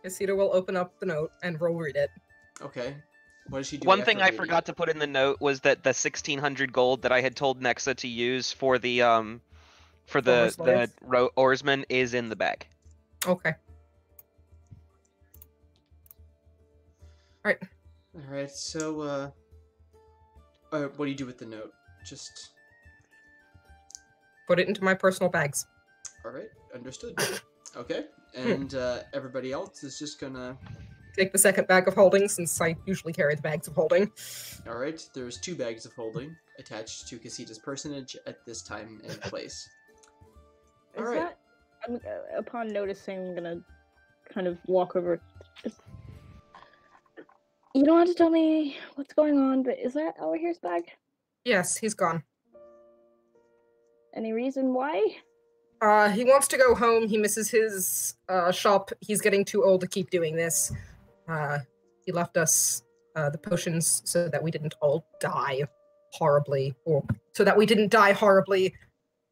Casita will open up the note and roll read it. Okay. What does she do? One after thing I reading forgot it? to put in the note was that the 1,600 gold that I had told Nexa to use for the oarsman is in the bag. Okay. Alright. Alright, so, what do you do with the note? Just... Put it into my personal bags. Alright, understood. Okay, and everybody else is just gonna... Take the second bag of holding, since I usually carry the bags of holding. Alright, there's 2 bags of holding attached to Casita's personage at this time and place. Alright. Upon noticing, I'm gonna kind of walk over. You don't have to tell me what's going on, but is that over here's bag? Yes, he's gone. Any reason why? He wants to go home. He misses his shop. He's getting too old to keep doing this. He left us the potions so that we didn't all die horribly, or so that we didn't die horribly.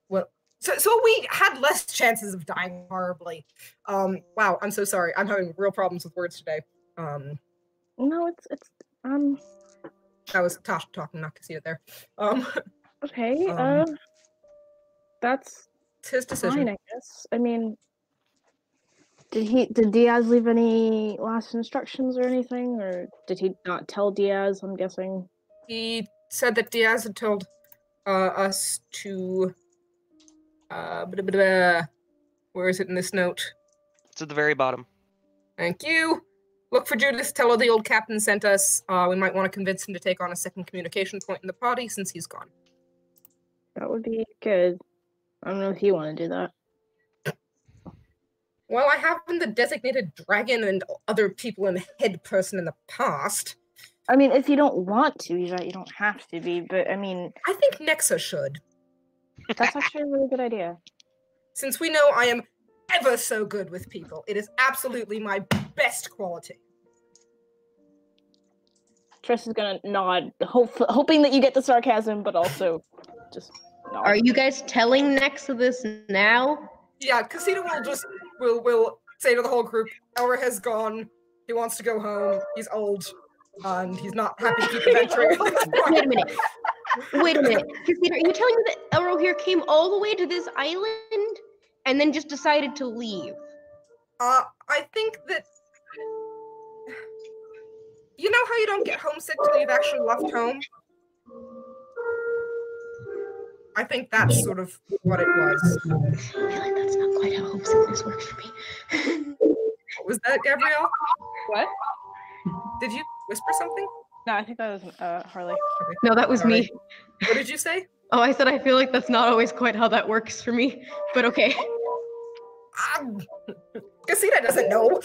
Well, so we had less chances of dying horribly. Wow, I'm so sorry. I'm having real problems with words today. No, it's That was Tasha talking, not Casita there. Okay. That's It's his decision. fine, I guess. I mean, did Diaz leave any last instructions or anything, or did he not tell Diaz? I'm guessing. He said that Diaz had told us to where is it in this note? It's at the very bottom. Thank you. Look for Judas. Tell her the old captain sent us. We might want to convince him to take on a second communication point in the party since he's gone. That would be good. I don't know if you want to do that. Well, I have been the designated dragon and other people and head person in the past. I mean, if you don't want to, you don't have to be, but I mean... I think Nexa should. That's actually a really good idea. Since we know I am ever so good with people, it is absolutely my best quality. Triss is gonna nod, hoping that you get the sarcasm, but also just nod. Are you guys telling Nexa this now? Yeah, Casita will say to the whole group, Elra has gone, he wants to go home, he's old, and he's not happy to keep adventuring. Wait a minute. Casita, are you telling me that Elro here came all the way to this island and then just decided to leave? I think that... You know how you don't get homesick till you've actually left home? I think that's sort of what it was. I feel like that's not quite how homesickness works for me. What was that, Gabrielle? What? Did you whisper something? No, I think that was Harley. Okay. No, that was Sorry. me. What did you say? Oh, I said I feel like that's not always quite how that works for me, but okay. Casita doesn't know.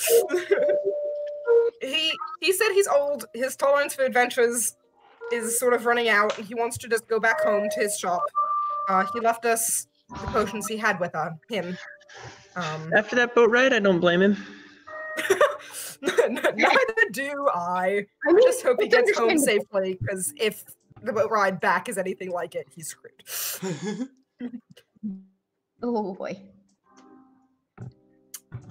He said he's old, his tolerance for adventures is sort of running out, and he wants to just go back home to his shop. He left us the potions he had with him. After that boat ride, I don't blame him. Neither do I. I just hope he gets home safely, because if the boat ride back is anything like it, he's screwed. Oh boy.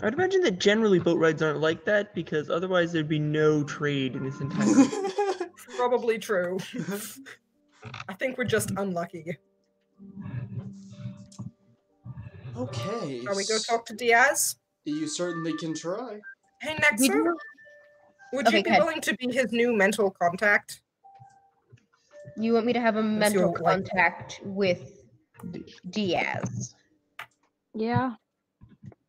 I'd imagine that generally boat rides aren't like that, because otherwise there'd be no trade in this entire... Probably true. I think we're just unlucky. Okay. Shall we go talk to Diaz? You certainly can try. Hey, Nexa, would you be willing to be his new mental contact? You want me to have a mental you're like- contact with Diaz? Yeah.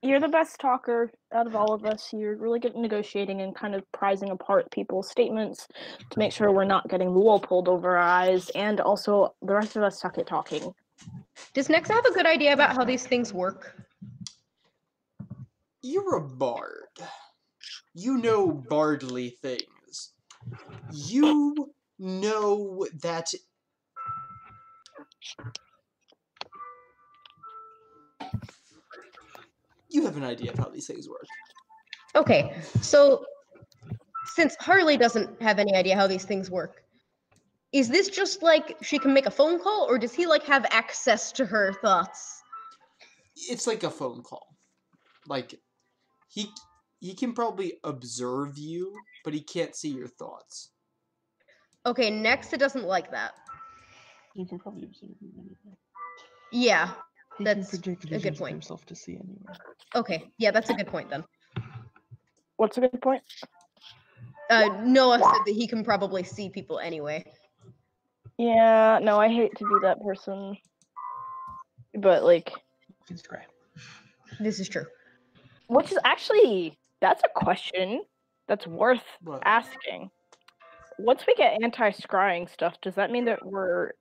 You're the best talker out of all of us. You're really good at negotiating and kind of prizing apart people's statements to make sure we're not getting the wool pulled over our eyes, and also the rest of us suck at talking. Does Nexa have a good idea about how these things work? You're a bard. You know bardly things. You know that... You have an idea of how these things work. Okay, so since Harley doesn't have any idea how these things work, is this just like she can make a phone call, or does he like have access to her thoughts? It's like a phone call. Like, he can probably observe you, but he can't see your thoughts. Okay, next it doesn't like that. You can probably observe him anyway. Yeah, He that's can project a good visions of point. himself to see anyway. Okay, yeah, that's a good point then. What's a good point? Noah said that he can probably see people anyway. Yeah, no, I hate to be that person. But, like, It's great. This is true. which is actually, that's a question that's worth What? asking. Once we get anti-scrying stuff, does that mean that we're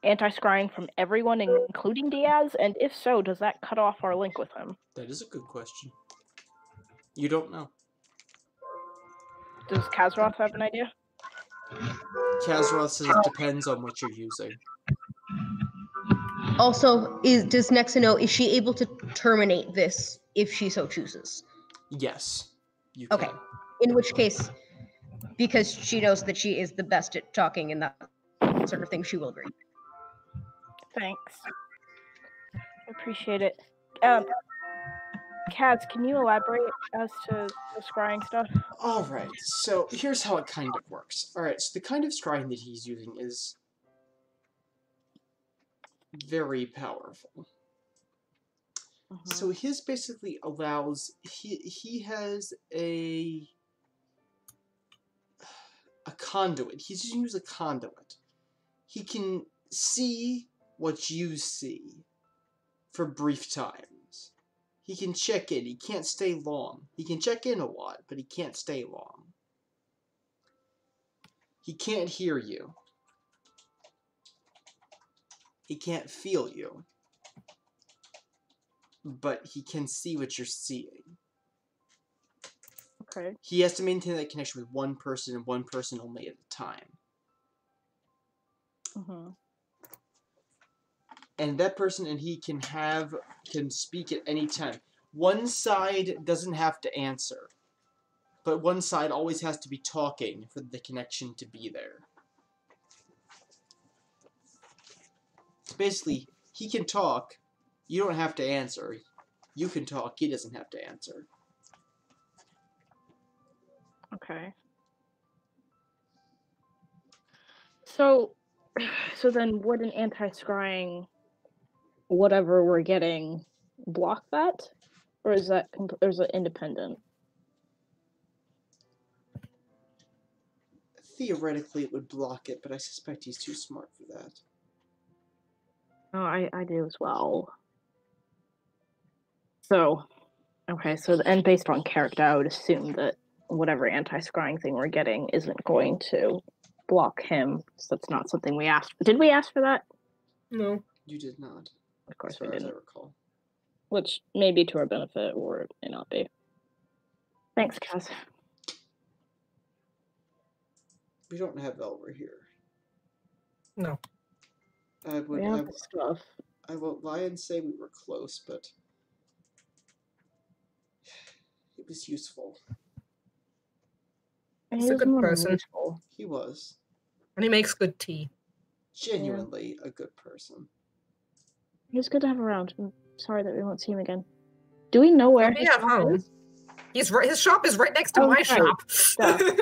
anti-scrying from everyone, including Diaz? And if so, does that cut off our link with him? That is a good question. You don't know. Does Kazroth have an idea? Kazroth says it depends on what you're using. Also, does Nexa know, is she able to terminate this if she so chooses? Yes, you Okay. can. In which case, because she knows that she is the best at talking and that sort of thing, she will agree. Thanks. Appreciate it. Kaz, can you elaborate as to the scrying stuff? Alright, so here's how it kind of works. Alright, so the kind of scrying that he's using is very powerful. So his basically allows, he has a conduit. He's just using a conduit. He can see what you see for brief times. He can check in. He can't stay long. He can check in a lot, but he can't stay long. He can't hear you. He can't feel you. But he can see what you're seeing. Okay. He has to maintain that connection with one person and one person only at a time. And that person and he can speak at any time. One side doesn't have to answer, but one side always has to be talking for the connection to be there. So basically, he can talk, you don't have to answer. You can talk, he doesn't have to answer. Okay. So then would an anti-scrying whatever we're getting block that? Or is that independent? Theoretically, it would block it, but I suspect he's too smart for that. Oh, I do as well. So, okay, so and based on character, I would assume that whatever anti-scrying thing we're getting isn't going to block him. So that's not something we asked for. Did we ask for that? No. You did not. Of course as far we as I didn't. recall. Which may be to our benefit, or it may not be. Thanks, Kaz. We don't have Elver here. No. I would We have the stuff. I won't lie and say we were close, but it was useful. He's a good person. Useful. He was. And he makes good tea. Genuinely a good person. He was good to have around. I'm sorry that we won't see him again. Do we know where He'll be his at shop home. is? His shop is right next to Oh, my right. shop. Duh.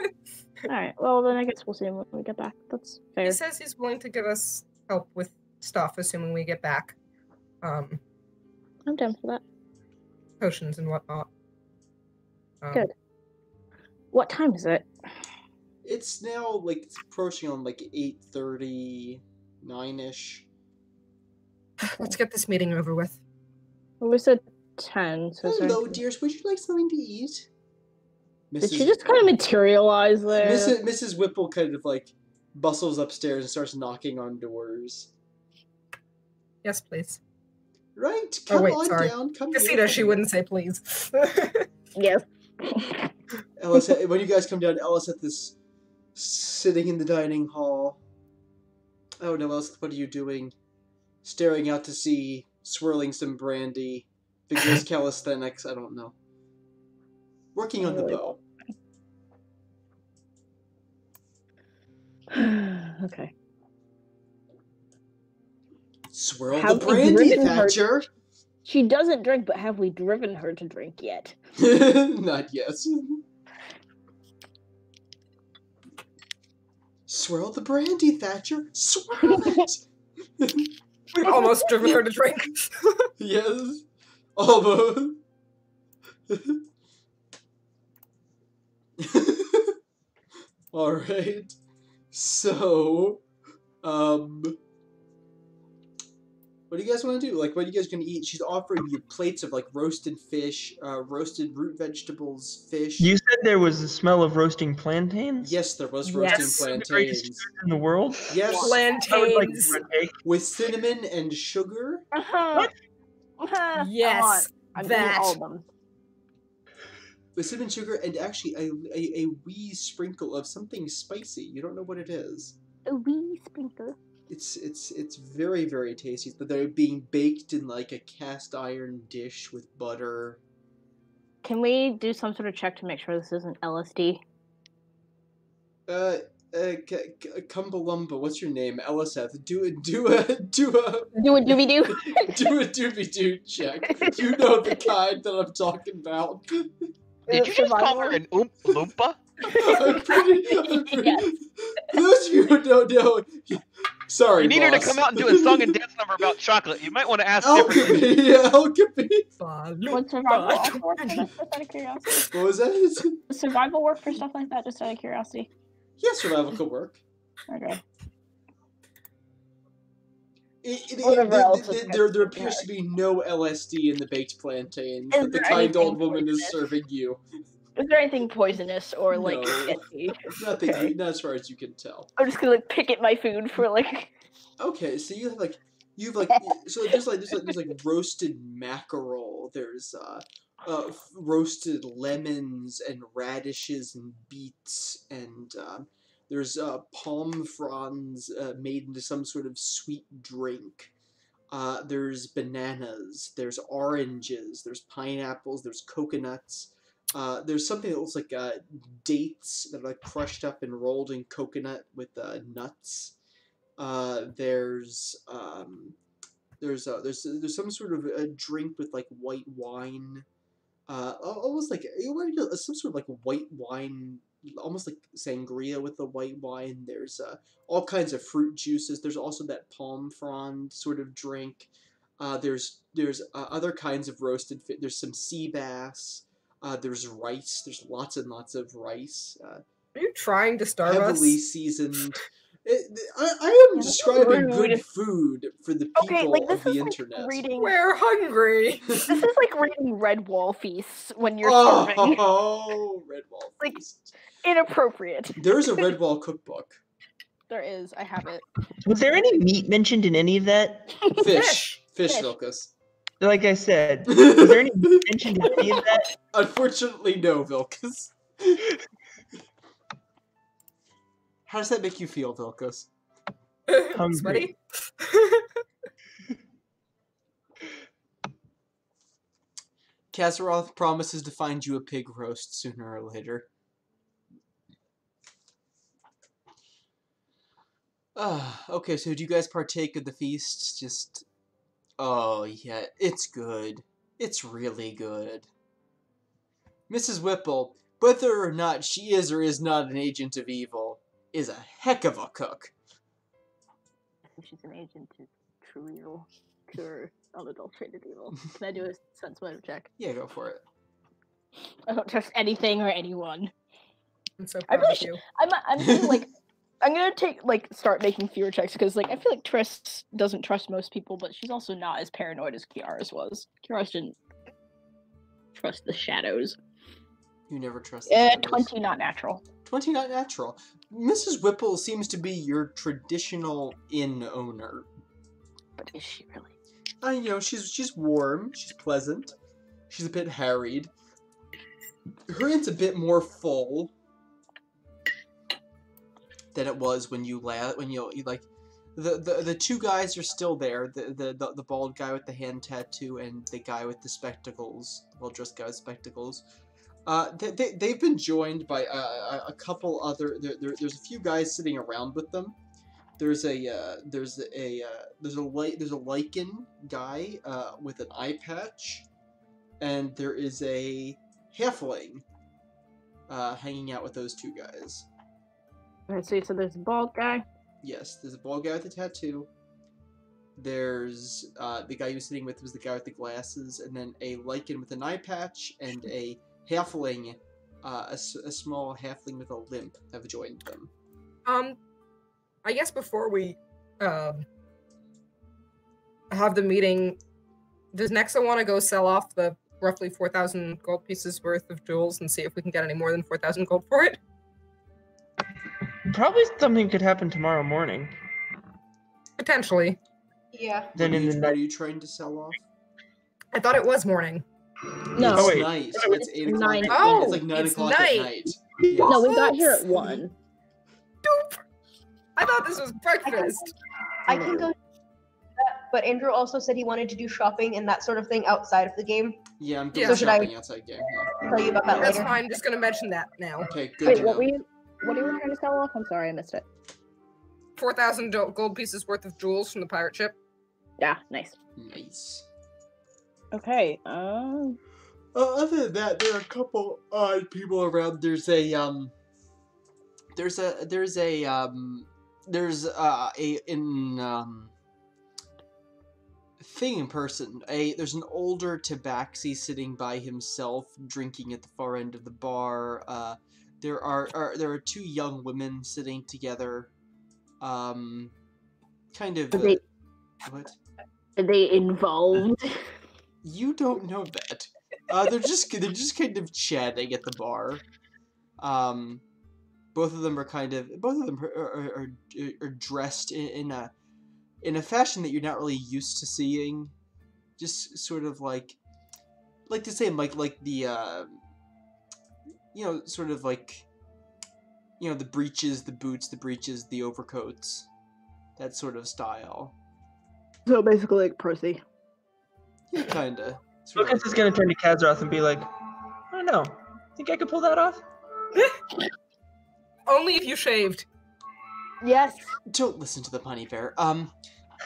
Alright, well then I guess we'll see him when we get back. That's fair. He says he's willing to give us help with stuff, assuming we get back. I'm down for that. Potions and whatnot. Good. What time is it? It's now like it's approaching on like 8:30, 9-ish. Let's get this meeting over with. Well, we said 10, so Hello, dears. Would you like something to eat? Did she just kind of materialize there? Mrs. Whipple kind of like bustles upstairs and starts knocking on doors. Yes, please. Right, come on sorry. down. Come Casita, she wouldn't say please. Yes. Ellis, when you guys come down, Ellis at this sitting in the dining hall. Oh no, Ellis, what are you doing? Staring out to sea, swirling some brandy, vigorous calisthenics. I don't know. Working on the bow. Okay. Swirl Have the we brandy, driven her- Thatcher. She doesn't drink, but have we driven her to drink yet? Not yet. Swirl the brandy, Thatcher. Swirl it. We've almost driven her to drink. Yes. Almost. Alright. So, what do you guys want to do? Like, what are you guys going to eat? She's offering you plates of, like, roasted fish, roasted root vegetables, fish. You said there was a smell of roasting plantains? Yes, there was Yes. roasting The greatest plantains. food in the world? Yes, I would like Plantains. to partake. with cinnamon and sugar. Yes, I'm that. eating all of them. With cinnamon, sugar, and actually a wee sprinkle of something spicy. You don't know what it is. A wee sprinkle. It's very, very tasty. But they're being baked in like a cast iron dish with butter. Can we do some sort of check to make sure this isn't LSD? Cumbalumba, what's your name? Eliseth. Do a Do a doobie doo. do a doobie doo check. You know the kind that I'm talking about. Did you just call her an Loompa? I'm pretty, Yes. For those of you who don't know, sorry, You need her to boss. come out and do a song and dance number about chocolate. You might want to ask differently. Alchemy, yeah, alchemy. Would survival also work for this, just out of curiosity? What was that? Does survival work for stuff like that, just out of curiosity? Yeah, survival could work. Okay. There else is there appears to be no LSD in the baked plantains Is that the there kind old anything woman is poisonous? serving you. Is there anything poisonous or like No. sketchy? Nothing, Okay. not as far as you can tell. I'm just gonna like pick at my food for like. Okay, so you've so there's like roasted mackerel. There's roasted lemons and radishes and beets, and there's palm fronds made into some sort of sweet drink. There's bananas. There's oranges. There's pineapples. There's coconuts. There's something that looks like dates that are like crushed up and rolled in coconut with nuts. There's some sort of a drink with like white wine, almost like some sort of like white wine, almost like sangria with the white wine. There's all kinds of fruit juices. There's also that palm frond sort of drink. There's other kinds of roasted fish. There's some sea bass. There's rice. There's lots and lots of rice. Are you trying to starve Heavily us? seasoned. I am describing Rude. good food for the people Okay, like of this the is like internet. reading. We're hungry. This is like reading Red Wall Feasts when you're Oh, starving. Red Wall Like- Feast. Inappropriate. There's a Red Wall cookbook. There is. I have it. Was there any meat mentioned in any of that? Fish. Fish, Fish. Vilcus. Like I said, was there any meat mentioned in any of that? Unfortunately, no, Vilcus. How does that make you feel, Vilcus? Hungry. Sweaty? Kazaroth promises to find you a pig roast sooner or later. Okay, so do you guys partake of the feast? Just... Oh, yeah, it's good. It's really good. Mrs. Whipple, whether or not she is or is not an agent of evil, is a heck of a cook. She's an agent of true evil, pure, unadulterated evil. Can I do a sense motive check? Yeah, go for it. I don't trust anything or anyone. I'm so I proud really of you. I'm gonna, like, I'm gonna start making fewer checks because like I feel like Triss doesn't trust most people, but she's also not as paranoid as Kiara's was. Kiara's didn't trust the shadows. You never trust the shadows. 20 not natural. 20 not natural. Mrs. Whipple seems to be your traditional inn owner. But is she really? You know, she's warm, she's pleasant, she's a bit harried. Her inn's a bit more full than it was when you like the two guys are still there. The bald guy with the hand tattoo and the guy with the spectacles, well dressed guy with spectacles. They've been joined by a couple other. There's a few guys sitting around with them. There's a lichen guy with an eye patch, and there is a halfling hanging out with those two guys. Alright, so you said there's a bald guy? Yes, there's a bald guy with a tattoo. There's the guy you're sitting with was the guy with the glasses, and then a lichen with an eye patch, and a halfling, a small halfling with a limp have joined them. I guess before we have the meeting, does Nexa want to go sell off the roughly 4,000 gold pieces worth of jewels and see if we can get any more than 4,000 gold for it? Probably something could happen tomorrow morning. Potentially. Yeah. Then in the What are night. you trying to sell off? I thought it was morning. No. It's Oh, wait. night. It's 8 o'clock. Nine. Oh, it's like 9 it's o'clock night. at night. No, we got What? here at 1. Doop. I thought this was breakfast. I can go do that, but Andrew also said he wanted to do shopping and that sort of thing outside of the game. Yeah, I'm Yeah. doing So should I- shopping outside game. Yeah. I'll tell you about that That's later. fine. I'm just gonna mention that now. Okay, good Wait, to what know. are you trying to sell off? I'm sorry, I missed it. 4,000 gold pieces worth of jewels from the pirate ship. Yeah, nice. Nice. Okay, Other than that, there are a couple odd people around. There's a thing in person. There's an older tabaxi sitting by himself, drinking at the far end of the bar. There are two young women sitting together. Kind of. What? are they involved? You don't know that. They're just kind of chatting at the bar. Both of them are dressed in a fashion that you're not really used to seeing. Just sort of like the same like the sort of like the breeches, the boots, the breeches, the overcoats, that sort of style. So basically like Percy. Yeah, kinda. Lucas is gonna turn to Kazaroth and be like, I don't know. Think I could pull that off? Only if you shaved. Yes. Don't listen to the honey bear.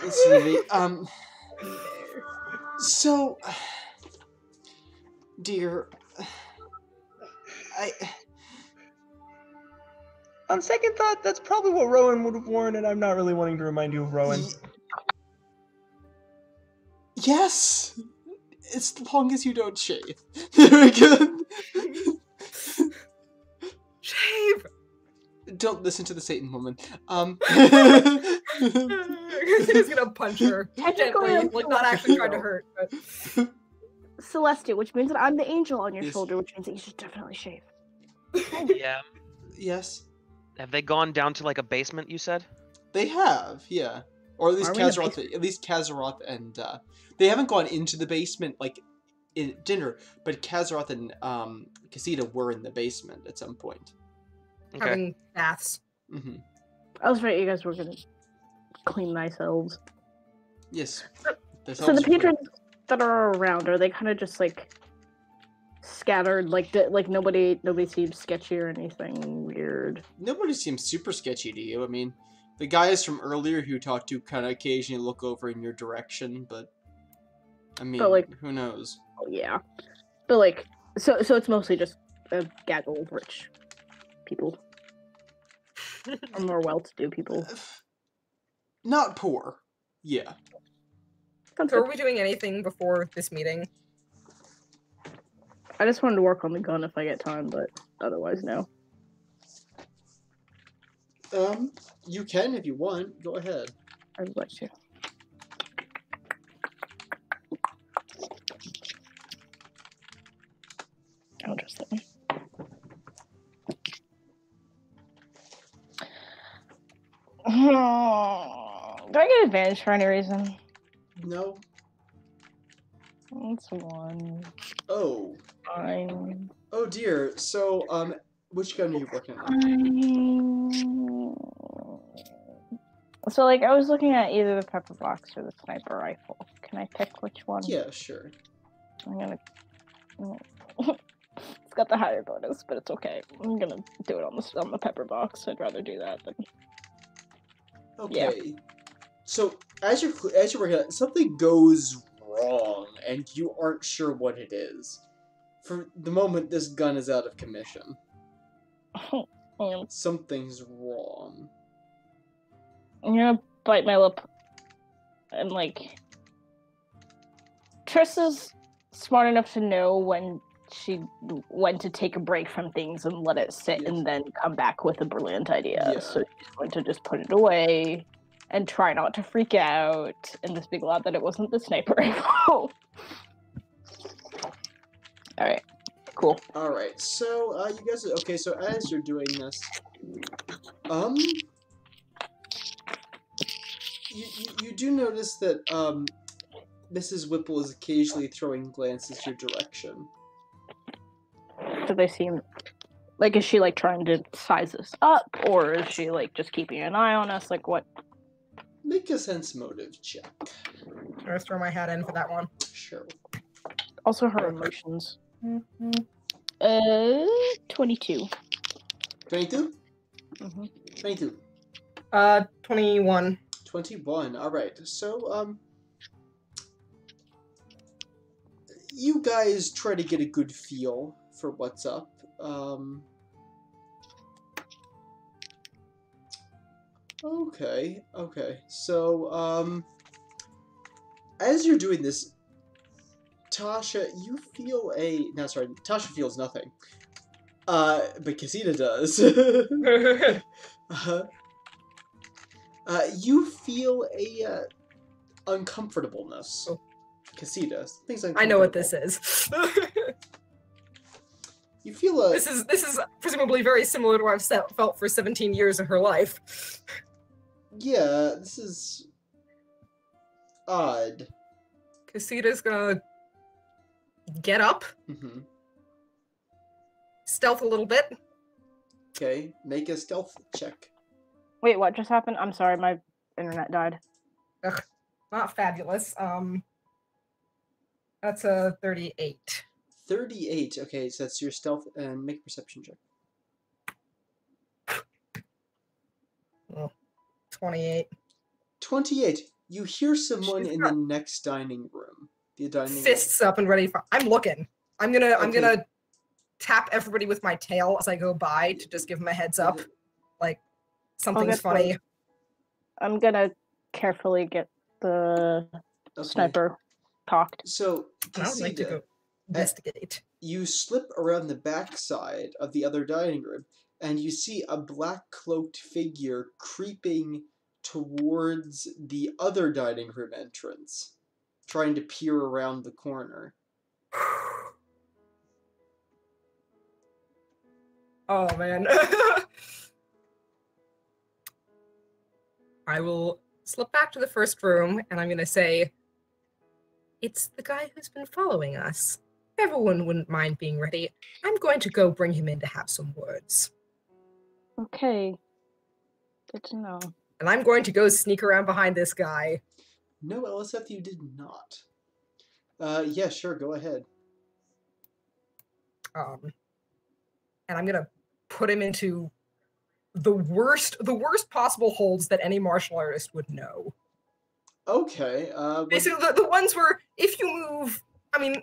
Listen to me. So, dear, On second thought, that's probably what Rowan would have worn, and I'm not really wanting to remind you of Rowan. Yes! As long as you don't shave. Very good. Shave! Don't listen to the Satan woman. He's gonna punch her Technically, gently, I'm like not actually trying to hurt. But... Celestial, which means that I'm the angel on your Yes. shoulder, which means that you should definitely shave. Yeah. Yes. Have they gone down to like a basement? You said. They have, yeah. Or at least Are we in the Kazaroth. At least Kazaroth and they haven't gone into the basement like in dinner, but Kazaroth and Casita were in the basement at some point. Okay. Having baths. Mm-hmm. I was right, you guys were gonna clean thyselves. Yes. So the patrons that are around, are they kind of just like scattered? Like nobody seems sketchy or anything weird? Nobody seems super sketchy to you. I mean, the guys from earlier who talked to kind of occasionally look over in your direction, but I mean, who knows? Oh yeah, but like, so it's mostly just a gaggle of rich people, or more well-to-do people. Not poor. Yeah. So are we doing anything before this meeting? I just wanted to work on the gun if I get time, but otherwise, no. You can if you want. Go ahead. I would like to. I'll just let me. Do I get advantage for any reason? No. That's one. Oh. Fine. Oh dear. So, which gun are you working on? So, like, I was looking at either the pepper box or the sniper rifle. Can I pick which one? Yeah, sure. I'm gonna. It's got the higher bonus, but it's okay. I'm gonna do it on the pepper box. I'd rather do that than. Okay. So as you're working on it, something goes wrong, and you aren't sure what it is. For the moment, this gun is out of commission. Something's wrong. I'm gonna bite my lip, and like, Triss smart enough to know when to take a break from things and let it sit, Yes. and then come back with a brilliant idea. Yeah. So she's going to just put it away and try not to freak out, and just be glad that it wasn't the sniper rifle. All right, cool. All right. So you guys. Okay. So as you're doing this, you do notice that Mrs. Whipple is occasionally throwing glances your direction. Do they seem like, is she like trying to size us up, or is she like just keeping an eye on us? Like what? Make a sense motive check. I'm gonna throw my hat in for that one. Sure. Also her emotions. 22. 22? Mm-hmm. 22. 21. 21. All right. So you guys try to get a good feel for what's up. Okay. So, as you're doing this, Tasha, you feel no, sorry, Tasha feels nothing. But Casita does. You feel a uncomfortableness. Oh. Casita, things uncomfortable. I know what this is. You feel a... This is presumably very similar to what I've felt for 17 years of her life. Yeah, this is odd. Casita's gonna get up, Mm-hmm. stealth a little bit. Okay, make a stealth check. Wait, what just happened? I'm sorry, my internet died. Ugh, not fabulous. That's a 38. 38. Okay, so that's your stealth, and make a perception check. Oh, 28. 28. You hear someone She's in got the next dining room. The dining fists up and ready for. I'm looking. I'm gonna tap everybody with my tail as I go by to just give them a heads up, like something's get funny. the- I'm gonna carefully get the Okay. sniper cocked. So, I would like to Casita, go investigate. you slip around the backside of the other dining room, and you see a black cloaked figure creeping towards the other dining room entrance, trying to peer around the corner. Oh man. I will slip back to the first room and I'm gonna say, it's the guy who's been following us. If everyone wouldn't mind being ready, I'm going to go bring him in to have some words. Okay. Good to know. And I'm going to go sneak around behind this guy. No, LSF, you did not. Yeah, sure, go ahead. And I'm gonna put him into the worst possible holds that any martial artist would know. Okay. Basically, the ones where if you move, I mean,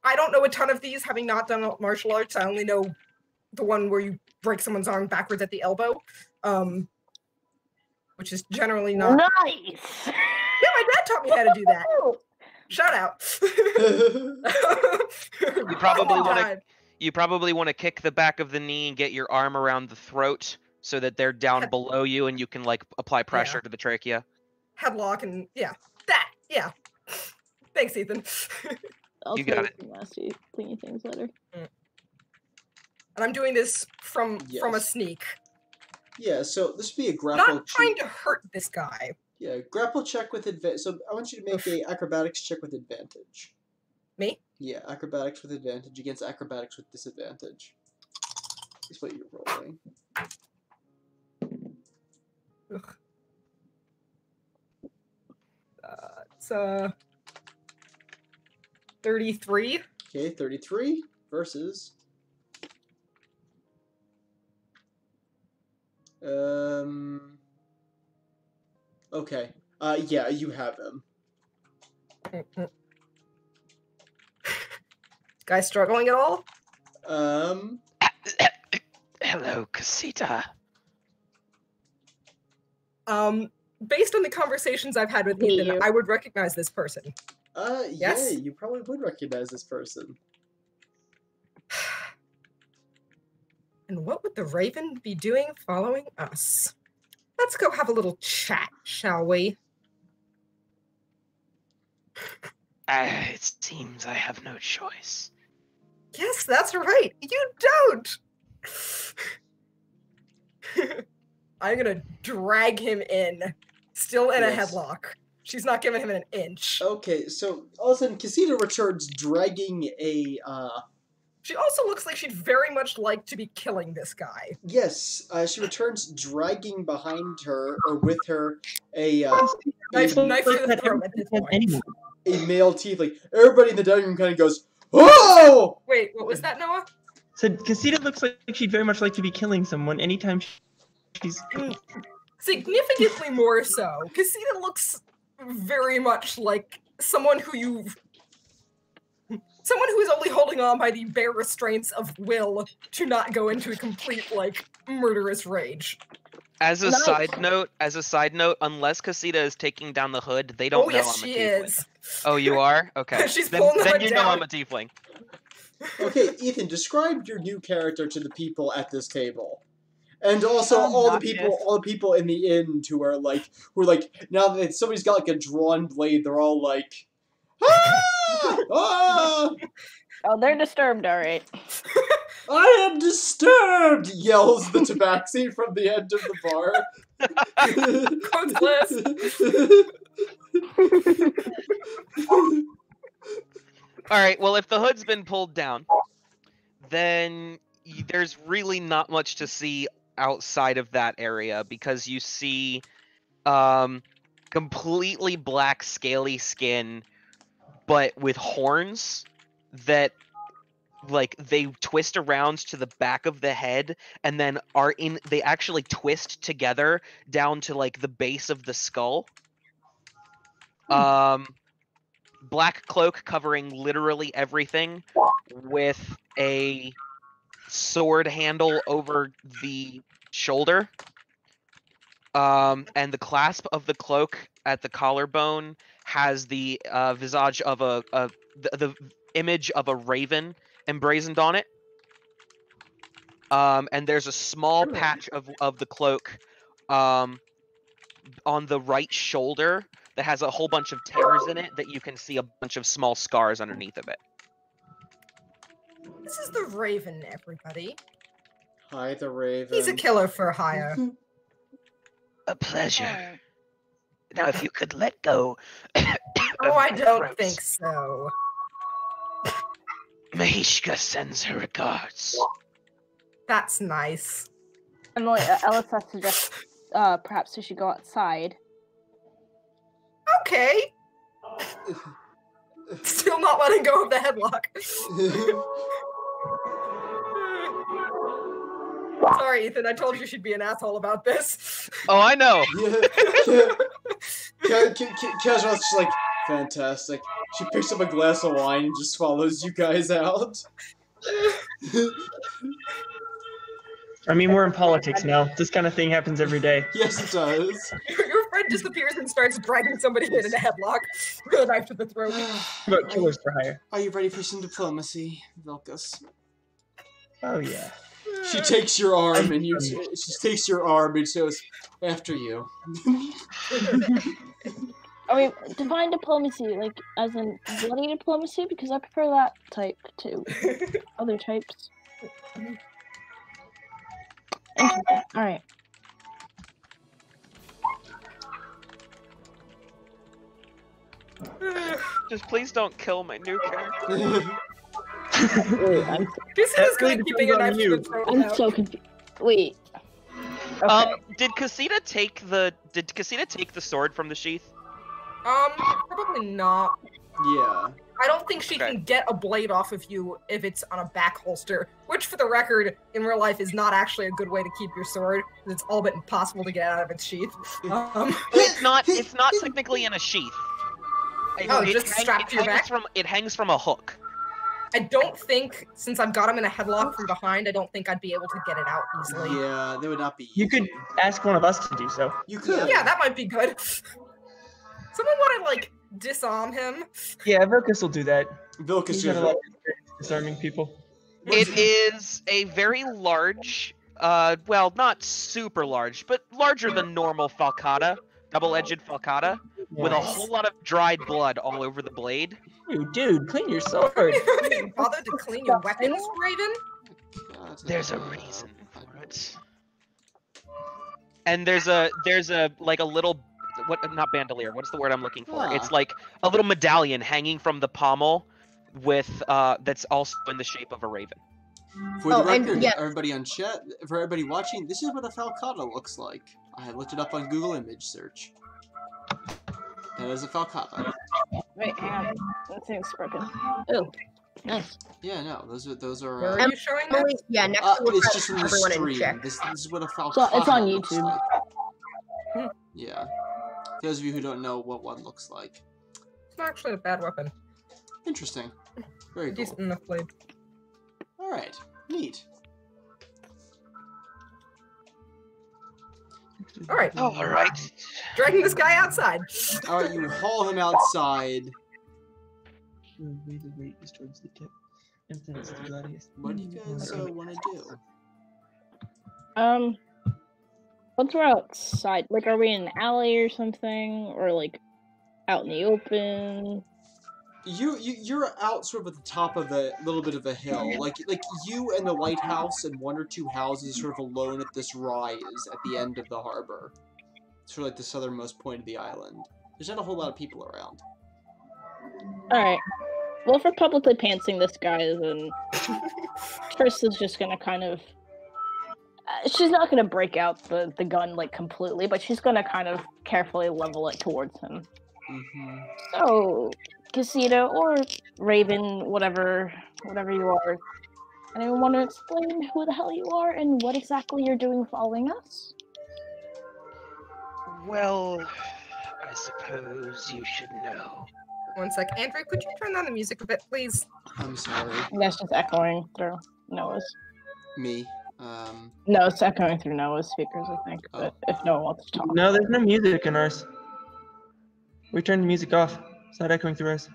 I don't know a ton of these, having not done martial arts. I only know the one where you break someone's arm backwards at the elbow, which is generally not. Nice. Yeah, my dad taught me how to do that. Shout out. You probably want to kick the back of the knee and get your arm around the throat so that they're down below you and you can like apply pressure to the trachea. Headlock and yeah. Thanks, Ethan. I'll You got it. Nasty, cleaning things later. And I'm doing this from a sneak. Yeah, so this would be a grapple. Not trying to hurt this guy. Yeah, grapple check with advantage. So I want you to make a acrobatics check with advantage. Me? Yeah, acrobatics with advantage against acrobatics with disadvantage. Is what you're rolling. Ugh. It's 33. Okay, 33 versus Okay. Yeah, you have him. Guy struggling at all? Hello, Casita. Based on the conversations I've had with Me, Ethan, you. I would recognize this person. Yeah, Yes? you probably would recognize this person. And what would the Raven be doing following us? Let's go have a little chat, shall we? It seems I have no choice. Yes, that's right. You don't. I'm gonna drag him in, still in a Yes. headlock. She's not giving him an inch. Okay, so all of a sudden, Casita returns dragging a, She also looks like she'd very much like to be killing this guy. yes, she returns dragging behind her, or with her, a Knife a to the throat at this point. male tiefling. Everybody in the dining room kind of goes, "Oh!" Wait, what was that, Noah? So Casita looks like she'd very much like to be killing someone anytime she's. Significantly more so. Casita looks very much like someone who is only holding on by the bare restraints of will to not go into a complete, like, murderous rage. As a Nice. side note, unless Casita is taking down the hood, they don't Oh, know yes, I'm a she tiefling. is. Oh, you are? Okay. She's then pulling the then hood you down. know I'm a tiefling. Okay, Ethan, describe your new character to the people at this table. And also all the people in the inn who are like now that somebody's got like a drawn blade, they're all like, ah! Ah! Oh, they're disturbed, alright. I am disturbed! Yells the tabaxi from the end of the bar. Alright, well, if the hood's been pulled down, then there's really not much to see outside of that area, because you see completely black scaly skin, but with horns that like they twist around to the back of the head and then they actually twist together down to like the base of the skull. Black cloak covering literally everything, with a sword handle over the shoulder. And the clasp of the cloak at the collarbone has the visage of the image of a raven emblazoned on it. And there's a small patch of the cloak on the right shoulder that has a whole bunch of tears in it that you can see a bunch of small scars underneath of it. This is the Raven, everybody. Hi, the Raven. He's a killer for hire. A pleasure. Now, if you could let go. Oh, I don't think so. Mahishka sends her regards. That's nice. And like, Elisa suggests perhaps we should go outside. Okay. Still not letting go of the headlock. Sorry, Ethan. I told you she'd be an asshole about this. Oh, I know. Casual's just like, fantastic. She picks up a glass of wine and just swallows you guys out. I mean, we're in politics now. This kind of thing happens every day. Yes, it does. Your friend disappears and starts dragging somebody in a headlock with a knife to the throat. About killers for hire. Are you ready for some diplomacy, Vilkas? Oh yeah. She takes your arm and says, "After you." I mean, divine diplomacy, like, as in bloody diplomacy, because I prefer that type to other types. Interesting. Alright. Just please don't kill my new character. Wait, Casita's good at keeping a knife to the throat. I'm now. so confused. Wait. Okay. Did Casita take the sword from the sheath? Probably not. Yeah. I don't think she can get a blade off of you if it's on a back holster, which, for the record, in real life is not actually a good way to keep your sword, because it's all but impossible to get out of its sheath. It's not technically in a sheath. Strapped to your back? It hangs from a hook. I don't think, since I've got him in a headlock from behind, I don't think I'd be able to get it out easily. Yeah, that would not be easy. You could ask one of us to do so. You could. Yeah, that might be good. Someone want to, like, disarm him? Yeah, Vilcus will do that. Vilcus He's got a lot of experience disarming people. It is a very large, well, not super large, but larger than normal falcata, double-edged falcata, with a whole lot of dried blood all over the blade. Dude, clean your sword. You didn't bother to clean your weapons, Raven? God. There's a reason for it. And there's a like a little, not bandolier, what's the word I'm looking for? Ah. It's like a little medallion hanging from the pommel with that's also in the shape of a raven. For the record, everybody on chat, for everybody watching, this is what a falcata looks like. I looked it up on Google image search. That is a falcata. Wait, hang on. That thing's broken. Oh, nice. Yeah, no, those are. Where are you showing that? Yeah, next to It's just from the everyone in stream. check. This is what a falcata So it's on looks YouTube. like. Yeah. For those of you who don't know what one looks like. It's not actually a bad weapon. Interesting. Very cool. Decent enough blade. Alright. Neat. Alright. All right. Dragging this guy outside. Alright, you haul him outside. The weight is towards the tip. Emphasis to Gladius. What do you guys want to do? Once we're outside, like, are we in an alley or something, or like out in the open? You're out sort of at the top of a little bit of a hill, like you and the lighthouse and one or two houses sort of alone at this rise at the end of the harbor. It's sort of like the southernmost point of the island. There's not a whole lot of people around. Alright. Well, if we're publicly pantsing this guy, then Trista's just gonna kind of... she's not gonna break out the gun, like, completely, but she's gonna kind of carefully level it towards him. Mm-hmm. So, Casita or Raven, whatever you are, anyone want to explain who the hell you are and what exactly you're doing following us? Well, I suppose you should know. One sec. Andrew, could you turn down the music a bit, please? I'm sorry. That's just echoing through Noah's. Me. No, it's echoing through Noah's speakers, I think. Oh. But if no one wants to talk. No, there's no music in ours. We turned the music off. It's not echoing through ours.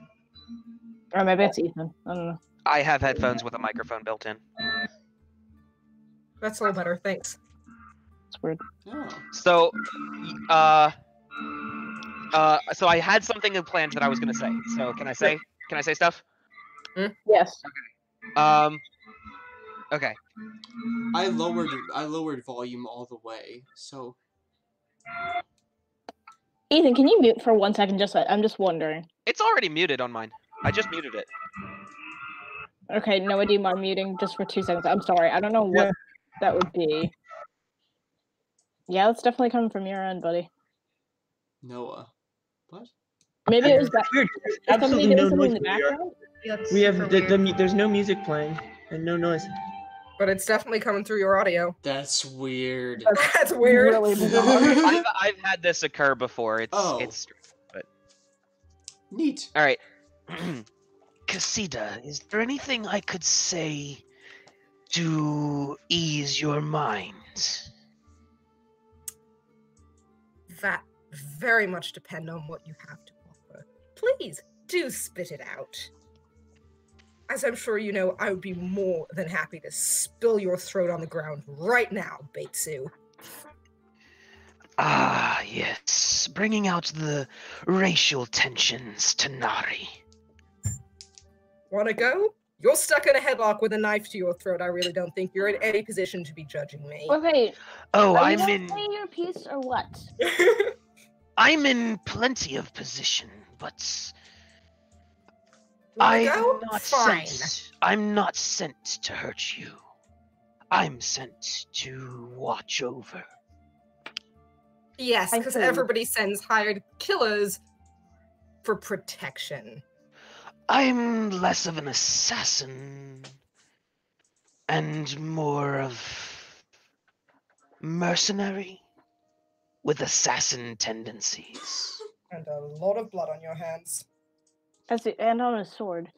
Or maybe it's Ethan. I don't know. I have headphones with a microphone built in. That's a little better, thanks. It's weird. Oh. So, so I had something planned that I was gonna say. So can I say stuff? Yes. Okay. I lowered volume all the way, so. Ethan, can you mute for 1 second? I'm just wondering. It's already muted on mine. I just muted it. Okay, Noah, do you mind muting just for 2 seconds? I'm sorry, I don't know what that would be. Yeah, it's definitely coming from your end, buddy. Noah. What? Maybe it was that. Weird. Is somebody Absolutely doing no something noise in the where we are. background? We have there's no music playing and no noise. But it's definitely coming through your audio. That's weird. That's weird. Really bizarre. I've had this occur before. It's but Neat. all right. Casita, is there anything I could say to ease your mind? That very much depend on what you have to offer. Please, do spit it out. As I'm sure you know, I would be more than happy to spill your throat on the ground right now, Baitsu. Ah, yes. Bringing out the racial tensions to Nari. Wanna go? You're stuck in a headlock with a knife to your throat. I really don't think you're in any position to be judging me. Okay, Oh, are you I'm gonna in say your piece or what? I'm in plenty of position, but Wanna go? Fine. I'm not sent to hurt you. I'm sent to watch over. Yes, I because see. everybody sends hired killers for protection. I'm less of an assassin and more of mercenary with assassin tendencies. And a lot of blood on your hands. And on a sword.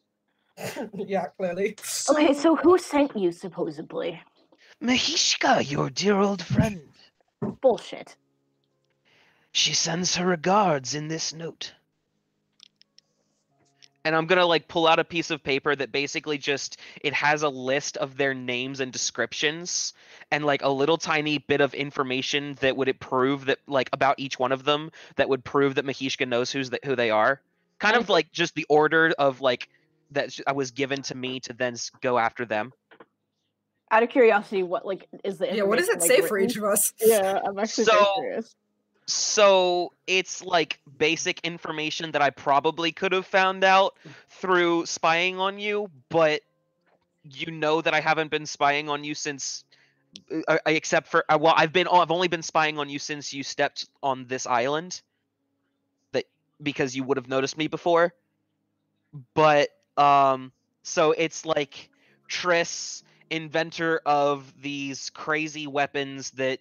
Yeah, clearly. Okay, so who sent you, supposedly? Mahishka, your dear old friend. Bullshit. She sends her regards in this note. And I'm gonna like pull out a piece of paper that basically just it has a list of their names and descriptions and like a little tiny bit of information that would prove that like about each one of them that would prove that Mahishka knows who they are. Kind of like just the order of like that was given to me to then go after them. Out of curiosity, what like is the information? Yeah, what does it like, say for written? each of us? Yeah, I'm actually very curious. So it's like basic information that I probably could have found out through spying on you, but you know that I haven't been spying on you since, except for well, I've only been spying on you since you stepped on this island. Because you would have noticed me before, but so it's like Triss, inventor of these crazy weapons that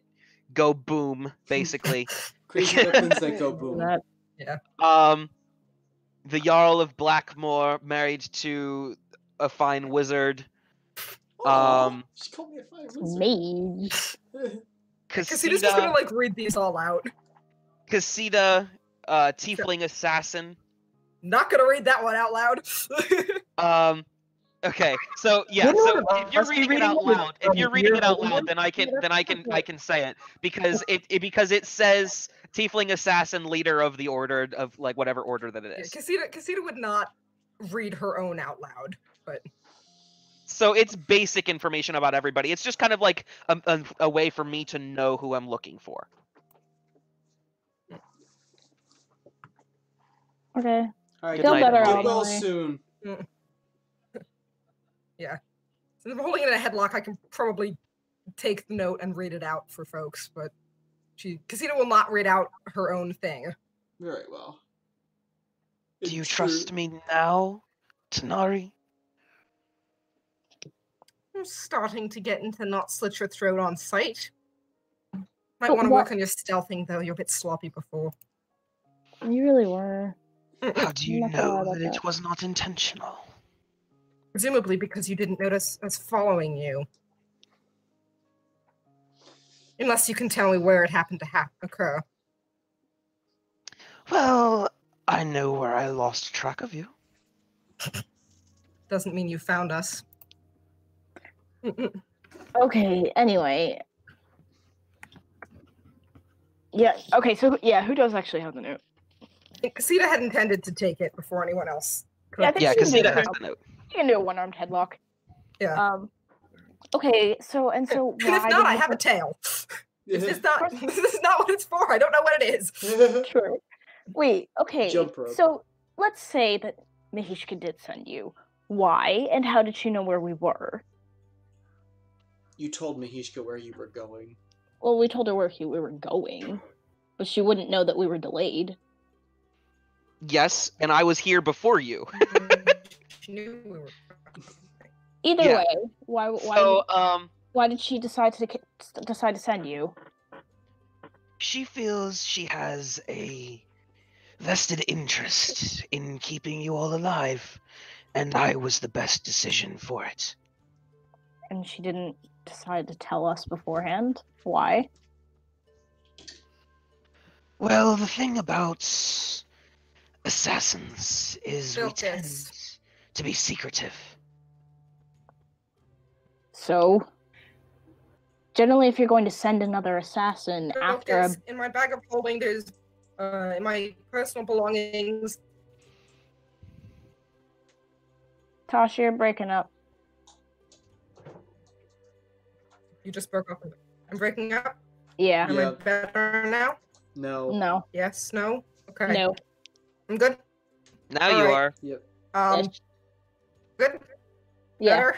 go boom, basically. Crazy weapons that go boom. Yeah. The Jarl of Blackmoor, married to a fine wizard. Aww, she called me a fine wizard. Mage. Casita's just gonna like read these all out. Casita, tiefling assassin. Not gonna read that one out loud. Okay, so yeah, so if you're reading it out loud, then I can say it because it says tiefling assassin, leader of the order of like whatever order that it is. Casita would not read her own out loud, but so it's basic information about everybody. It's just kind of like a way for me to know who I'm looking for. Okay. All right, Feel better get well anyway. soon. Yeah. Since I'm holding it in a headlock, I can probably take the note and read it out for folks, but Casita will not read out her own thing. Very well. Do you trust me now, Tanari? I'm starting to get into not slit your throat on sight. Might But want to what- work on your stealthing, though. You're a bit sloppy before. You really were. How do you I'm not gonna lie know about that it that. was not intentional? Presumably because you didn't notice us following you. Unless you can tell me where it happened to occur. Well, I know where I lost track of you. Doesn't mean you found us. Okay, anyway. Yeah, okay, so yeah, who does actually have the note? Casita had intended to take it before anyone else could. Yeah, I think Yeah, she can do Casita it has now. the note. You can do a one-armed headlock. Yeah. Okay, so And if why not, I did have a tail. This is not what it's for. I don't know what it is. True. Wait, okay. Jump rope. So let's say that Mahishka did send you. Why and how did she know where we were? You told Mahishka where you were going. Well, we told her where we were going, but she wouldn't know that we were delayed. Yes, and I was here before you. She knew we were. Either Yeah. way, why did she decide to send you? She feels she has a vested interest in keeping you all alive, and I was the best decision for it. And she didn't decide to tell us beforehand? Why? Well, the thing about assassins is we Built tend this. to be secretive. So, generally, if you're going to send another assassin after a... In my bag of holding, there's in my personal belongings. Tasha, you're breaking up. You just broke up. I'm breaking up. Yeah. Am I better now? No. No. Yes. No. Okay. No. I'm good. Now All you right. are. Good. Yeah. Better.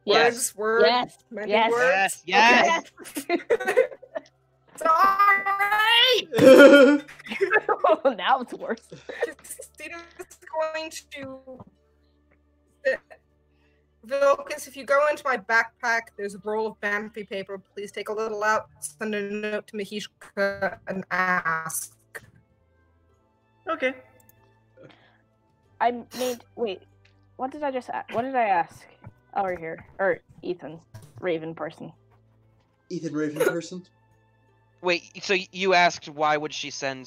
Yes. Words. Yes. Many Yes. words. Yes. Okay. Sorry. Now it's worse. Christina's going to Vilcus, if you go into my backpack, there's a roll of Banffy paper. Please take a little out, send a note to Mahishka, and ask. Okay. I made. Wait. What did I just ask? What did I ask? Oh, we're here. Or Ethan. Raven person. Ethan Raven person. Wait, so you asked why would she send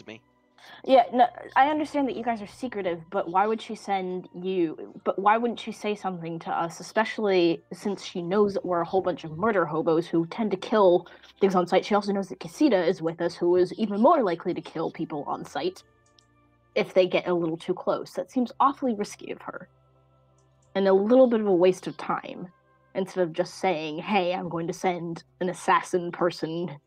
me? Yeah, no, I understand that you guys are secretive, but why would she send you? But why wouldn't she say something to us, especially since she knows that we're a whole bunch of murder hobos who tend to kill things on sight? She also knows that Casita is with us, who is even more likely to kill people on sight if they get a little too close. That seems awfully risky of her. And a little bit of a waste of time, instead of just saying, hey, I'm going to send an assassin person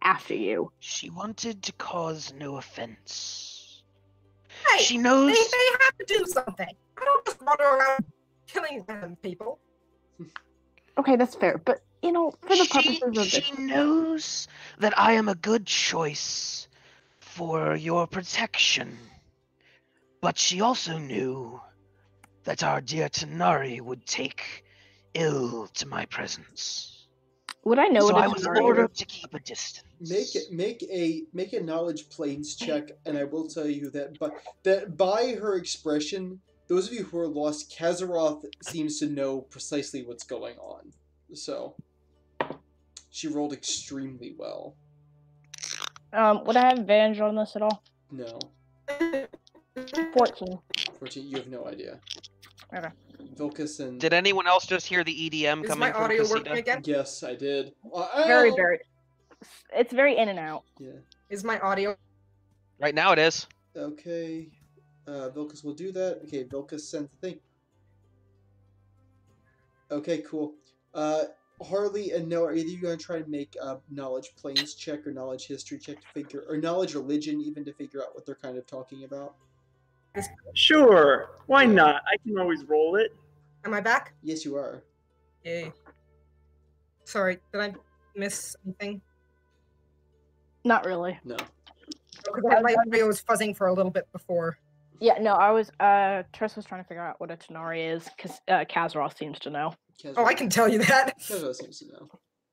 after you. She wanted to cause no offense. Hey, She knows. They have to do something. I don't just wander around killing random people. Okay, that's fair, but, you know, for the purposes of this... She knows that I am a good choice for your protection. But she also knew that our dear Tanari would take ill to my presence. Would I know So what I a was Tanari is? ordered to keep a distance. Make a knowledge planes check, and I will tell you that by her expression, those of you who are lost, Kazaroth seems to know precisely what's going on. So she rolled extremely well. Would I have advantage on this at all? No. 14. 14, you have no idea. Okay. Vilcus and... Did anyone else just hear the EDM Is coming my from audio Casita? working again? Yes, I did. Very. It's very in and out. Yeah. Is my audio? Right now it is. Okay. Vilcus will do that. Okay, Vilcus sends the thing. Okay, cool. Harley and Noah, are either you going to try and make a knowledge planes check or knowledge history check to figure, or knowledge religion even to figure out what they're kind of talking about? Sure. Why Yeah. not? I can always roll it. Am I back? Yes, you are. Yay. Sorry, did I miss anything? Not really. No. Because my audio was fuzzing for a little bit before. Yeah, no, I was, Triss was trying to figure out what a Tanari is, because Kazaroth seems to know. Oh, I can tell you that. Kazaroth seems to know.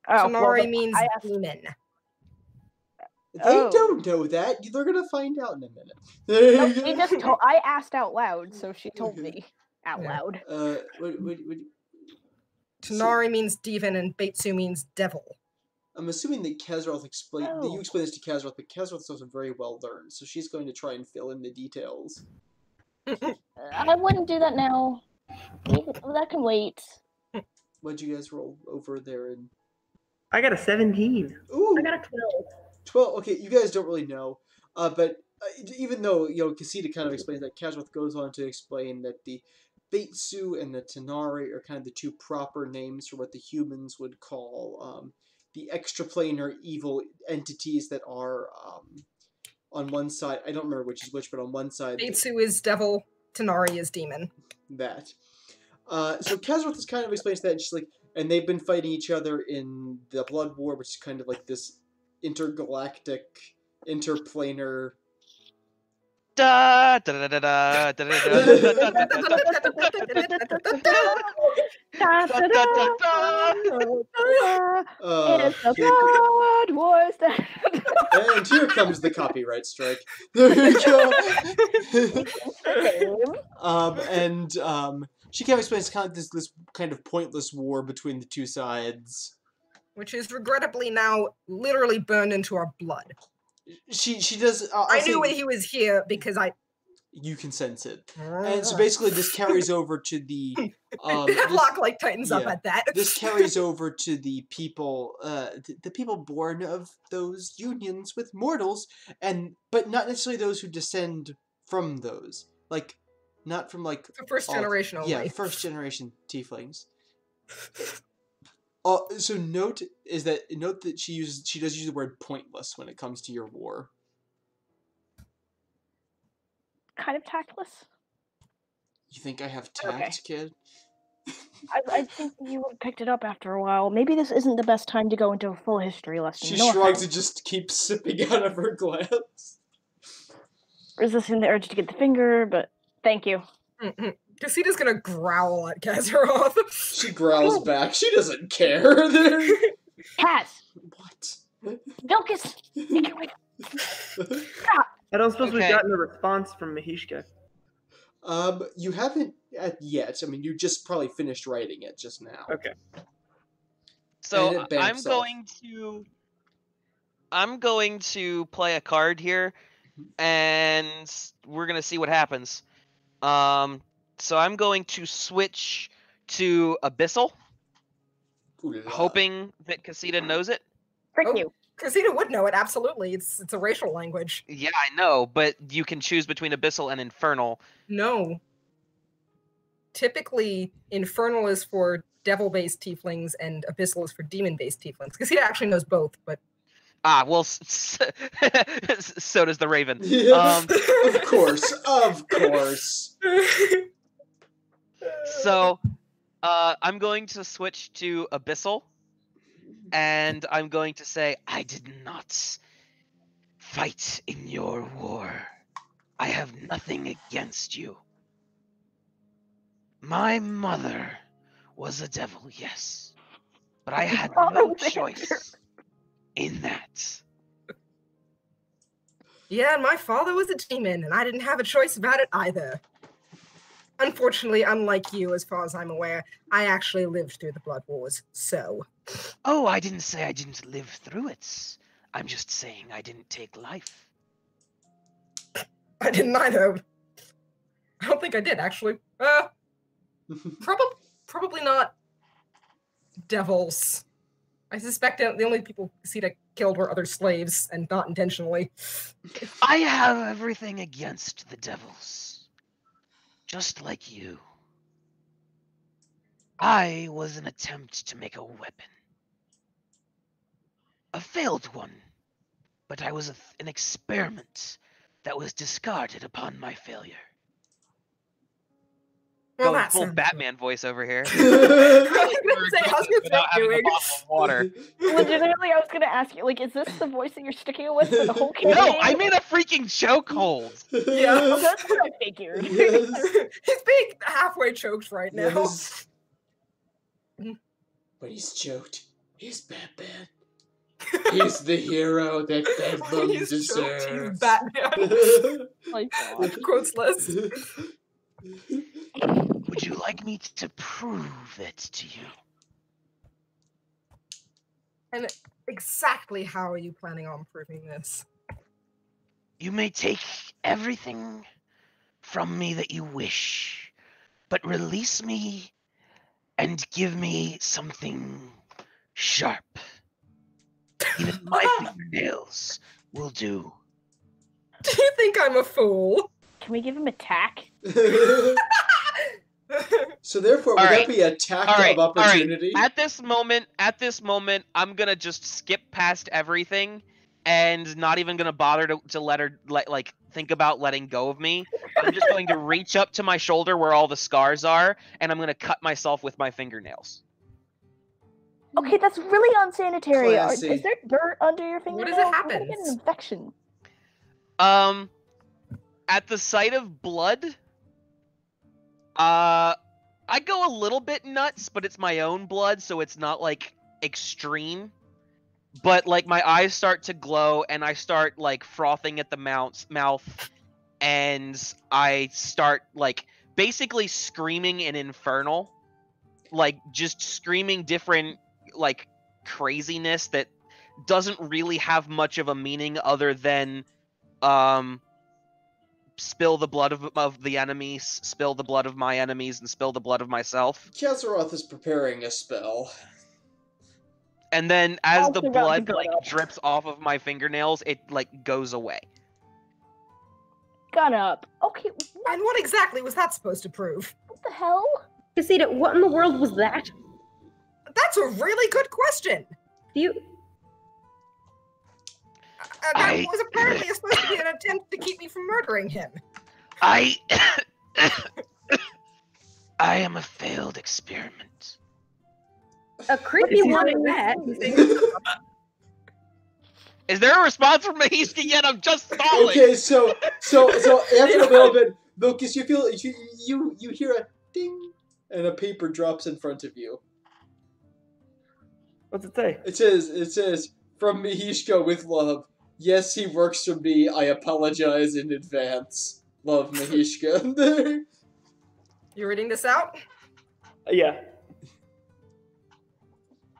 Tanari then means I asked- demon. They Oh. don't know that. They're going to find out in a minute. No, she just told, I asked out loud, so she told me out Yeah. loud. What, Tanari means demon and Beitsu means devil. I'm assuming that Kazaroth explained that you Oh. explained this to Kazaroth, but Kazaroth is also very well learned, so she's going to try and fill in the details. I wouldn't do that now. That can wait. What'd you guys roll over there? And I got a 17. ooh, I got a 12. 12. Okay, you guys don't really know, but even though Casita kind of explains that, Kazaroth goes on to explain that the Beitsu and the Tanari are kind of the two proper names for what the humans would call the extraplanar evil entities that are on one side. I don't remember which is which, but on one side Beitsu is devil, Tanari is demon. that. So Kazaroth is kind of explains that, and she's like, and they've been fighting each other in the Blood War, which is kind of like this intergalactic, interplanar. Da, da, da, da, da, da, da, da, da, da, da, da, da. It's a blood wars. And here comes the copyright strike. There we go. She kind of explains kind of this kind of pointless war between the two sides. Which is regrettably now literally burned into our blood. She does. I knew he was here because you can sense it, and so basically this carries over to the Deadlock like tightens up yeah. at that. This carries over to the people, the people born of those unions with mortals, but not necessarily those who descend from those. Like, not from like the first generation only. Yeah, first generation tieflings. So note that she does use the word pointless when it comes to your war. Kind of tactless. You think I have tact, kid? I think you would have picked it up after a while. Maybe this isn't the best time to go into a full history lesson. She No shrugs offense. and just keeps sipping out of her glass. Resisting the urge to get the finger, but thank you. Cassita's gonna growl at Kazaroth. She growls back. She doesn't care. Cass! What? Vilcus! I don't suppose we've Okay. gotten a response from Mahishka. You haven't yet. I mean, you just probably finished writing it just now. Okay. And So it bamps off. I'm going to play a card here, and we're gonna see what happens. So I'm going to switch to Abyssal, Ooh la la. hoping that Cassita knows it. Frick Oh. you. Cassita would know it, absolutely. It's a racial language. Yeah, I know, but you can choose between Abyssal and Infernal. No. Typically, Infernal is for devil-based tieflings, and Abyssal is for demon-based tieflings. Cassita actually knows both, but... Ah, well, so does the Raven. Yeah, of course, of course. So, I'm going to switch to Abyssal, and I'm going to say, I did not fight in your war. I have nothing against you. My mother was a devil, yes, but I had no choice in that. Yeah, and my father was a demon, and I didn't have a choice about it either. Unfortunately, unlike you, as far as I'm aware, I actually lived through the Blood Wars, so... Oh, I didn't say I didn't live through it. I'm just saying I didn't take life. I didn't either. I don't think I did, actually. Probably not devils. I suspect the only people Cassita killed were other slaves, and not intentionally. I have everything against the devils. Just like you. I was an attempt to make a weapon. A failed one. But I was an experiment that was discarded upon my failure. Well, Going that's full Batman voice over here. I was gonna say, how's your Without throat having a doing? bottle of water. Legitimately, I was gonna ask you, like, is this the voice that you're sticking with for the whole campaign? No, I'm in a freaking chokehold. Yeah. Oh, that's what I figured. Yes. He's being halfway choked right now. Yes. When he's choked, he's Batman. He's the hero that Bedlam He's choked, deserves. he's Batman. My God. Quotes list. Would you like me to prove it to you? And exactly how are you planning on proving this? You may take everything from me that you wish, but release me and give me something sharp. Even my fingernails will do. Do you think I'm a fool? Can we give him a tack? So therefore, would Alright. that be a tact of opportunity? At this moment, I'm gonna just skip past everything and not even gonna bother to let her think about letting go of me. I'm just going to reach up to my shoulder where all the scars are, and I'm gonna cut myself with my fingernails. Okay, that's really unsanitary. Classy. Is there dirt under your What fingernails? does it I'm gonna happen? get an infection. At the sight of blood, I go a little bit nuts, but it's my own blood, so it's not like extreme. But like my eyes start to glow, and I start like frothing at the mouth, and I start like basically screaming in Infernal, like just screaming different like craziness that doesn't really have much of a meaning other than spill the blood of the enemies, spill the blood of my enemies, and spill the blood of myself. Kazaroth is preparing a spell. And then as I the forgot to blood go like up. drips off of my fingernails, it like goes away. Gun up. Okay, And what exactly was that supposed to prove? what the hell? Cassita, what in the world was that? That's a really good question. Do you... That I- was apparently supposed to be an attempt to keep me from murdering him. I I am a failed experiment. A creepy What one is at he that. Is there a response from Mahishka yet? I'm just stalling. Okay, so after a little bit, Vilkis, you feel you hear a ding, and a paper drops in front of you. What's it say? It says from Mihishka with love. Yes, he works for me. I apologize in advance. Love, Mihishka. You reading this out? Yeah.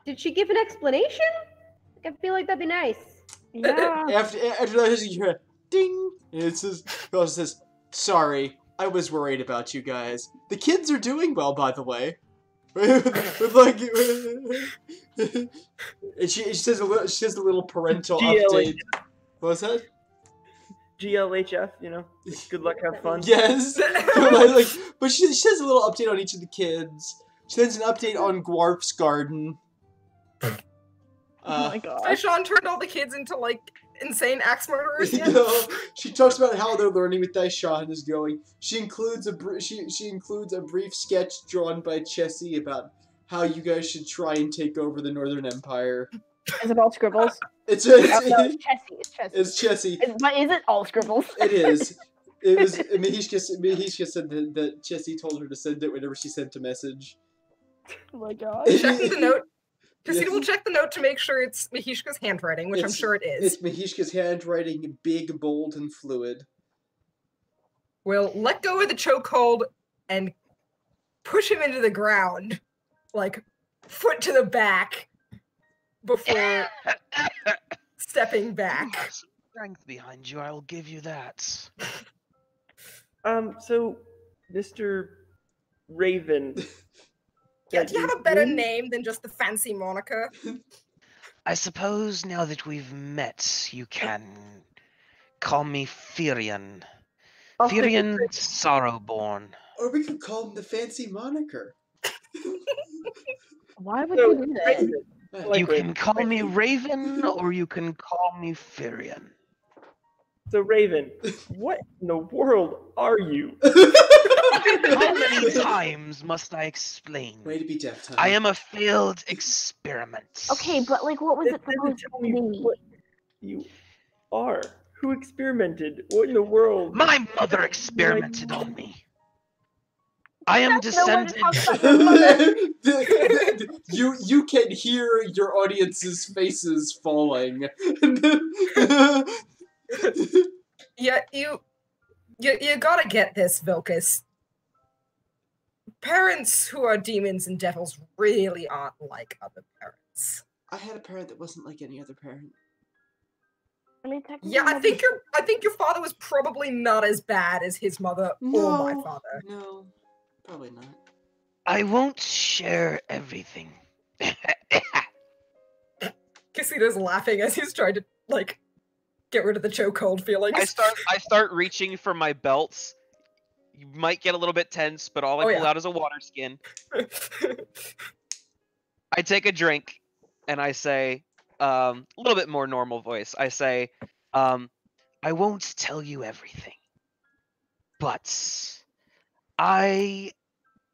Did she give an explanation? Like, I feel like that'd be nice. Yeah. After that, you hear a ding, and it also says, "Sorry, I was worried about you guys. The kids are doing well, by the way." With like, and she says a little parental update. What was that? GLHF, you know. Good luck, have fun. Yes. But she says a little update on each of the kids. She sends an update on Gwarp's garden. Oh my god. Sean turned all the kids into like insane axe murderers. Yet? No, she talks about how their learning with Daishan is going. She includes a brief sketch drawn by Chessie about how you guys should try and take over the Northern Empire. Is it all scribbles? It's No, it's Chessie. It's Chessie. But is it all scribbles? It is. It was Mihishka said that Chessie told her to send it whenever she sent a message. Oh my god. Checking the note. Cassita Yes. will check the note to make sure it's Mihishka's handwriting, which I'm sure it is. It's Mihishka's handwriting, big, bold, and fluid. We'll let go of the chokehold and push him into the ground, like foot to the back, before stepping back. Strength behind you, I will give you that. So, Mr. Raven. Yeah, do you have a better name than just the fancy moniker? I suppose now that we've met, you can call me Firion. Firion Sorrowborn. Or we could call him the fancy moniker. Why would So, you do that? Raven. You can call me Raven, or you can call me Firion. So, Raven, what in the world are you? How many times must I explain? Way to be deaf, Tom. I am a failed experiment. Okay, but like, what was it Doesn't supposed tell to me be? what you are. Who experimented? What in the world? My mother experimented on me. I am That's no way to descended. talk about your mother. you can hear your audience's faces falling. Yeah, you gotta get this, Vilkis. Parents who are demons and devils really aren't like other parents. I had a parent that wasn't like any other parent. I mean, technically, Yeah, I think your father was probably not as bad as his mother or my father. No, probably not. I won't share everything. Cassita's laughing as he's trying to like get rid of the chokehold feelings. I start reaching for my belts. You might get a little bit tense, but all I pull out is a water skin. I take a drink, and I say, a little bit more normal voice. I say, I won't tell you everything, but I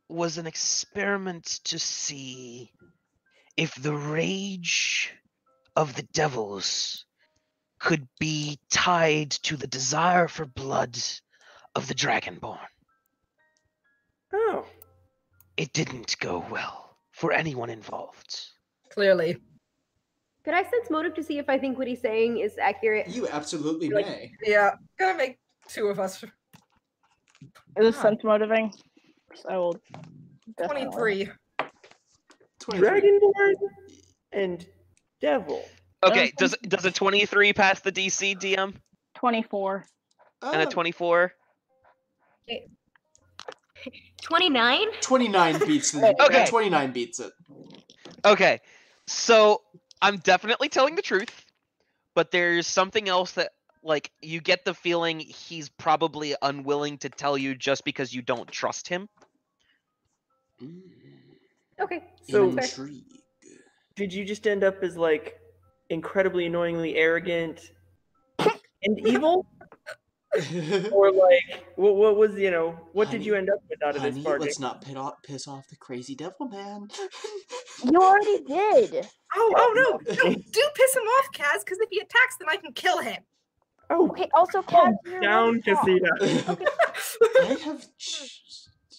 was an experiment to see if the rage of the devils could be tied to the desire for blood of the Dragonborn. Oh. It didn't go well for anyone involved. Clearly. Could I sense motive to see if I think what he's saying is accurate? You absolutely may. Yeah, gonna make two of us. Is this sense motivating? I will. 23. 23. Dragonborn and devil. Okay, does a 23 pass the DC, DM? 24. And a 24? 29? 29 beats it. Okay. 29 beats it. Okay, so I'm definitely telling the truth, but there's something else that, like, you get the feeling he's probably unwilling to tell you just because you don't trust him. Okay. So, Intrigue. did you just end up as, like, incredibly annoyingly arrogant and evil? Or, like, what was, you know, what did you end up with out of this Honey, party? let's not piss off the crazy devil man. You already did. Oh no! Do piss him off, Kaz, because if he attacks, then I can kill him. Oh, Okay, also, calm Casimir, down, what's wrong? Casita. Okay. I have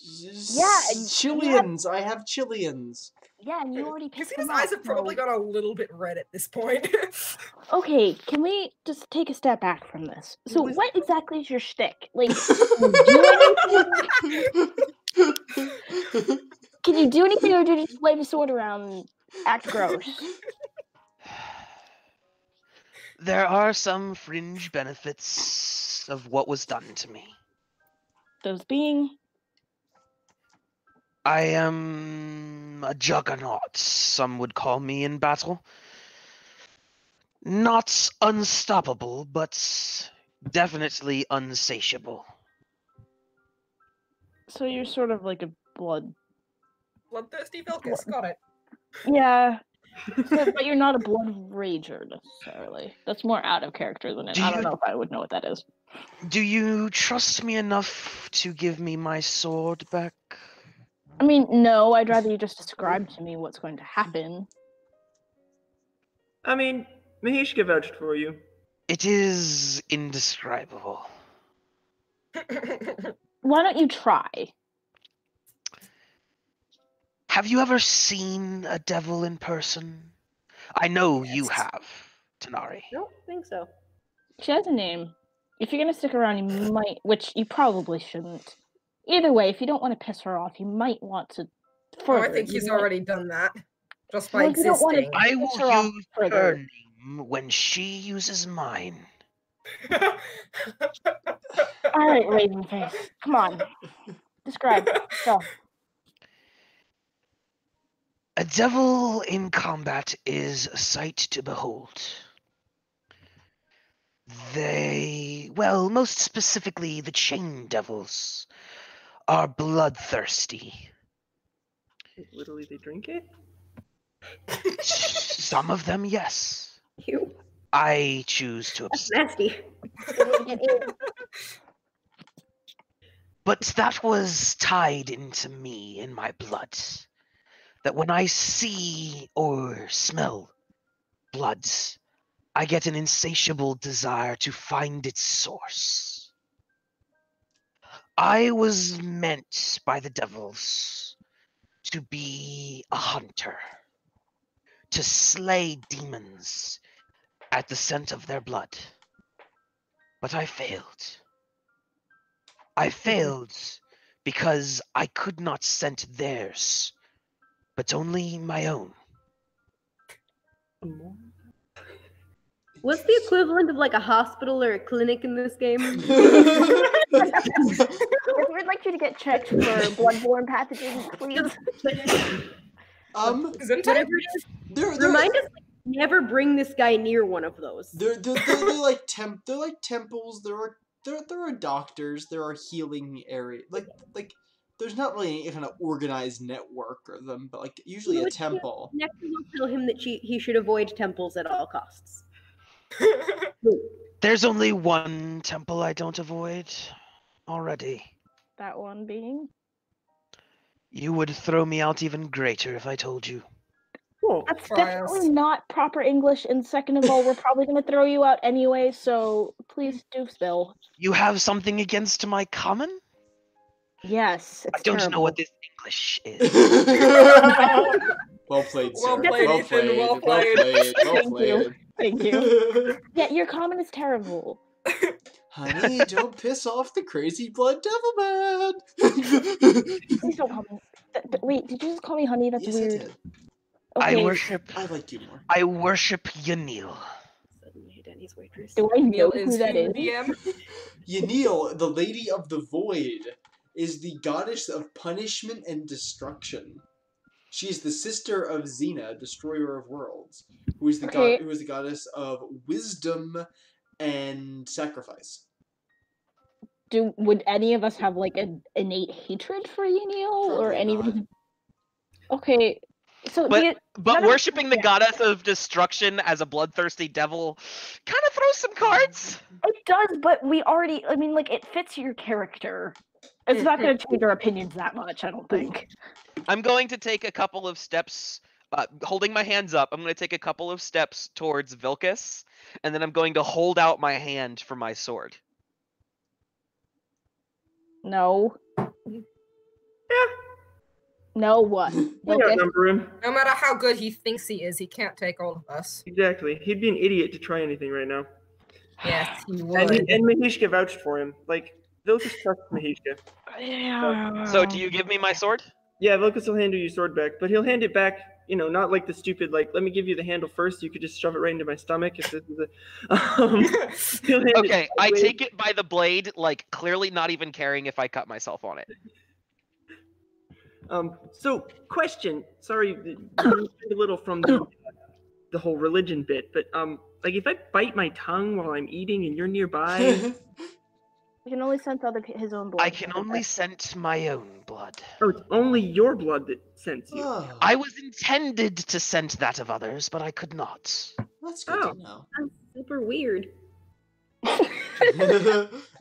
Yeah, and Chileans. I have Chileans. Yeah, and you already picked Casita's them up. eyes have probably so- got a little bit red at this point. Okay, can we just take a step back from this? So, Please. what exactly is your shtick? Like, can you do anything? Can you do anything, or do you just wave a sword around and act gross? There are some fringe benefits of what was done to me. Those being, I am a juggernaut, some would call me in battle. Not unstoppable, but definitely unsatiable. so you're sort of like a blood. Bloodthirsty Vilcus, got it. Yeah, but you're not a blood rager necessarily. That's more out of character than it. I don't know if I would know what that is. Do you trust me enough to give me my sword back? I mean, no, I'd rather you just describe to me what's going to happen. I mean, Mahishka vouched for you. It is indescribable. Why don't you try? Have you ever seen a devil in person? I know you Yes. have, Tanari. I don't think so. She has a name. If you're gonna stick around, you might, which you probably shouldn't. Either way, if you don't want to piss her off, you might want to Oh, further. I think you he's might- already done that. Just by Well, if you don't wanna- existing. I Piss will her off use further. her name when she uses mine. All right, Ravenface, come on, describe. Go. A devil in combat is a sight to behold. Well, most specifically, the chain devils are bloodthirsty. Literally, they drink it? Some of them, yes. Ew, I choose to that's abstain. nasty. But that was tied into me in my blood. That when I see or smell bloods, I get an insatiable desire to find its source. I was meant by the devils to be a hunter, to slay demons at the scent of their blood. But I failed. I failed because I could not scent theirs, but only my own. What's the equivalent of like a hospital or a clinic in this game? We'd like you to get checked for bloodborne pathogens, please. Gesundheit? they're Remind us, like, never bring this guy near one of those. they're like temples. There are doctors. There are healing areas. Like there's not really any kind of organized network of them, but like usually a temple. Next will tell him that he should avoid temples at all costs. There's only one temple I don't avoid already. That one being? You would throw me out even greater if I told you. Cool. That's Fries. definitely not proper English, and second of all, we're probably going to throw you out anyway, so please do spill. You have something against my common? Yes, I it's don't know terrible. what this English is. Well played, sir. Well played, well Ethan, played. well Well played. played. Well Thank you. played. Thank you. Yeah, your common is terrible. Honey, don't piss off the crazy blood devil man. Please don't call me. Wait, did you just call me honey? That's Yes, I weird. did. Okay. I like you more. I worship Yanil. Suddenly hate Denny's waitress. Do I know Neil who is that who, is? DM? Yanil, the Lady of the Void, is the goddess of punishment and destruction. She is the sister of Xena, destroyer of worlds, who is the Okay. who is the goddess of wisdom and sacrifice. Would any of us have like an innate hatred for Yuniel or Probably any not. reason? Okay, so But none but of- worshipping the yeah. goddess of destruction as a bloodthirsty devil kind of throws some cards. It does, but we already. I mean, like it fits your character. It's not going to change our opinions that much, I don't think. I'm going to take a couple of steps Holding my hands up, I'm going to take a couple of steps towards Vilcus, and then I'm going to hold out my hand for my sword. No. Yeah, No what? we Okay. outnumber him. No matter how good he thinks he is, he can't take all of us. Exactly. He'd be an idiot to try anything right now. Yes, he And, would. and Mahishka vouched for him. Like, Vilcus trusts Mahishka. So, do you give me my sword? Yeah, Vilcus will hand you your sword back, but he'll hand it back, not like the stupid, like, let me give you the handle first, you could just shove it right into my stomach if this is a... he'll hand Okay, it I sideways. take it by the blade, like, clearly not even caring if I cut myself on it. So, question. Sorry, a little from the whole religion bit, but, like, if I bite my tongue while I'm eating and you're nearby... He can only sense his own blood. I can only scent my own blood. Oh, it's only your blood that scents you. Oh, I was intended to scent that of others, but I could not. that's good Oh. to know. That's super weird.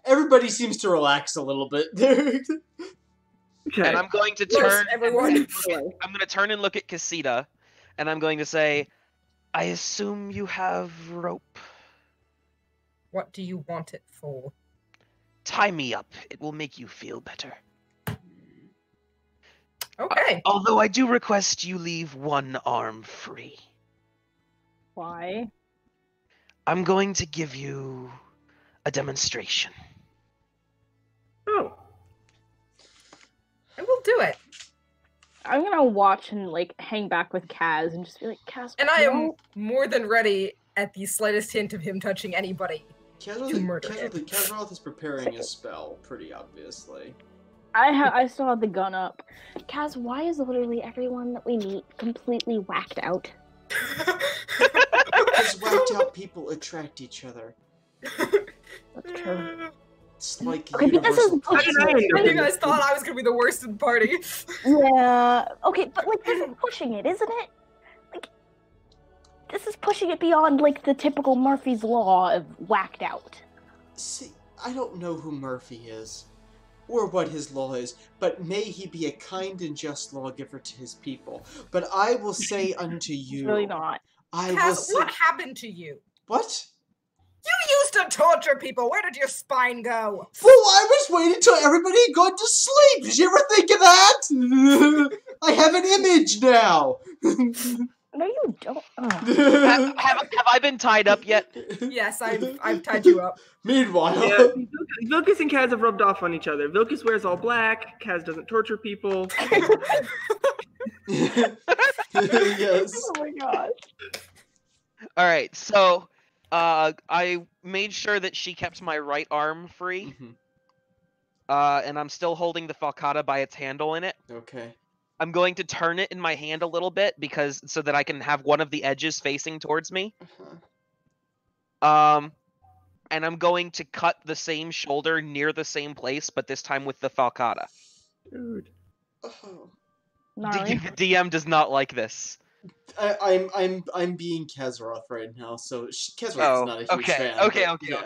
Everybody seems to relax a little bit. Okay. And I'm going to Close, turn. everyone. I'm going to turn and look at Casita, and I'm going to say, "I assume you have rope. What do you want it for? Tie me up. It will make you feel better. Okay. Although I do request you leave one arm free. Why? I'm going to give you a demonstration." Oh. And we'll do it. I'm gonna watch and like hang back with Kaz and just be like, Kaz. And I am no." more than ready at the slightest hint of him touching anybody. To murder him. Kazaroth is preparing a spell, pretty obviously. I still have the gun up. Kaz, why is literally everyone that we meet completely whacked out? Because whacked out people attract each other. That's true. It's like Okay, but this is universal pushing concept. it. You guys thought I was gonna be the worst in the party. Yeah. Okay, but like this is pushing it, isn't it? Like this is pushing it beyond like the typical Murphy's Law of whacked out. See, I don't know who Murphy is, or what his law is, but may he be a kind and just lawgiver to his people. But I will say unto you, It's really not. I will Kaz, say... what happened to you? What? You used to torture people. Where did your spine go? Well, I was waiting till everybody had gone to sleep. Did you ever think of that? I have an image now. No, you don't. Oh. Have I been tied up yet? Yes, I've tied you up. Meanwhile, Yeah, Vilcus and Kaz have rubbed off on each other. Vilcus wears all black. Kaz doesn't torture people. yes. Oh my gosh. All right, so I made sure that she kept my right arm free, and I'm still holding the falcata by its handle in it. Okay. I'm going to turn it in my hand a little bit so that I can have one of the edges facing towards me. And I'm going to cut the same shoulder near the same place, but this time with the falcata. Dude. Oh. Gnarly. The DM does not like this. I'm being Kazaroth right now, so Kazaroth is not a huge fan. Okay. but yeah.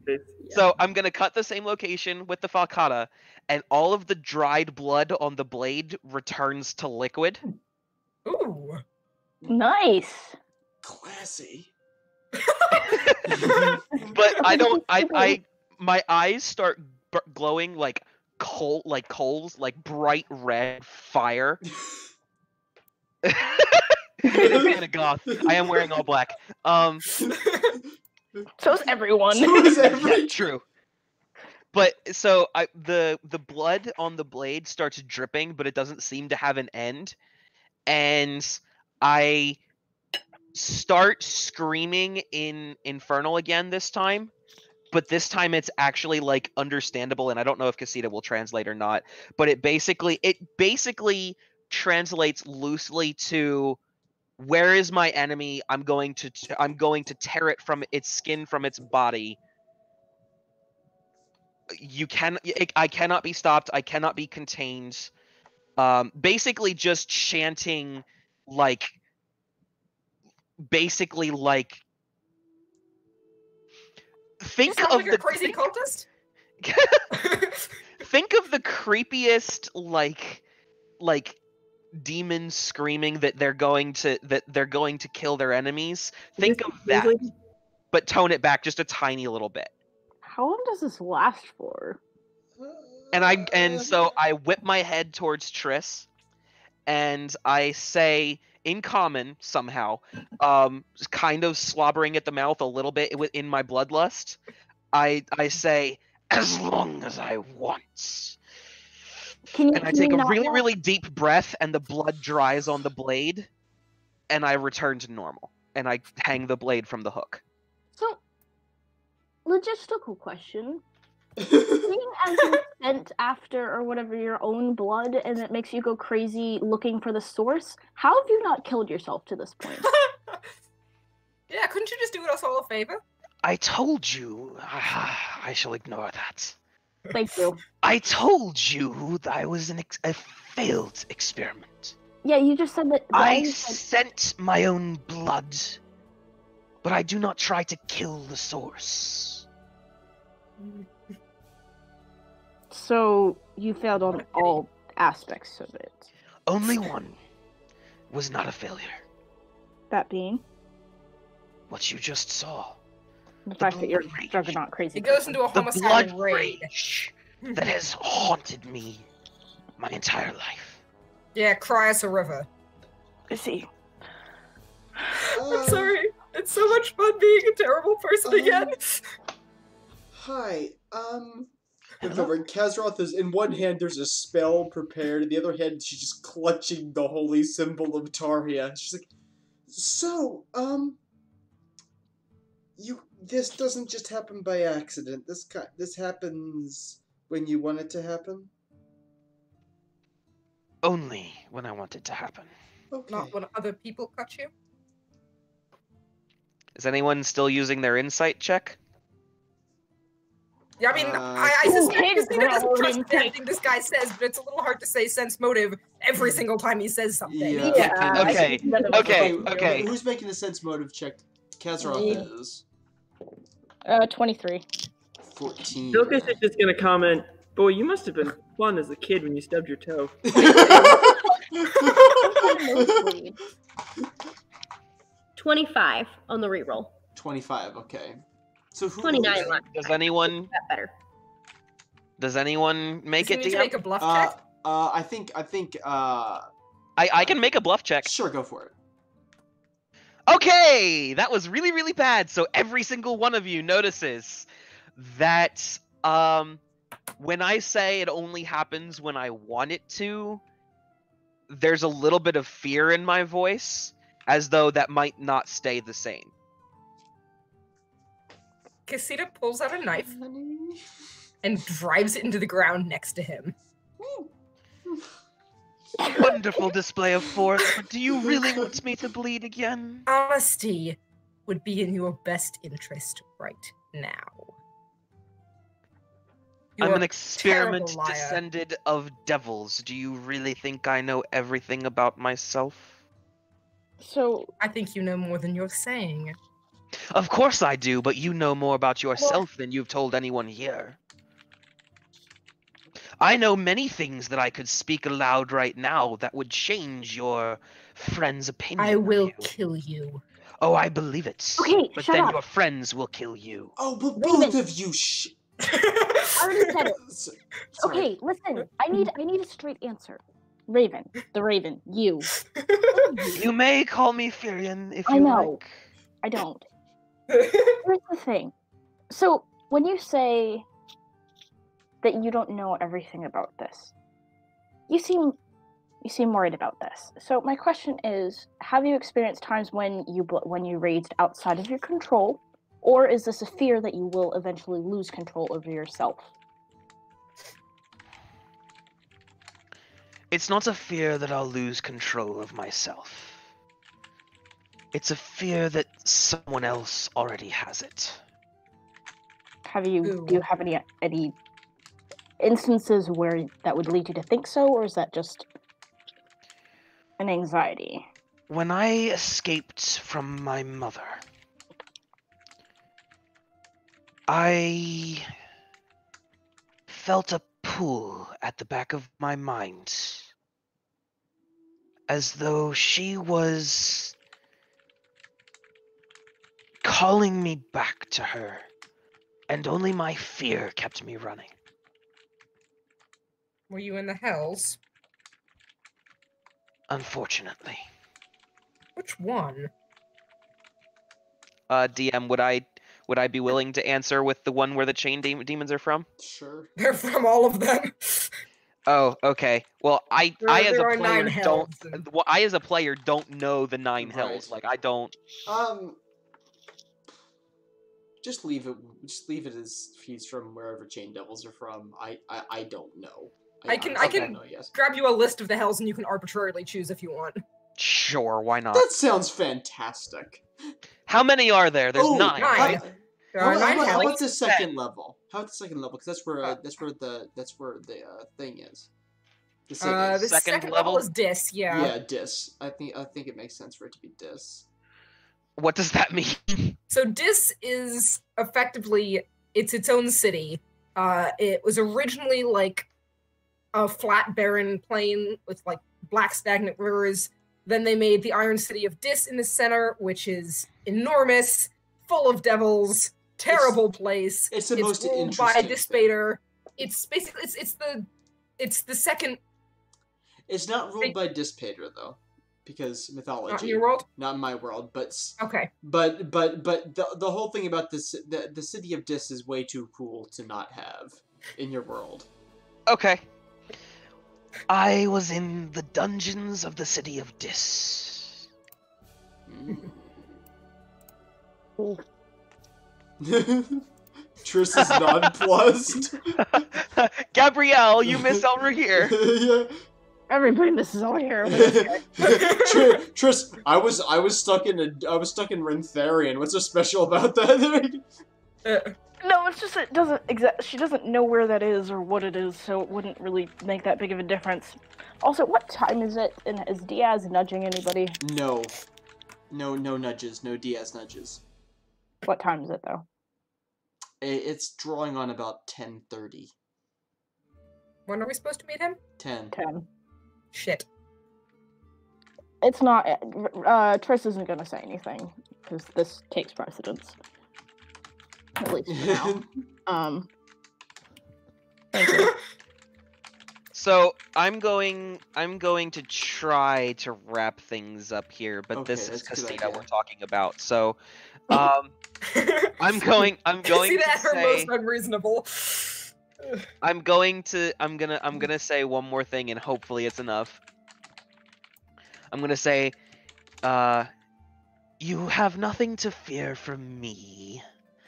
Yeah. So I'm gonna cut the same location with the falcata, and all of the dried blood on the blade returns to liquid. Ooh. Nice. Classy. But I don't. My eyes start glowing like coals, like bright red fire. Kind of goth. I am wearing all black. So's everyone. Yeah, true. But so the blood on the blade starts dripping, but it doesn't seem to have an end, and I start screaming in Infernal again this time. But this time it's actually like understandable, and I don't know if Casita will translate or not. But it basically translates loosely to, "Where is my enemy? I'm going to tear it from its skin, from its body. I cannot be stopped. I cannot be contained." Basically just chanting like think Sounds of like the a crazy cultist. think of the creepiest like demons screaming that they're going to kill their enemies. Think of that, but tone it back just a tiny little bit. How long does this last for? And so I whip my head towards Triss, and I say in common somehow, kind of slobbering at the mouth a little bit in my bloodlust. I say, as long as I want. And I take a really, really deep breath, and the blood dries on the blade, and I return to normal, and I hang the blade from the hook. So, logistical question. Being as you scent after or whatever your own blood, and it makes you go crazy looking for the source, how have you not killed yourself to this point? Yeah, couldn't you just do us all a favor? I told you. I shall ignore that. Thank you. I told you that I was a failed experiment. Yeah, you just said that. I scent my own blood, but I do not try to kill the source. So you failed on all aspects of it. Only one was not a failure. That being? What you just saw. The fact that you're Juggernaut crazy. It goes into a The homicidal blood raid. rage that has haunted me my entire life. Yeah, cry us a river. I see. I'm sorry. It's so much fun being a terrible person again. Hi, look over, Kazaroth is, in one hand there's a spell prepared, in the other hand she's just clutching the holy symbol of Taria. She's like, so, this doesn't just happen by accident. This happens when you want it to happen? Only when I want it to happen. Okay. Not when other people cut you. Is anyone still using their insight check? Yeah, I mean, I suspect Christina doesn't trust anything this guy says, but it's a little hard to say sense motive every single time he says something. Yeah. Okay. Who's making the sense motive check? Kazaroth is. 23. 14. Silkus is just gonna comment, boy, you must have been fun as a kid when you stubbed your toe. 25 on the reroll. 25, okay. So who 29 left. Does anyone That better. Does anyone make Does it? he need to make a bluff check? I think I can make a bluff check. Sure, go for it. Okay, that was really, really bad. So every single one of you notices that when I say it only happens when I want it to, there's a little bit of fear in my voice, as though that might not stay the same. Casita pulls out a knife and drives it into the ground next to him. Wonderful display of force, but do you really want me to bleed again? Honesty would be in your best interest right now. I'm You're an a experiment terrible liar. descended of devils. Do you really think I know everything about myself? So I think you know more than you're saying. Of course I do, but you know more about yourself than you've told anyone here. I know many things that I could speak aloud right now that would change your friend's opinion. I will of you. kill you. Oh, I believe it. Okay, but shut then up. your friends will kill you. Oh, but Raven. both of you I already said it. Sorry. Okay, listen. I need a straight answer. Raven, the Raven, you. You may call me Firion if you I know. like. I don't. Here's the thing. So when you say that you don't know everything about this, you seem worried about this. So my question is, have you experienced times when you raged outside of your control, or is this a fear that you will eventually lose control over yourself? It's not a fear that I'll lose control of myself. It's a fear that someone else already has it. Do you have any instances where that would lead you to think so, or is that just an anxiety? When I escaped from my mother, I felt a pull at the back of my mind. as though she was calling me back to her, and only my fear kept me running. Were you in the hells? Unfortunately. Which one? DM, would I be willing to answer with the one where the chain demons are from? Sure. They're from all of them. Oh, okay. Well, I as There a are player 9 hells. don't. Well, I as a player don't know the 9 hells. Right. Like I don't. Just leave it. Just leave it as he's from wherever chain devils are from. I don't know. I can honestly can don't know, yes. grab you a list of the hells and you can arbitrarily choose if you want. Sure, why not? That sounds fantastic. How many are there? There's 9. 9. Right? There are 9 How hells. about the second level? How about the second level? Because that's where the thing is. The city is. The Second second level? level is Dis, yeah. Yeah, Dis. I think it makes sense for it to be Dis. What does that mean? So Dis is effectively its own city. It was originally like a flat barren plain with like black stagnant rivers. Then they made the Iron City of Dis in the center, which is enormous, full of devils, terrible place. It's the most ruled by interesting Dispater. It's basically it's the second. It's not ruled by Dispater though, because mythology. Not in your world? Not in my world, but Okay. But the whole thing about this the city of Dis is way too cool to not have in your world. Okay. I was in the dungeons of the city of Dis. Triss is nonplussed. Gabrielle, you miss over here. Yeah. Everybody misses over here. Triss, I was stuck in Rentharian. What's so special about that? No, it's just it doesn't she doesn't know where that is or what it is, so it wouldn't really make that big of a difference. Also, what time is it? And is Diaz nudging anybody? No nudges. No Diaz nudges. What time is it though? It's drawing on about 10:30. When are we supposed to meet him? 10. 10. Shit. It's not. Triss isn't gonna say anything because this takes precedence. At least for now. Thank you. So I'm going to try to wrap things up here, but Okay, this is that's a good Casita idea. we're talking about. So I'm going See to that her say most unreasonable. I'm gonna say one more thing and hopefully it's enough. I'm gonna say you have nothing to fear from me.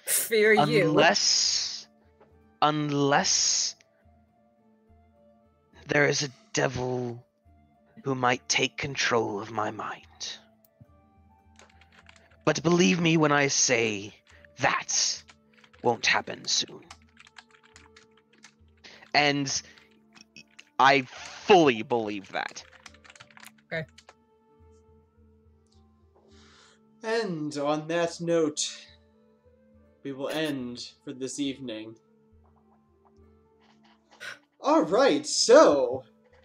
Fear you. Unless there is a devil who might take control of my mind. But believe me when I say that won't happen soon. And I fully believe that. Okay. And on that note, we will end for this evening. Alright, so,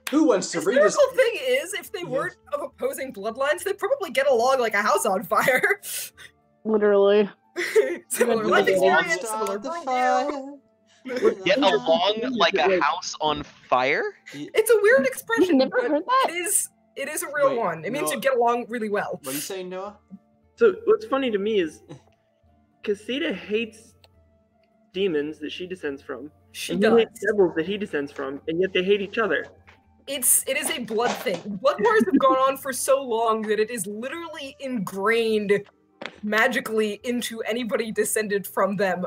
who wants to read this? The thing is, if they weren't of opposing bloodlines, they'd probably get along like a house on fire. Literally. Similar life experience, similar worldview. Get along like a house on fire? It's a weird expression, Never but heard that? it is a real Wait, one. It means no. you get along really well. What are you saying, Noah? So what's funny to me is Casita hates demons that she descends from. She and does. he hates devils that he descends from, and yet they hate each other. It is a blood thing. Blood wars have gone on for so long that it is literally ingrained magically into anybody descended from them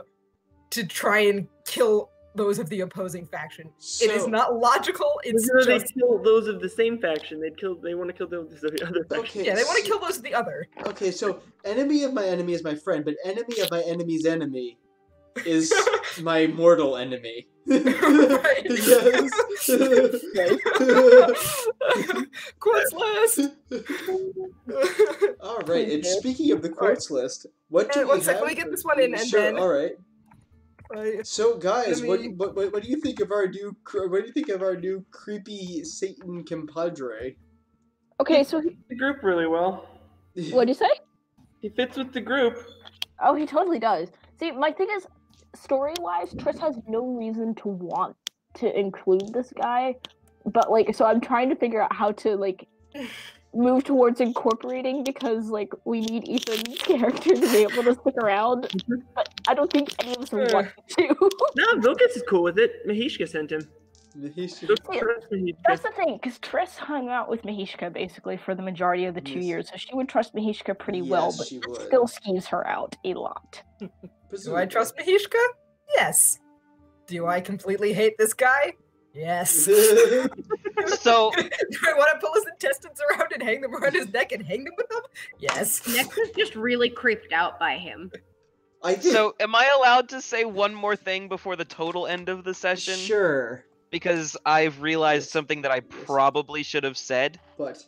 to try and kill those of the opposing faction. It is not logical. It's Even though just they kill those of the same faction, they want to kill those of the other faction. Okay, yeah. They want to kill those of the other. Okay, so enemy of my enemy is my friend, but enemy of my enemy's enemy is my mortal enemy. Right. Yes. Quotes last. All right, and speaking of the quotes list, what do we One have? sec, let me get this one in, and sure, then- all right. Right. So, guys, Let me- what do you think of our new creepy Satan compadre? Okay, so The group really well. what'd you say? He fits with the group. Oh, he totally does. See, my thing is, story-wise, Triss has no reason to want to include this guy, but like, so I'm trying to figure out how to like move towards incorporating because like we need Ethan's character to be able to stick around, but I don't think any of us want to. No, Vilkas is cool with it. Mahishka sent him. That's the thing, because Triss hung out with Mahishka basically for the majority of the 2 years, so she would trust Mahishka pretty well, but she it would. still skews her out a lot. Do I trust Mahishka? Yes. Do I completely hate this guy? Yes. So Do I want to pull his intestines around and hang them around his neck and hang them with them? Yes. Nexus just really creeped out by him. so am I allowed to say one more thing before the total end of the session? Sure. Because I've realized something that I probably should have said. But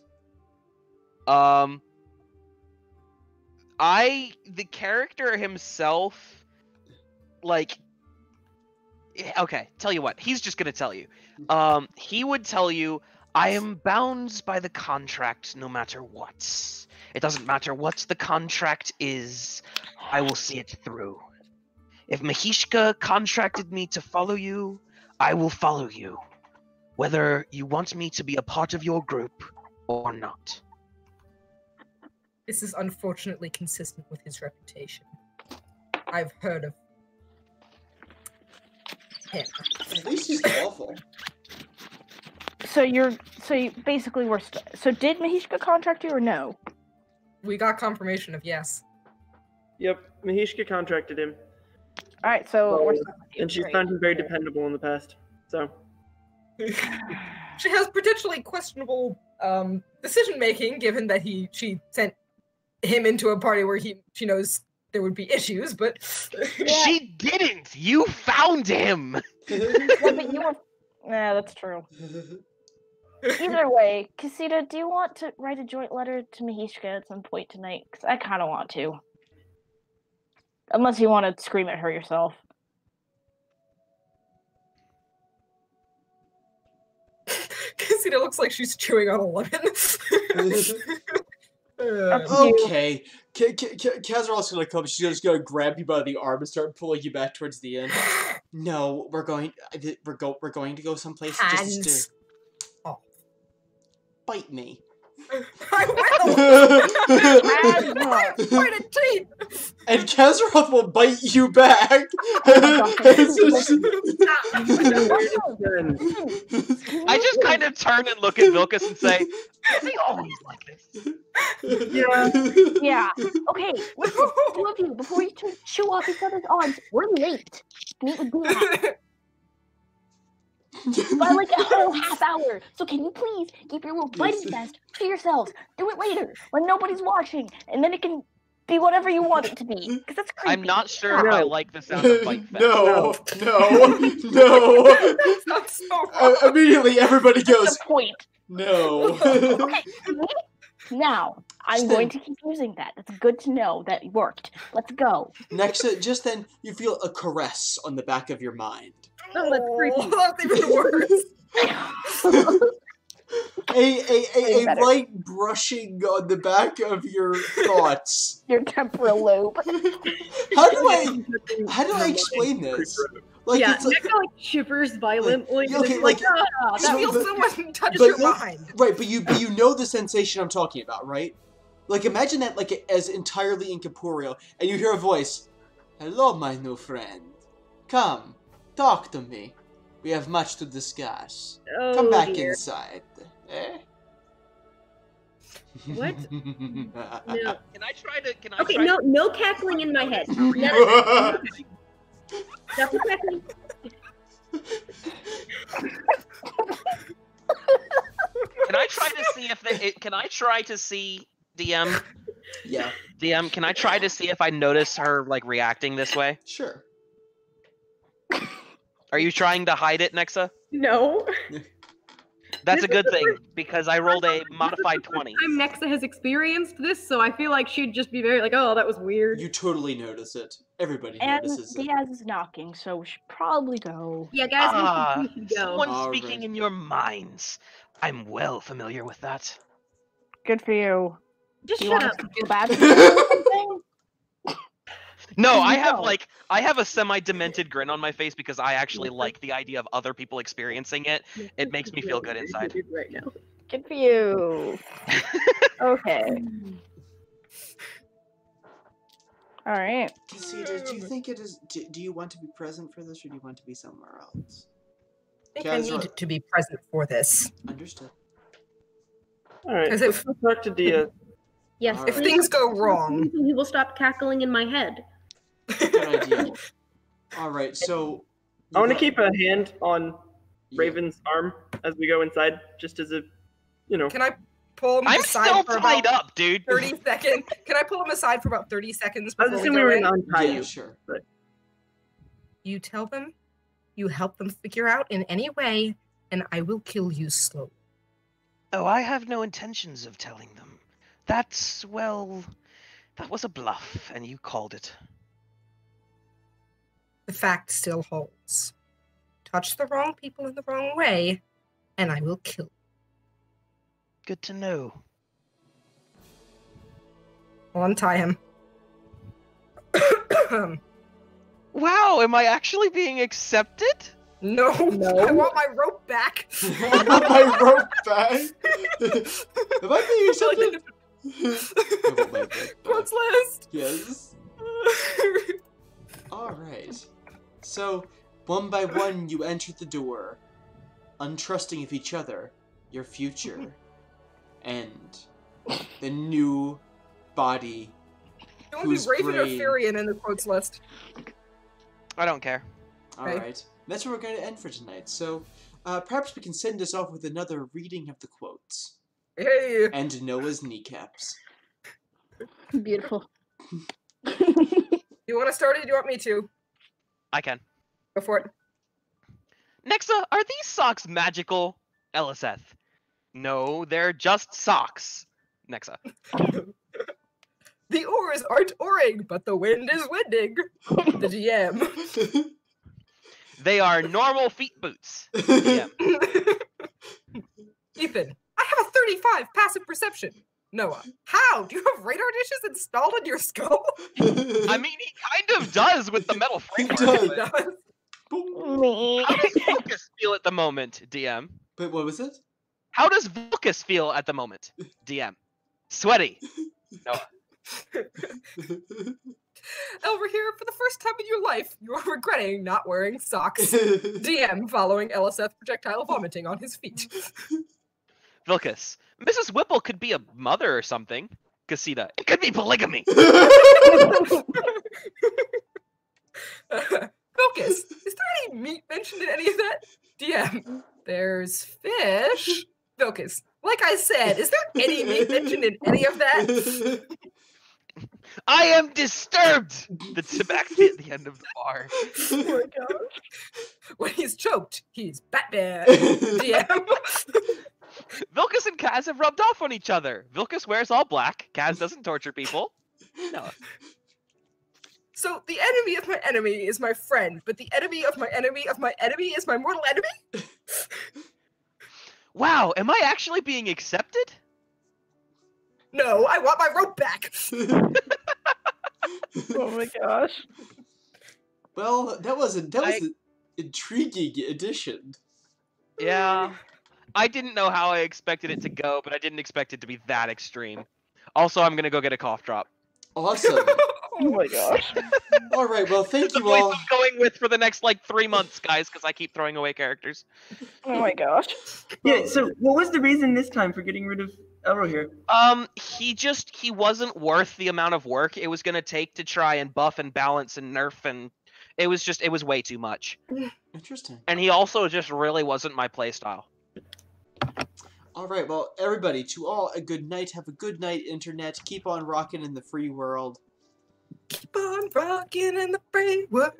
The character himself, like, okay, tell you what, he's just gonna tell you. He would tell you, I am bound by the contract no matter what. It doesn't matter what the contract is, I will see it through. If Mahishka contracted me to follow you, I will follow you, whether you want me to be a part of your group or not. This is unfortunately consistent with his reputation. I've heard of him. at least he's awful. So you basically were, so did Mahishka contract you or no? We got confirmation of yes. Yep, Mahishka contracted him. Alright, so we're stuck with you. And she's Great. found him very dependable in the past. So She has potentially questionable decision making, given that she sent him into a party where she knows there would be issues, but She didn't! You found him! Yeah, but you were. Yeah, that's true. Either way, Casita, do you want to write a joint letter to Mahishka at some point tonight? Because I kind of want to. Unless you want to scream at her yourself. Casita looks like she's chewing on a lemon. Okay. Kazaral's gonna come. She's just gonna grab you by the arm and start pulling you back towards the end. No, we're going to go someplace. Hands. Just to bite me. I will. I have pointed teeth. And Kazaroth will bite you back. I just kind of turn and look at Vilkas and say, "Is he always like this?" Yeah. Okay, listen, two of you, before you chew off each other's arms, we're late. Meet with Dad. By like a whole half hour. So can you please keep your little fighting fest to yourselves? Do it later when nobody's watching, and then it can be whatever you want it to be. Because that's creepy. I'm not sure if I like the sound of Fight Fest. No. That's not so wrong. Immediately, everybody That's goes. the point. No. Okay, now I'm going to keep using that. That's good to know that it worked. Let's go. Next, just then, you feel a caress on the back of your mind. Oh, that's creepy. That's even worse. A light brushing on the back of your thoughts. Your temporal lobe. How do I explain this? Like, Yeah, it's like, Neko like shivers violently. Yeah, okay, and it's like- that That feels feels so much touch but your look- mind. right, but you know the sensation I'm talking about, right? Like, imagine that like as entirely incorporeal, and you hear a voice. Hello, my new friend. Come, talk to me. We have much to discuss. Oh, Come back dear. inside. Eh? What? No. Can I try to? Can I Okay, try no cackling in my head. Nothing cackling. Can I try to see if can I try to see DM? Yeah, DM, can I try to see if I notice her like reacting this way? sure. Are you trying to hide it, Nexa? No. That's a This is good the thing because I rolled a modified 20. Nexa has experienced this, so I feel like she'd just be very like, oh, that was weird. You totally notice it. Everybody And notices it. Diaz is knocking, so we should probably go. Yeah, guys, Ah, we should go. someone All speaking right. in your minds. I'm well familiar with that. Good for you. Just Do you shut want up. us to feel bad for you or something? No, I have No. I have a semi-demented grin on my face because I actually like the idea of other people experiencing it. It makes me feel good inside. Right now. Good for you. Okay. All right. Casita, do you think it is? Do you want to be present for this, or do you want to be somewhere else? I think I need to be present for this. Understood. All right. 'Cause Let's if- go talk to Dia. Yes, All If right. things go wrong, he will stop cackling in my head. Good idea. All right, so I want to got- keep a hand on yeah. Raven's arm as we go inside, just as a, you know. can I pull him I'm aside still for tied about up, dude. 30 seconds? Can I pull him aside for about 30 seconds I was before we assuming we go were in? going to untie Yeah, you. sure. You tell them, you help them figure out in any way, and I will kill you slowly. Oh, I have no intentions of telling them. That was a bluff, and you called it. The fact still holds. Touch the wrong people in the wrong way, and I will kill you. Good to know. I'll untie him. Wow, am I actually being accepted? No, No. I want my rope back. I want my rope back. Am I being accepted? I want my rope back. Quotes list. Yes. All right. So, one by one, you enter the door, untrusting of each other, your future, and the new body. You want to Who's be Raven or brain? Furion in the quotes list? I don't care. All Okay. right. That's where we're going to end for tonight. So, perhaps we can send this off with another reading of the quotes Hey. and Noah's kneecaps. Beautiful. You want to start it? Do you want me to? I can. Go for it. Nexa, are these socks magical? Eliseth. No, they're just socks. Nexa. The oars aren't oaring, but the wind is winding. The GM. They are normal feet boots. DM. Ethan, I have a 35 passive perception. Noah, how? Do you have radar dishes installed in your skull? I mean, he kind of does with the metal framework. does. He but- does. Me. How does Vulcus feel at the moment, DM? Wait, what was it? How does Vulcus feel at the moment, DM? Sweaty. Noah. Over here, for the first time in your life, you are regretting not wearing socks. DM following Eliseth projectile vomiting on his feet. Vulcus. Mrs. Whipple could be a mother or something. Casita. It could be polygamy. Focus. Is there any meat mentioned in any of that? DM. There's fish. Focus. Like I said, is there any meat mentioned in any of that? I am disturbed! The tabaxi at the end of the bar. Oh my gosh. When he's choked, he's Batman. DM. Vilcus and Kaz have rubbed off on each other. Vilcus wears all black. Kaz doesn't torture people. No. So the enemy of my enemy is my friend, but the enemy of my enemy of my enemy is my mortal enemy? Wow, am I actually being accepted? No, I want my rope back. Oh my gosh. Well, that was an intriguing addition. Yeah. I didn't know how I expected it to go, but I didn't expect it to be that extreme. Also, I'm gonna go get a cough drop. Awesome. Oh my gosh. All right. Well, thank The you voice all. I'm going with for the next, 3 months, guys, because I keep throwing away characters. Oh my gosh. Yeah, so what was the reason this time for getting rid of Elro here? He wasn't worth the amount of work it was gonna take to try and buff and balance and nerf, and it was way too much. Interesting. And he also just really wasn't my playstyle. All right. Well, everybody, to all a good night. Have a good night, internet. Keep on rocking in the free world. Keep on rocking in the free world.